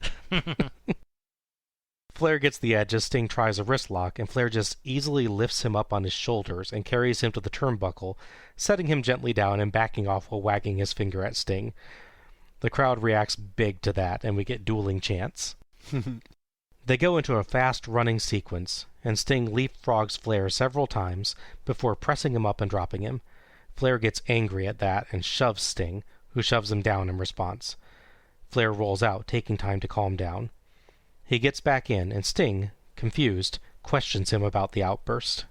C: Flair gets the edge as Sting tries a wrist lock, and Flair just easily lifts him up on his shoulders and carries him to the turnbuckle, setting him gently down and backing off while wagging his finger at Sting. The crowd reacts big to that, and we get dueling chants. They go into a fast running sequence, and Sting leapfrogs Flair several times before pressing him up and dropping him. Flair gets angry at that and shoves Sting, who shoves him down in response. Flair rolls out, taking time to calm down. He gets back in, and Sting, confused, questions him about the outburst.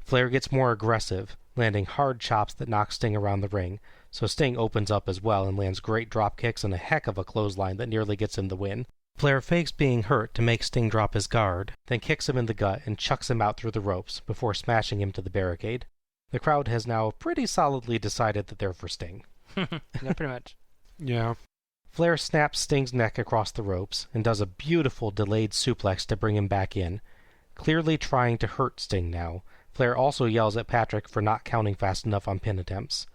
C: Flair gets more aggressive, landing hard chops that knock Sting around the ring, so Sting opens up as well and lands great drop kicks and a heck of a clothesline that nearly gets him the win. Flair fakes being hurt to make Sting drop his guard, then kicks him in the gut and chucks him out through the ropes before smashing him to the barricade. The crowd has now pretty solidly decided that they're for Sting.
B: Yeah, pretty much.
A: Yeah.
C: Flair snaps Sting's neck across the ropes and does a beautiful delayed suplex to bring him back in. Clearly trying to hurt Sting now, Flair also yells at Patrick for not counting fast enough on pin attempts.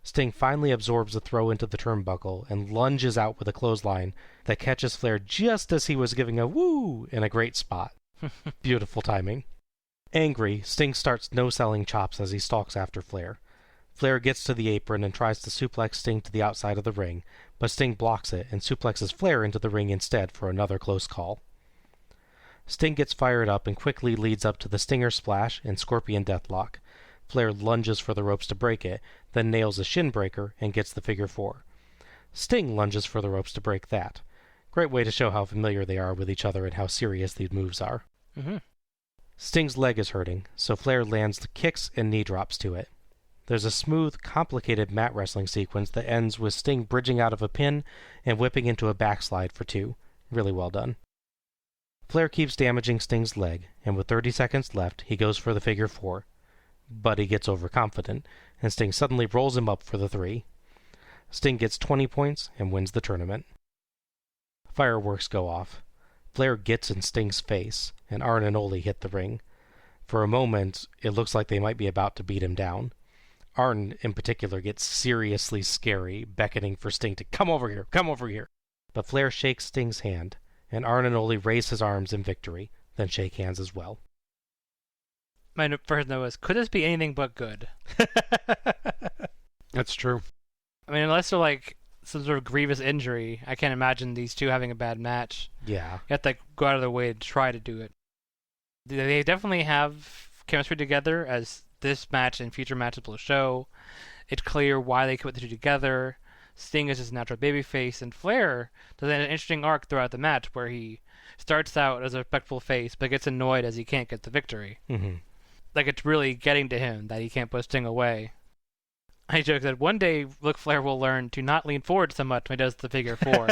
C: Sting finally absorbs the throw into the turnbuckle and lunges out with a clothesline that catches Flair just as he was giving a woo in a great spot. Beautiful timing. Angry, Sting starts no-selling chops as he stalks after Flair. Flair gets to the apron and tries to suplex Sting to the outside of the ring, but Sting blocks it and suplexes Flair into the ring instead for another close call. Sting gets fired up and quickly leads up to the Stinger Splash and Scorpion Deathlock. Flair lunges for the ropes to break it, then nails a shin breaker and gets the figure 4. Sting lunges for the ropes to break that. Great way to show how familiar they are with each other and how serious these moves are.
B: Mm-hmm.
C: Sting's leg is hurting, so Flair lands the kicks and knee drops to it. There's a smooth, complicated mat wrestling sequence that ends with Sting bridging out of a pin and whipping into a backslide for 2. Really well done. Flair keeps damaging Sting's leg, and with 30 seconds left, he goes for the figure 4. But he gets overconfident, and Sting suddenly rolls him up for the 3. Sting gets 20 points and wins the tournament. Fireworks go off. Flair gets in Sting's face, and Arn and Ole hit the ring. For a moment, it looks like they might be about to beat him down. Arn, in particular, gets seriously scary, beckoning for Sting to come over here, come over here. But Flair shakes Sting's hand, and Arn and Ole raise his arms in victory, then shake hands as well.
B: My first note was, could this be anything but good?
A: That's true.
B: I mean, unless they're like some sort of grievous injury, I can't imagine these two having a bad match.
C: Yeah.
B: You have to go out of their way to try to do it. They definitely have chemistry together, as this match and future matches will show. It's clear why they put the two together. Sting is his natural babyface, and Flair does an interesting arc throughout the match where he starts out as a respectful face, but gets annoyed as he can't get the victory.
C: Mm-hmm.
B: Like, it's really getting to him that he can't put Sting away. I joke that one day Ric Flair will learn to not lean forward so much when he does the figure 4.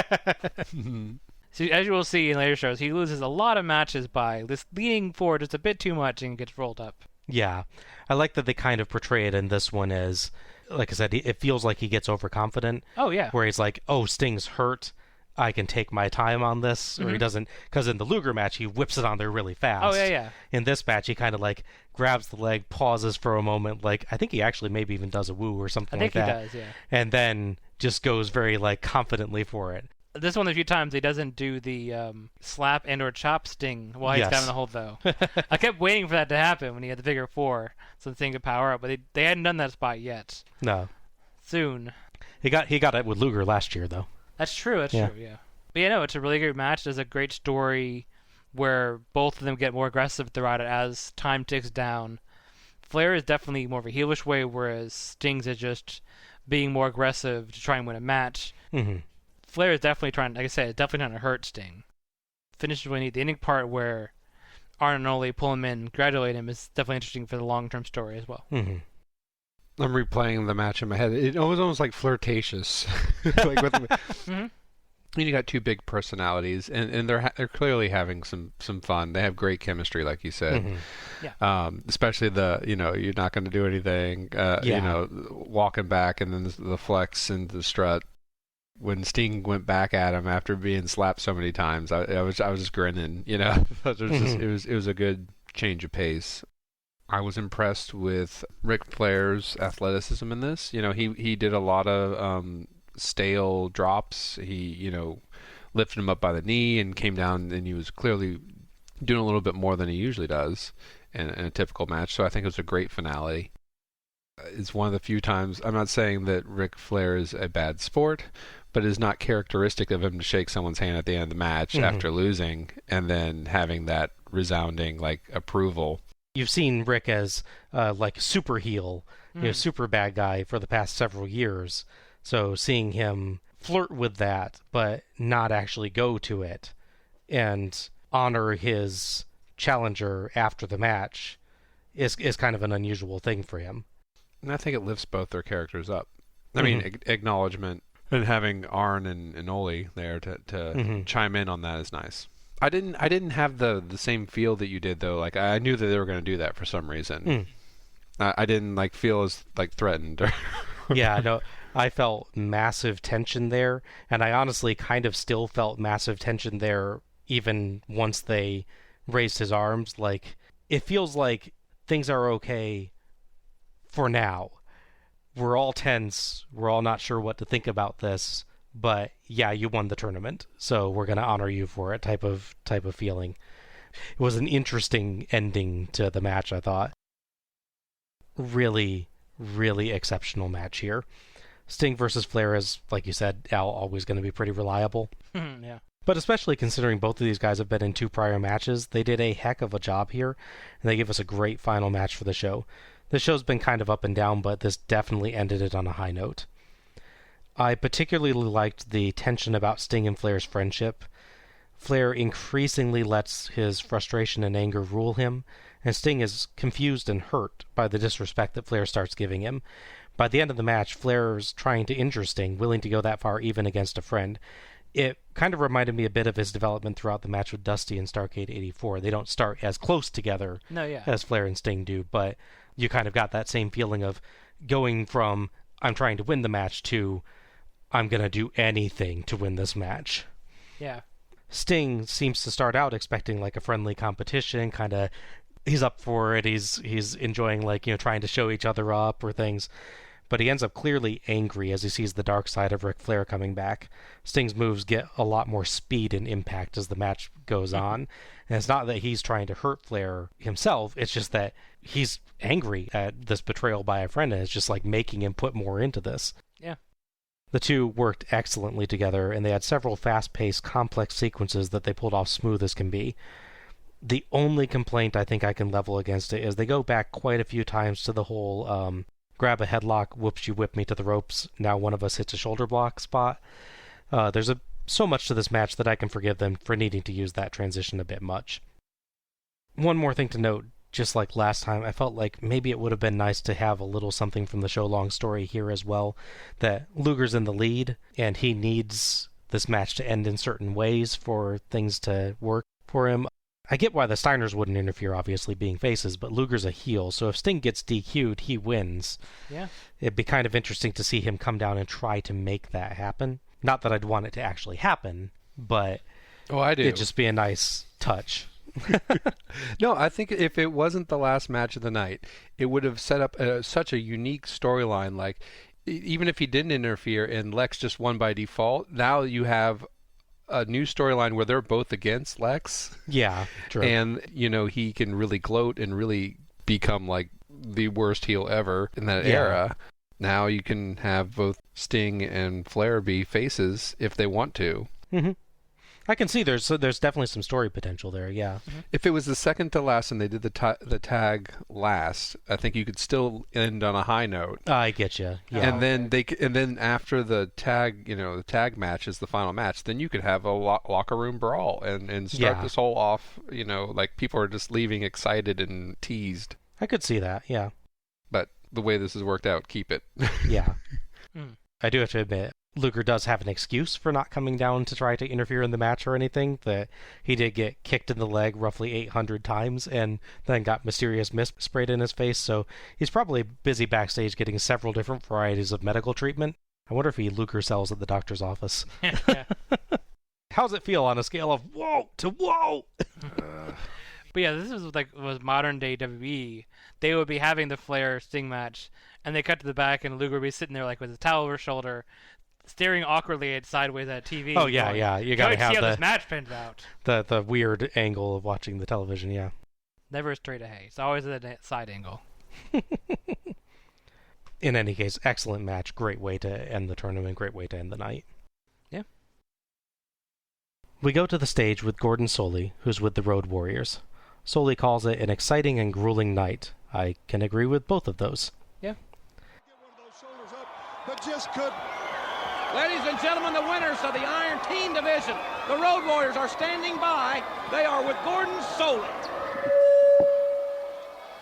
B: So as you will see in later shows, he loses a lot of matches by just leaning forward just a bit too much and gets rolled up.
C: Yeah. I like that they kind of portray it in this one as, like I said, it feels like he gets overconfident.
B: Oh, yeah.
C: Where he's like, oh, Sting's hurt. I can take my time on this. Or he doesn't, because in the Luger match, he whips it on there really fast.
B: Oh, yeah.
C: In this match, he kind of like grabs the leg, pauses for a moment. Like, I think he actually maybe even does a woo or something like that.
B: I think he does, yeah.
C: And then just goes very like confidently for it.
B: This one, a few times, he doesn't do the slap and or chop Sting while he's down the hold, though. I kept waiting for that to happen when he had the figure 4, so Sting could power up, but they hadn't done that spot yet.
C: No.
B: Soon.
C: He got it with Luger last year, though.
B: That's true, yeah. But yeah, no, it's a really good match. There's a great story where both of them get more aggressive throughout it as time ticks down. Flair is definitely more of a heelish way, whereas Sting's is just being more aggressive to try and win a match.
C: Mm-hmm.
B: Flair is definitely trying, like I said, definitely trying to hurt Sting. Finishes when the ending part where Arn and Ole pull him in, congratulate him, is definitely interesting for the long-term story as well.
C: Mm-hmm.
A: I'm replaying the match in my head. It was almost like flirtatious. Like with the, you got two big personalities, and they're clearly having some fun. They have great chemistry, like you said.
B: Mm-hmm. Yeah.
A: Especially you're not going to do anything. Walking back, and then the flex and the strut. When Sting went back at him after being slapped so many times, I was just grinning. It was a good change of pace. I was impressed with Ric Flair's athleticism in this. He did a lot of stale drops. He lifted him up by the knee and came down, and he was clearly doing a little bit more than he usually does in a typical match. So I think it was a great finale. It's one of the few times, I'm not saying that Ric Flair is a bad sport, but it is not characteristic of him to shake someone's hand at the end of the match after losing and then having that resounding approval. You've seen Rick as super heel, super bad guy for the past several years. So seeing him flirt with that, but not actually go to it and honor his challenger after the match is kind of an unusual thing for him. And I think it lifts both their characters up. I mean, acknowledgement and having Arn and Ole there to chime in on that is nice. I didn't have the same feel that you did, though. Like, I knew that they were going to do that for some reason. I didn't feel as threatened. Yeah, no, I felt massive tension there, and I honestly kind of still felt massive tension there even once they raised his arms. Like, it feels like things are okay for now. We're all tense. We're all not sure what to think about this. But yeah, you won the tournament, so we're going to honor you for it type of feeling. It was an interesting ending to the match, I thought. Really, really exceptional match here. Sting versus Flair is, like you said, always going to be pretty reliable.
B: Yeah.
C: But especially considering both of these guys have been in 2 prior matches, they did a heck of a job here, and they gave us a great final match for the show. The show's been kind of up and down, but this definitely ended it on a high note. I particularly liked the tension about Sting and Flair's friendship. Flair increasingly lets his frustration and anger rule him, and Sting is confused and hurt by the disrespect that Flair starts giving him. By the end of the match, Flair's trying to injure Sting, willing to go that far even against a friend. It kind of reminded me a bit of his development throughout the match with Dusty in Starrcade 84. They don't start as close together as Flair and Sting do, but you kind of got that same feeling of going from I'm trying to win the match to I'm going to do anything to win this match.
B: Yeah.
C: Sting seems to start out expecting like a friendly competition, kind of he's up for it, he's enjoying like, trying to show each other up or things. But he ends up clearly angry as he sees the dark side of Ric Flair coming back. Sting's moves get a lot more speed and impact as the match goes on. And it's not that he's trying to hurt Flair himself, it's just that he's angry at this betrayal by a friend, and it's just like making him put more into this.
B: Yeah.
C: The two worked excellently together, and they had several fast-paced, complex sequences that they pulled off smooth as can be. The only complaint I think I can level against it is they go back quite a few times to the whole grab a headlock, whoops, you whip me to the ropes, now one of us hits a shoulder block spot. There's so much to this match that I can forgive them for needing to use that transition a bit much. One more thing to note, just like last time, I felt like maybe it would have been nice to have a little something from the show-long story here as well, that Luger's in the lead, and he needs this match to end in certain ways for things to work for him. I get why the Steiners wouldn't interfere, obviously, being faces, but Luger's a heel, so if Sting gets DQ'd, he wins.
B: Yeah.
C: It'd be kind of interesting to see him come down and try to make that happen. Not that I'd want it to actually happen, but
A: I do.
C: It'd just be a nice touch.
A: No, I think if it wasn't the last match of the night, it would have set up such a unique storyline. Like, even if he didn't interfere and Lex just won by default, now you have a new storyline where they're both against Lex.
C: Yeah, true.
A: And, he can really gloat and really become like the worst heel ever in that era. Now you can have both Sting and Flair be faces if they want to.
C: Mm-hmm. I can see there's definitely some story potential there, yeah.
B: Mm-hmm.
A: If it was the second to last and they did the tag last, I think you could still end on a high note.
C: I get you. Yeah.
A: And then after the tag, the tag match is the final match, then you could have a locker room brawl and start this whole off, like people are just leaving excited and teased.
C: I could see that, yeah.
A: But the way this has worked out, keep it.
C: Yeah.
B: Mm.
C: I do have to admit, Luger does have an excuse for not coming down to try to interfere in the match or anything, that he did get kicked in the leg roughly 800 times and then got mysterious mist sprayed in his face, so he's probably busy backstage getting several different varieties of medical treatment. I wonder if he Luger sells at the doctor's office. How's it feel on a scale of whoa to whoa?
B: But yeah, this was modern day WWE. They would be having the Flair Sting match, and they cut to the back, and Luger would be sitting there like with his towel over his shoulder, staring awkwardly sideways at TV.
C: Oh yeah,
B: going,
C: you gotta have
B: see how this match pans out.
C: The weird angle of watching the television. Yeah,
B: never straight ahead. It's always at a side angle.
C: In any case, excellent match. Great way to end the tournament. Great way to end the night.
B: Yeah.
C: We go to the stage with Gordon Solie, who's with the Road Warriors. Solie calls it an exciting and grueling night. I can agree with both of those.
B: Yeah.
D: Get one of those shoulders up, but just couldn't.
E: Ladies and gentlemen, the winners of the Iron Team Division, the Road Warriors, are standing by. They are with Gordon Solie.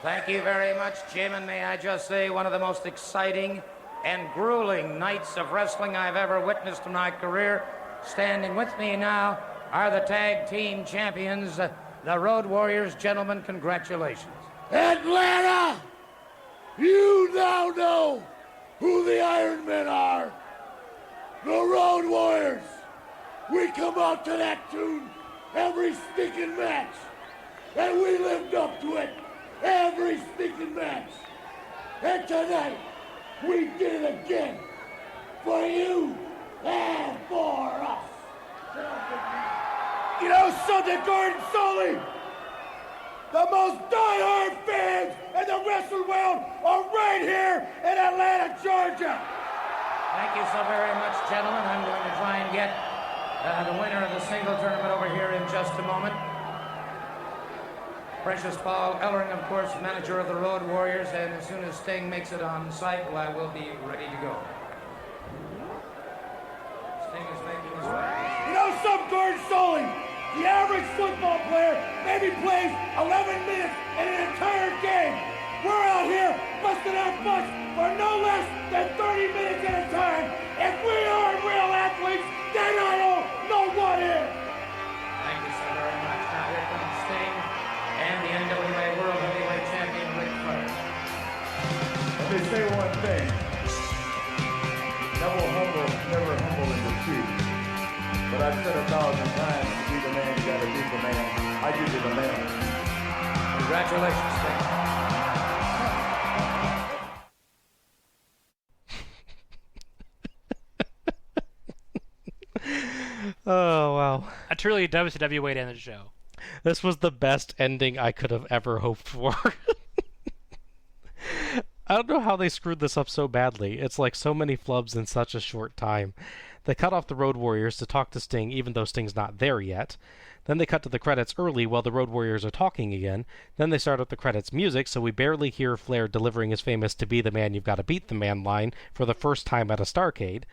F: Thank you very much, Jim, and may I just say one of the most exciting and grueling nights of wrestling I've ever witnessed in my career. Standing with me now are the tag team champions, the Road Warriors. Gentlemen, congratulations.
G: Atlanta, you now know who the Iron Men are. The Road Warriors. We come out to that tune every stinking match, and we lived up to it every stinking match. And tonight, we did it again for you and for us. You know something, Gordon Solie? The most die-hard fans in the wrestling world are right here in Atlanta, Georgia.
F: Thank you so very much, gentlemen. I'm going to try and get the winner of the single tournament over here in just a moment. Precious Paul Ellering, of course, manager of the Road Warriors, and as soon as Sting makes it on site, well, I will be ready to go. Sting is making his way.
G: You know something, Gordon Solie? The average football player maybe plays 11 minutes in an entire game. We're out here busting our butts for no less than 30 minutes at a time. If we aren't real athletes, then I don't know what is.
F: Thank you so very much. Now here comes Sting and the NWA World Heavyweight Champion Ric Flair.
H: Let me say one thing. Never humble in defeat. But I've said 1,000 times, to be the man, you gotta beat the man. I give you the man.
F: Congratulations, Sting.
C: Oh, wow.
B: A truly WCW way to end the show.
C: This was the best ending I could have ever hoped for. I don't know how they screwed this up so badly. It's like so many flubs in such a short time. They cut off the Road Warriors to talk to Sting, even though Sting's not there yet. Then they cut to the credits early while the Road Warriors are talking again. Then they start up the credits music, so we barely hear Flair delivering his famous "To be the man, you've got to beat the man" line for the first time at a Starrcade.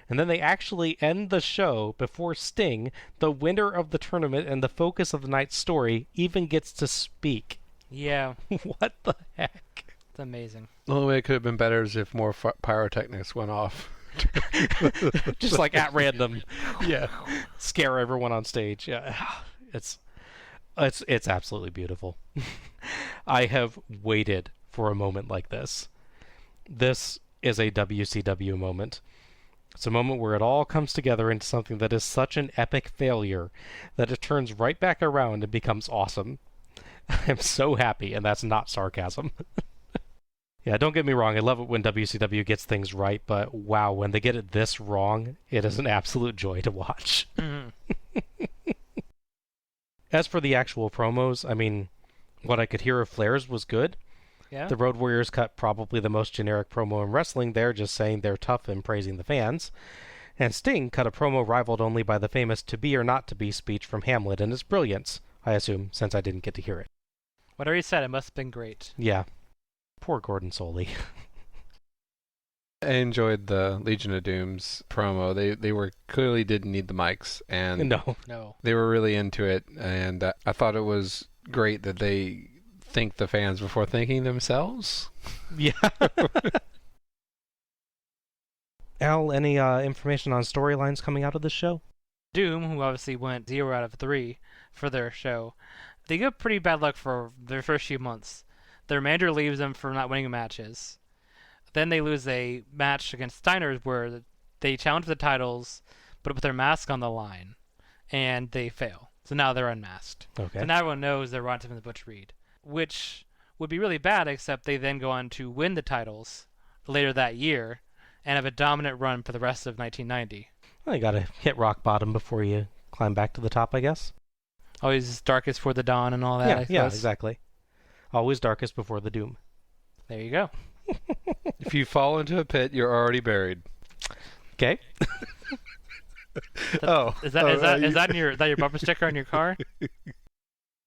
C: And then they actually end the show before Sting, the winner of the tournament and the focus of the night's story, even gets to speak.
B: Yeah,
C: What the heck?
B: it's amazing.
A: The only way it could have been better is if more pyrotechnics went off.
C: Just like at random.
A: Yeah.
C: Scare everyone on stage. Yeah. It's absolutely beautiful. I have waited for a moment like this. This is a WCW moment. It's a moment where it all comes together into something that is such an epic failure that it turns right back around and becomes awesome. I'm so happy, and that's not sarcasm. Yeah, don't get me wrong, I love it when WCW gets things right, but wow, when they get it this wrong, it is an absolute joy to watch.
B: Mm-hmm.
C: As for the actual promos, I mean, what I could hear of Flair's was good.
B: Yeah.
C: The Road Warriors cut probably the most generic promo in wrestling there, just saying they're tough and praising the fans. And Sting cut a promo rivaled only by the famous "to be or not to be" speech from Hamlet and its brilliance, I assume, since I didn't get to hear it.
B: Whatever he said, it must have been great.
C: Yeah. Poor Gordon Soley.
A: I enjoyed the Legion of Doom's promo. They were clearly didn't need the mics, and
B: No.
A: they were really into it. And I thought it was great that they think the fans before thinking themselves.
C: Yeah. Al, any information on storylines coming out of this show?
B: Doom, who obviously went 0 out of 3 for their show, they get pretty bad luck for their first few months. Their manager leaves them for not winning matches. Then they lose a match against Steiners where they challenge for the titles, but put their mask on the line, and they fail. So now they're unmasked.
C: Okay.
B: So now everyone knows they're Ron Timmons and Butch Reed, which would be really bad, except they then go on to win the titles later that year and have a dominant run for the rest of 1990.
C: Well, you gotta hit rock bottom before you climb back to the top, I guess.
B: Always darkest for the dawn and all that. I
C: Yeah,
B: suppose.
C: exactly. Always darkest before the doom.
B: There you go.
A: If you fall into a pit, you're already buried.
C: Okay.
B: Is that your bumper sticker on your car?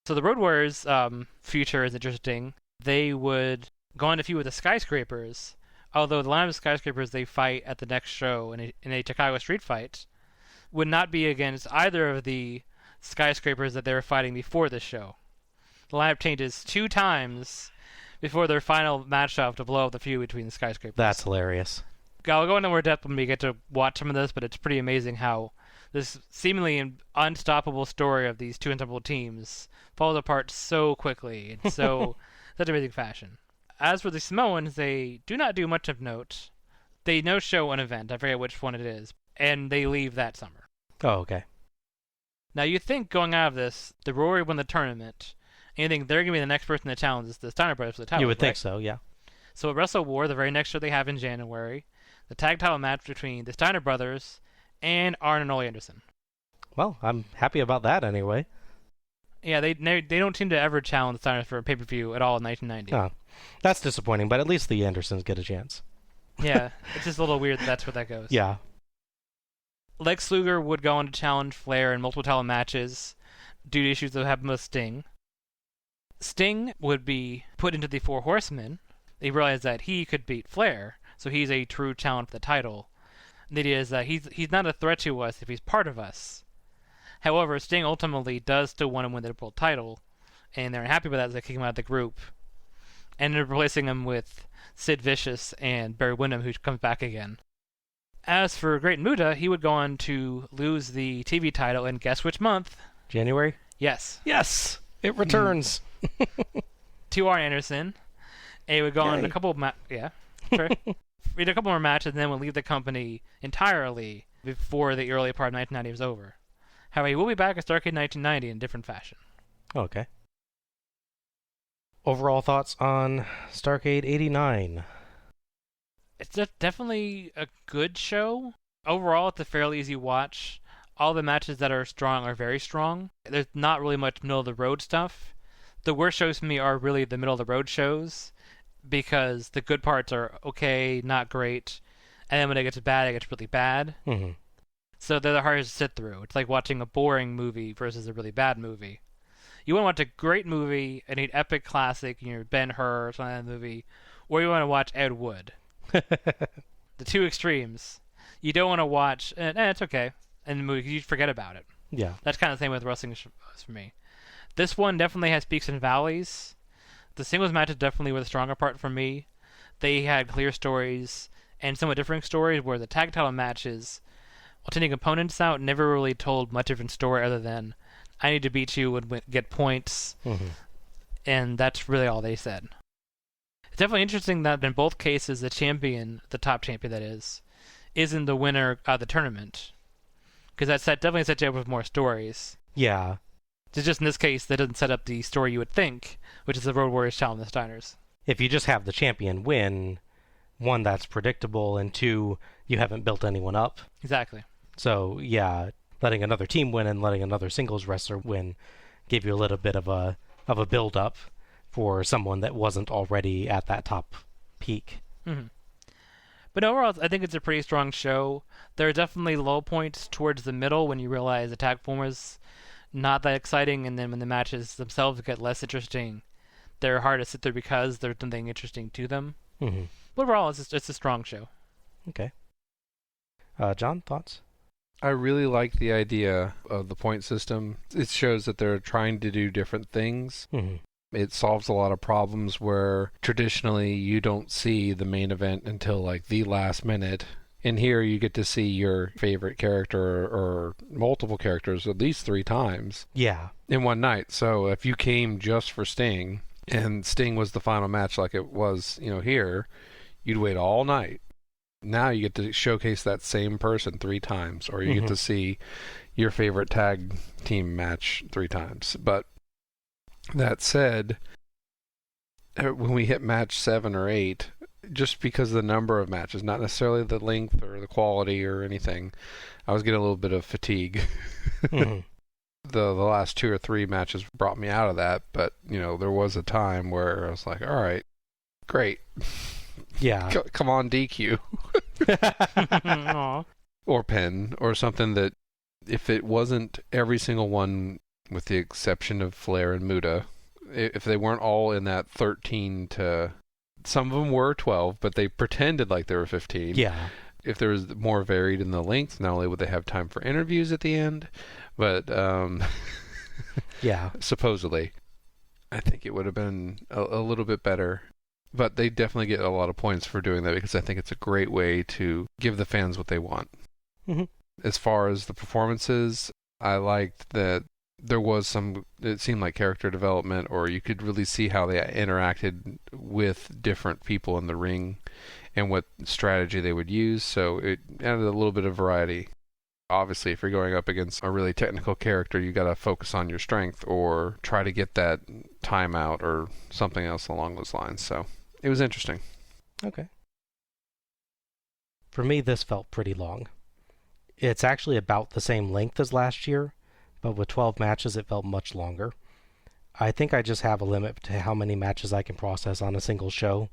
B: So the Road Warriors' future is interesting. They would go on to feud with the Skyscrapers, although the line of skyscrapers they fight at the next show in a Chicago street fight would not be against either of the skyscrapers that they were fighting before this show. The lineup changes 2 times before their final matchup to blow up the feud between the skyscrapers.
C: That's hilarious.
B: I'll go into more depth when we get to watch some of this, but it's pretty amazing how this seemingly unstoppable story of these two unstoppable teams falls apart so quickly in such amazing fashion. As for the Samoans, they do not do much of note. They no-show an event, I forget which one it is, and they leave that summer.
C: Oh, okay.
B: Now, you think going out of this, the Rory won the tournament, and you think they're going to be the next person to challenge the Steiner Brothers for the title.
C: You would
B: right?
C: think so, yeah.
B: So at Wrestle War, the very next show they have in January, the tag title match between the Steiner Brothers and Arn and Ole Anderson.
C: Well, I'm happy about that anyway.
B: Yeah, they don't seem to ever challenge the Steiners for a pay-per-view at all in 1990.
C: Oh, that's disappointing, but at least the Andersons get a chance.
B: Yeah, it's just a little weird that's where that goes.
C: Yeah.
B: Lex Luger would go on to challenge Flair in multiple title matches due to issues that happened with Sting. Sting would be put into the Four Horsemen. They realized that he could beat Flair, so he's a true challenge for the title. The idea is that he's not a threat to us if he's part of us. However, Sting ultimately does still want to win the world title, and they're happy with that as they kick him out of the group. And they're replacing him with Sid Vicious and Barry Windham, who comes back again. As for Great Muta, he would go on to lose the TV title in guess which month?
C: January?
B: Yes.
C: Yes! It returns!
B: To Arn Anderson. And he would go on a couple of sure. We did a couple more matches and then would leave the company entirely before the early part of 1990 was over. However, he will be back at Starrcade 1990 in a different fashion.
C: Okay. Overall thoughts on Starrcade 89?
B: It's definitely a good show. Overall, it's a fairly easy watch. All the matches that are strong are very strong. There's not really much middle-of-the-road stuff. The worst shows for me are really the middle-of-the-road shows, because the good parts are okay, not great, and then when it gets bad, it gets really bad.
C: Mm-hmm.
B: So they're the hardest to sit through. It's like watching a boring movie versus a really bad movie. You want to watch a great movie, an epic classic, Ben-Hur or something like that movie, or you want to watch Ed Wood. The two extremes. You don't want to watch, it's okay, and the movie, you forget about it.
C: Yeah.
B: That's kind of the same with wrestling for me. This one definitely has peaks and valleys. The singles matches definitely were the stronger part for me. They had clear stories and somewhat different stories, where the tag title matches, while taking opponents out, never really told much different story other than, I need to beat you and get points, and that's really all they said. It's definitely interesting that in both cases, the champion, the top champion that is, isn't the winner of the tournament, because that definitely sets you up with more stories.
C: Yeah.
B: It's just in this case, that doesn't set up the story you would think, which is the Road Warriors challenge the Steiners.
C: If you just have the champion win, one, that's predictable, and two, you haven't built anyone up.
B: Exactly.
C: So, yeah, letting another team win and letting another singles wrestler win gave you a little bit of a build-up for someone that wasn't already at that top peak.
B: Mm-hmm. But overall, I think it's a pretty strong show. There are definitely low points towards the middle when you realize the tag form is not that exciting, and then when the matches themselves get less interesting, they're hard to sit through because there's nothing interesting to them.
C: Mm-hmm.
B: But overall, it's a strong show.
C: Okay. John, thoughts?
A: I really like the idea of the point system. It shows that they're trying to do different things.
C: Mm-hmm.
A: It solves a lot of problems where traditionally you don't see the main event until like the last minute. And here you get to see your favorite character or multiple characters at least 3 times.
C: Yeah.
A: In one night. So if you came just for Sting and Sting was the final match like it was, here, you'd wait all night. Now you get to showcase that same person 3 times, or you get to see your favorite tag team match 3 times. But that said, when we hit match 7 or 8, just because of the number of matches, not necessarily the length or the quality or anything, I was getting a little bit of fatigue.
C: Mm-hmm.
A: The last 2 or 3 matches brought me out of that, but, there was a time where I was like, all right, great.
C: Yeah.
A: Come on, DQ. Or Penn, or something that, if it wasn't every single one, with the exception of Flair and Muta, if they weren't all in that 13 to... Some of them were 12, but they pretended like they were 15.
C: Yeah.
A: If there was more varied in the length, not only would they have time for interviews at the end, but
C: yeah,
A: supposedly, I think it would have been a little bit better. But they definitely get a lot of points for doing that, because I think it's a great way to give the fans what they want.
C: Mm-hmm.
A: As far as the performances, I liked that there was it seemed like character development, or you could really see how they interacted with different people in the ring and what strategy they would use. So it added a little bit of variety. Obviously, if you're going up against a really technical character, you got to focus on your strength or try to get that timeout or something else along those lines. So it was interesting.
C: Okay. For me, this felt pretty long. It's actually about the same length as last year, but with 12 matches, it felt much longer. I think I just have a limit to how many matches I can process on a single show,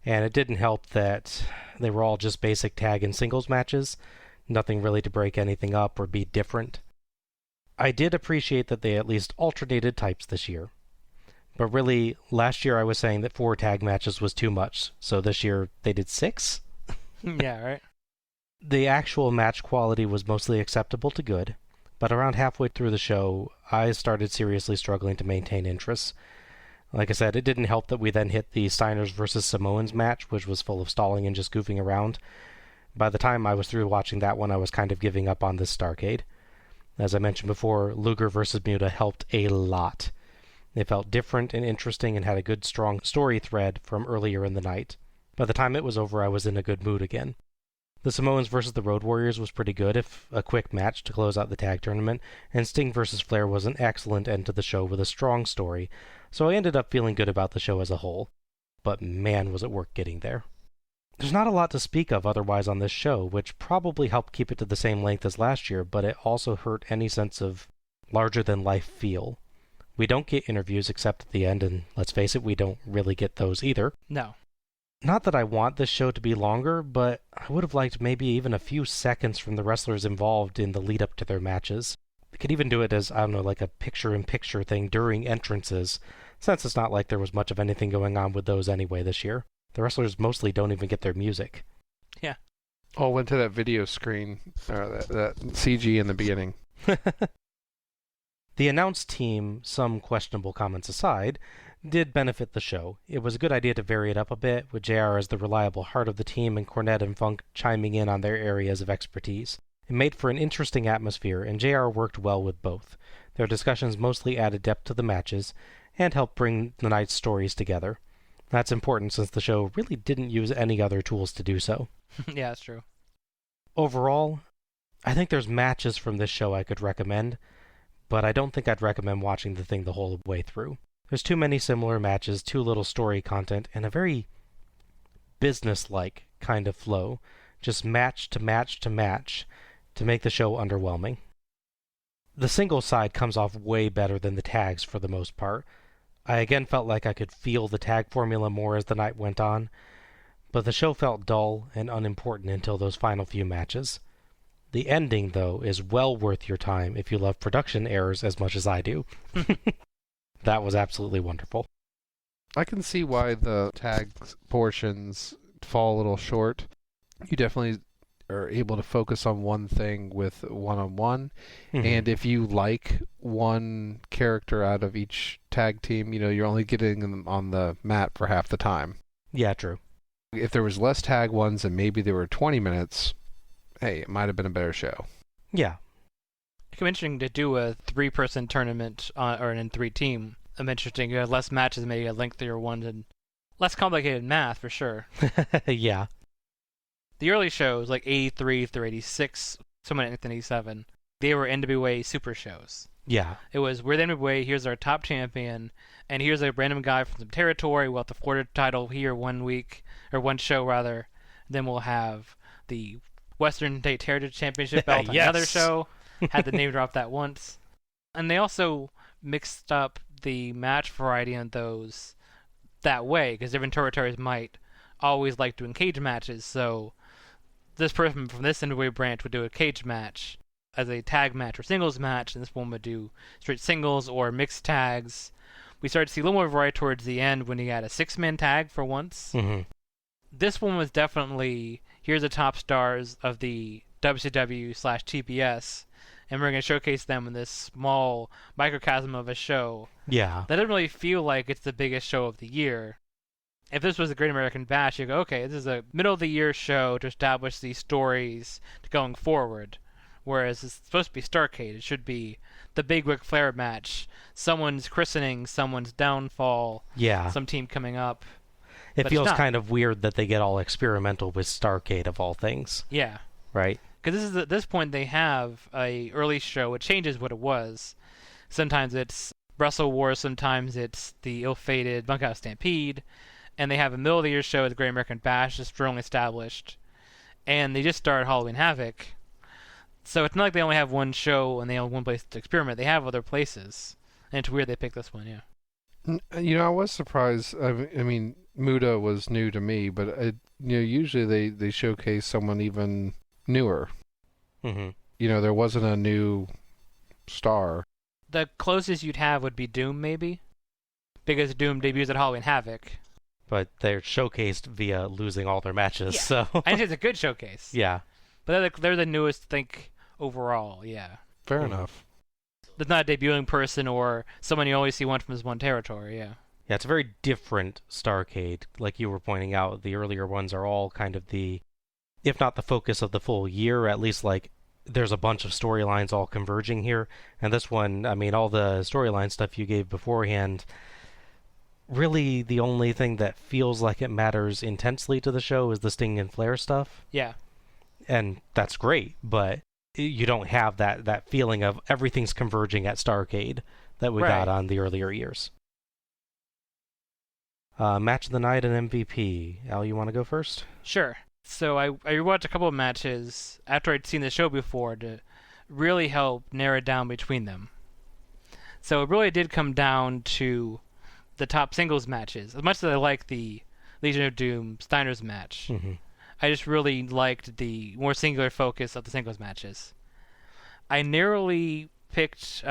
C: and it didn't help that they were all just basic tag and singles matches, nothing really to break anything up or be different. I did appreciate that they at least alternated types this year, but really, last year I was saying that 4 tag matches was too much, so this year they did 6?
B: Yeah, right.
C: The actual match quality was mostly acceptable to good, But around halfway through the show, I started seriously struggling to maintain interest. Like I said, it didn't help that we then hit the Steiners versus Samoans match, which was full of stalling and just goofing around. By the time I was through watching that one, I was kind of giving up on this Starrcade. As I mentioned before, Luger versus Muta helped a lot. It felt different and interesting and had a good, strong story thread from earlier in the night. By the time it was over, I was in a good mood again. The Samoans versus the Road Warriors was pretty good, if a quick match to close out the tag tournament, and Sting versus Flair was an excellent end to the show with a strong story, so I ended up feeling good about the show as a whole. But man, was it work getting there. There's not a lot to speak of otherwise on this show, which probably helped keep it to the same length as last year, but it also hurt any sense of larger-than-life feel. We don't get interviews except at the end, and let's face it, we don't really get those either.
B: No.
C: Not that I want this show to be longer, but I would have liked maybe even a few seconds from the wrestlers involved in the lead-up to their matches. We could even do it as, I don't know, like a picture-in-picture thing during entrances, since it's not like there was much of anything going on with those anyway this year. The wrestlers mostly don't even get their music.
B: Yeah.
A: All went to that video screen, that CG in the beginning.
C: The announced team, some questionable comments aside, did benefit the show. It was a good idea to vary it up a bit, with JR as the reliable heart of the team and Cornette and Funk chiming in on their areas of expertise. It made for an interesting atmosphere, and JR worked well with both. Their discussions mostly added depth to the matches, and helped bring the night's stories together. That's important since the show really didn't use any other tools to do so.
B: Yeah, that's true.
C: Overall, I think there's matches from this show I could recommend, but I don't think I'd recommend watching the thing the whole way through. There's too many similar matches, too little story content, and a very business-like kind of flow, just match to match to match, to make the show underwhelming. The singles side comes off way better than the tags for the most part. I again felt like I could feel the tag formula more as the night went on, but the show felt dull and unimportant until those final few matches. The ending, though, is well worth your time if you love production errors as much as I do. That was absolutely wonderful.
A: I can see why the tag portions fall a little short. You definitely are able to focus on one thing with one-on-one.
C: Mm-hmm.
A: And if you like one character out of each tag team, you're only getting them on the mat for half the time.
C: Yeah, true.
A: If there was less tag ones and maybe there were 20 minutes, hey, it might have been a better show.
C: Yeah.
B: It could be interesting to do a 3-person tournament or in 3-team. I'm interesting. You have less matches, maybe a lengthier one, and less complicated math for sure.
C: Yeah.
B: The early shows, like 83 through 86, some in 87, they were NWA super shows.
C: Yeah.
B: It was, we're the NWA, here's our top champion, and here's a random guy from some territory. We'll have the Florida title here one week, or one show rather. Then we'll have the Western State Heritage Championship belt on
C: Yes.
B: another show. Had the name drop that once. And they also mixed up the match variety on those that way, because different territories might always like doing cage matches, so this person from this NWA branch would do a cage match as a tag match or singles match, and this one would do straight singles or mixed tags. We started to see a little more variety towards the end when he had a 6-man tag for once.
C: Mm-hmm.
B: This one was definitely, here's the top stars of the WCW/TBS, and we're going to showcase them in this small microcosm of a show.
C: Yeah.
B: That doesn't really feel like it's the biggest show of the year. If this was a Great American Bash, you go, okay, this is a middle-of-the-year show to establish these stories going forward. Whereas it's supposed to be Starrcade. It should be the big Ric Flair match. Someone's christening, someone's downfall,
C: Yeah.
B: some team coming up.
C: It
B: but
C: feels
B: it's not.
C: kind of weird that they get all experimental with Starrcade of all things,
B: Yeah.
C: right?
B: Because at this point they have a early show. It changes what it was. Sometimes it's Wrestle Wars, sometimes it's the ill-fated Bunkhouse Stampede, and they have a middle-of-the-year show at the Great American Bash, just strongly established, and they just started Halloween Havoc. So it's not like they only have one show and they only have one place to experiment. They have other places, and it's weird they picked this one. Yeah.
A: I was surprised. I mean, Muda was new to me, but usually they showcase someone even newer.
C: Mm-hmm.
A: There wasn't a new star.
B: The closest you'd have would be Doom, maybe, because Doom debuts at Halloween Havoc.
C: But they're showcased via losing all their matches,
B: Yeah.
C: so...
B: I think it's a good showcase.
C: Yeah.
B: But they're the newest, I think, overall, yeah.
A: Fair enough.
B: There's not a debuting person or someone you always see one from his one territory, yeah.
C: Yeah, it's a very different Starrcade. Like you were pointing out, the earlier ones are all kind of if not the focus of the full year, at least like there's a bunch of storylines all converging here. And this one, I mean, all the storyline stuff you gave beforehand, really the only thing that feels like it matters intensely to the show is the Sting and Flair stuff.
B: Yeah.
C: And that's great, but you don't have that feeling of everything's converging at Starrcade that we got on the earlier years. Match of the night and MVP. Al, you want to go first?
B: Sure. So I rewatched a couple of matches after I'd seen the show before to really help narrow it down between them. So it really did come down to the top singles matches. As much as I like the Legion of Doom Steiner's match, I just really liked the more singular focus of the singles matches. I narrowly picked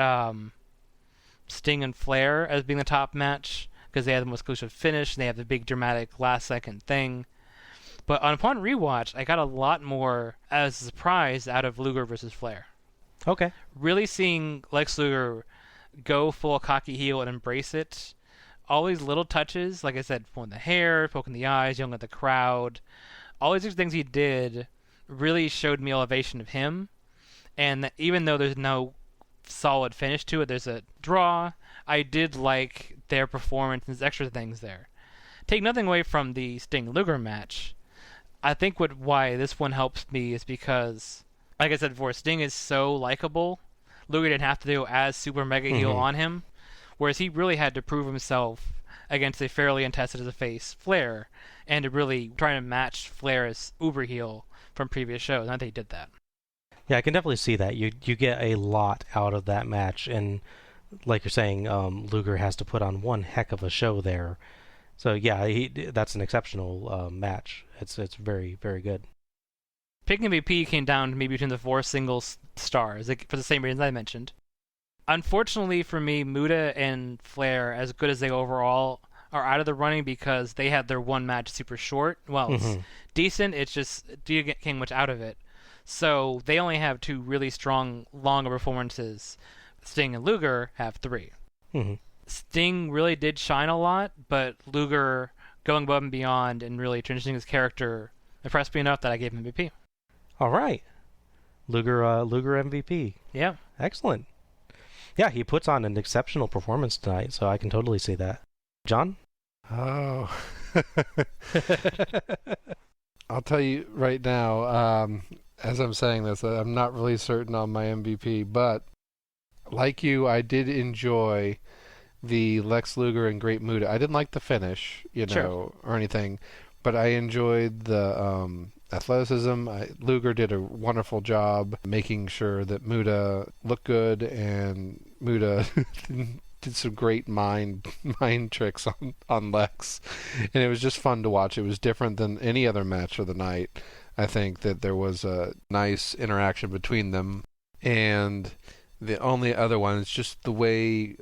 B: Sting and Flair as being the top match because they had the most exclusive finish and they have the big dramatic last second thing. But upon rewatch, I got a lot more as a surprise out of Luger versus Flair.
C: Okay.
B: Really seeing Lex Luger go full cocky heel and embrace it. All these little touches, like I said, pulling the hair, poking the eyes, yelling at the crowd. All these things he did really showed me elevation of him. And that even though there's no solid finish to it, there's a draw, I did like their performance and there's extra things there. Take nothing away from the Sting-Luger match. I think why this one helps me is because, like I said before, Sting is so likable. Luger didn't have to do as super mega heel on him, whereas he really had to prove himself against a fairly untested as a face Flair, and to really try to match Flair's uber heel from previous shows. I think he did that.
C: Yeah, I can definitely see that. You get a lot out of that match, and like you're saying, Luger has to put on one heck of a show there. So yeah, that's an exceptional match. It's very, very good.
B: Picking MVP came down to me between the 4 singles stars, for the same reasons I mentioned. Unfortunately for me, Muta and Flair, as good as they overall are out of the running because they had their one match super short. Well, it's decent, it's just you get getting much out of it. So they only have 2 really strong, longer performances. Sting and Luger have 3. Sting really did shine a lot, but Luger going above and beyond and really transitioning his character impressed me enough that I gave him MVP.
C: All right. Luger MVP.
B: Yeah.
C: Excellent. Yeah, he puts on an exceptional performance tonight, so I can totally see that. John?
A: Oh. I'll tell you right now, as I'm saying this, I'm not really certain on my MVP, but like you, I did enjoy the Lex Luger and Great Muta. I didn't like the finish, or anything, but I enjoyed the athleticism. Luger did a wonderful job making sure that Muta looked good, and Muta did some great mind tricks on Lex, and it was just fun to watch. It was different than any other match of the night. I think that there was a nice interaction between them, and the only other one is just the way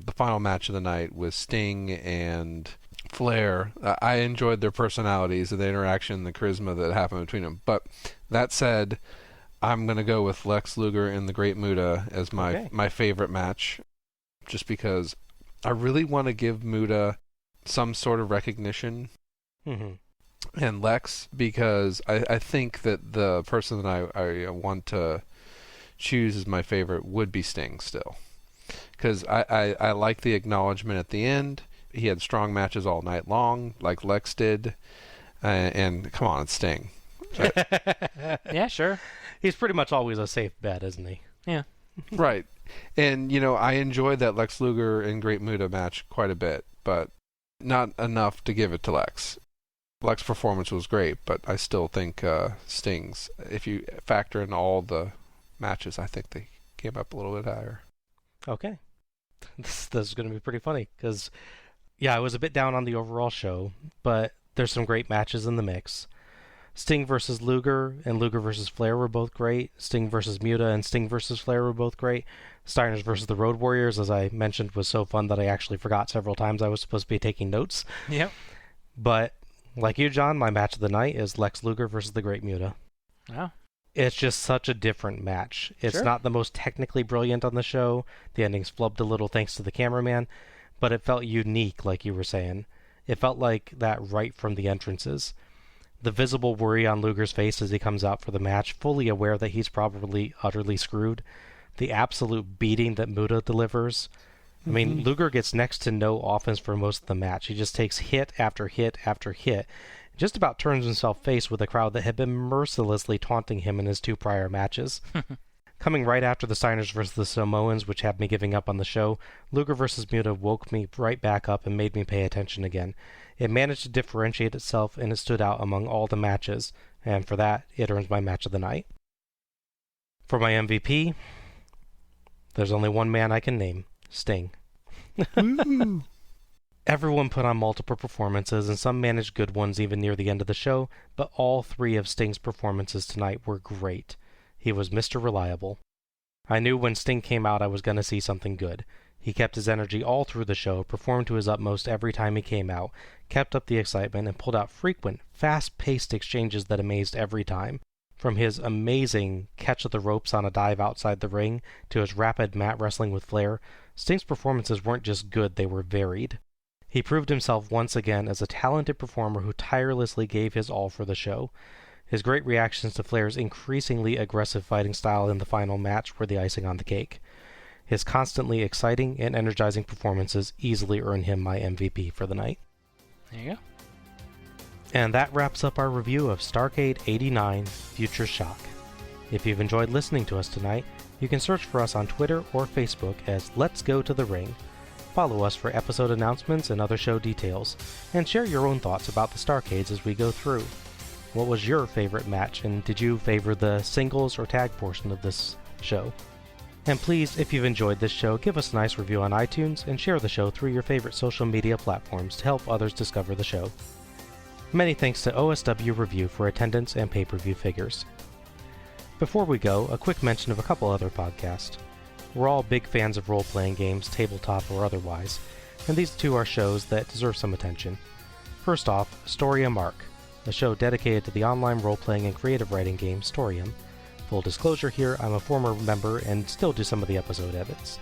A: the final match of the night was Sting and Flair. I enjoyed their personalities and the interaction, the charisma that happened between them. But that said, I'm going to go with Lex Luger and the Great Muta as my favorite match, just because I really want to give Muta some sort of recognition. And Lex, because I think that the person that I want to choose as my favorite would be Sting still. Because I like the acknowledgement at the end. He had strong matches all night long, like Lex did. And come on, it's Sting.
B: Yeah, sure.
C: He's pretty much always a safe bet, isn't he?
B: Yeah.
A: Right. And, I enjoyed that Lex Luger and Great Muta match quite a bit, but not enough to give it to Lex. Lex's performance was great, but I still think Sting's, if you factor in all the matches, I think they came up a little bit higher.
C: Okay. This is going to be pretty funny, because, yeah, I was a bit down on the overall show, but there's some great matches in the mix. Sting versus Luger and Luger versus Flair were both great. Sting versus Muta and Sting versus Flair were both great. Steiner's versus the Road Warriors, as I mentioned, was so fun that I actually forgot several times I was supposed to be taking notes.
B: Yep.
C: But, like you, John, my match of the night is Lex Luger versus the Great Muta.
B: Wow.
C: It's just such a different match. It's
B: Sure.
C: not the most technically brilliant on the show. The endings flubbed a little thanks to the cameraman, but it felt unique, like you were saying. It felt like that right from the entrances. The visible worry on Luger's face as he comes out for the match, fully aware that he's probably utterly screwed. The absolute beating that Muta delivers. I mean, Luger gets next to no offense for most of the match. He just takes hit after hit after hit. Just about turns himself face with a crowd that had been mercilessly taunting him in his 2 prior matches. Coming right after the Steiners versus the Samoans, which had me giving up on the show, Luger versus Muta woke me right back up and made me pay attention again. It managed to differentiate itself, and it stood out among all the matches, and for that, it earns my match of the night. For my MVP, there's only one man I can name, Sting. Everyone put on multiple performances, and some managed good ones even near the end of the show, but all 3 of Sting's performances tonight were great. He was Mr. Reliable. I knew when Sting came out I was going to see something good. He kept his energy all through the show, performed to his utmost every time he came out, kept up the excitement, and pulled out frequent, fast-paced exchanges that amazed every time. From his amazing catch of the ropes on a dive outside the ring to his rapid mat wrestling with Flair, Sting's performances weren't just good, they were varied. He proved himself once again as a talented performer who tirelessly gave his all for the show. His great reactions to Flair's increasingly aggressive fighting style in the final match were the icing on the cake. His constantly exciting and energizing performances easily earned him my MVP for the night.
B: There you go.
C: And that wraps up our review of Starrcade 89 Future Shock. If you've enjoyed listening to us tonight, you can search for us on Twitter or Facebook as Let's Go to the Ring. Follow us for episode announcements and other show details, and share your own thoughts about the Starrcades as we go through. What was your favorite match, and did you favor the singles or tag portion of this show? And please, if you've enjoyed this show, give us a nice review on iTunes and share the show through your favorite social media platforms to help others discover the show. Many thanks to OSW Review for attendance and pay-per-view figures. Before we go, a quick mention of a couple other podcasts. We're all big fans of role-playing games, tabletop or otherwise, and these 2 are shows that deserve some attention. First off, Storium Arc, a show dedicated to the online role-playing and creative writing game Storium. Full disclosure here, I'm a former member and still do some of the episode edits.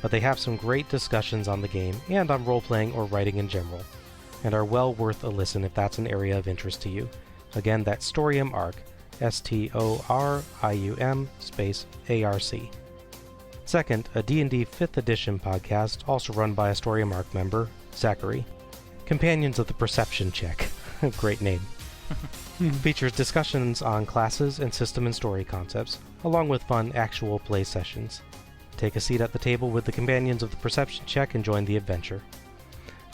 C: But they have some great discussions on the game and on role-playing or writing in general, and are well worth a listen if that's an area of interest to you. Again, that's Storium Arc, STORIUM space ARC. Second, a D&D 5th edition podcast, also run by a Storium Arc member, Zachary. Companions of the Perception Check. Great name. Features discussions on classes and system and story concepts, along with fun actual play sessions. Take a seat at the table with the Companions of the Perception Check and join the adventure.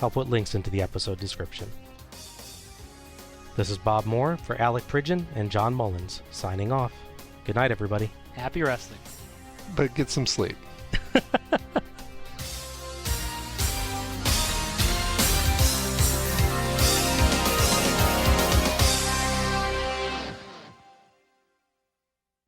C: I'll put links into the episode description. This is Bob Moore for Alec Pridgeon and John Mullins, signing off. Good night, everybody.
B: Happy wrestling.
A: But get some sleep.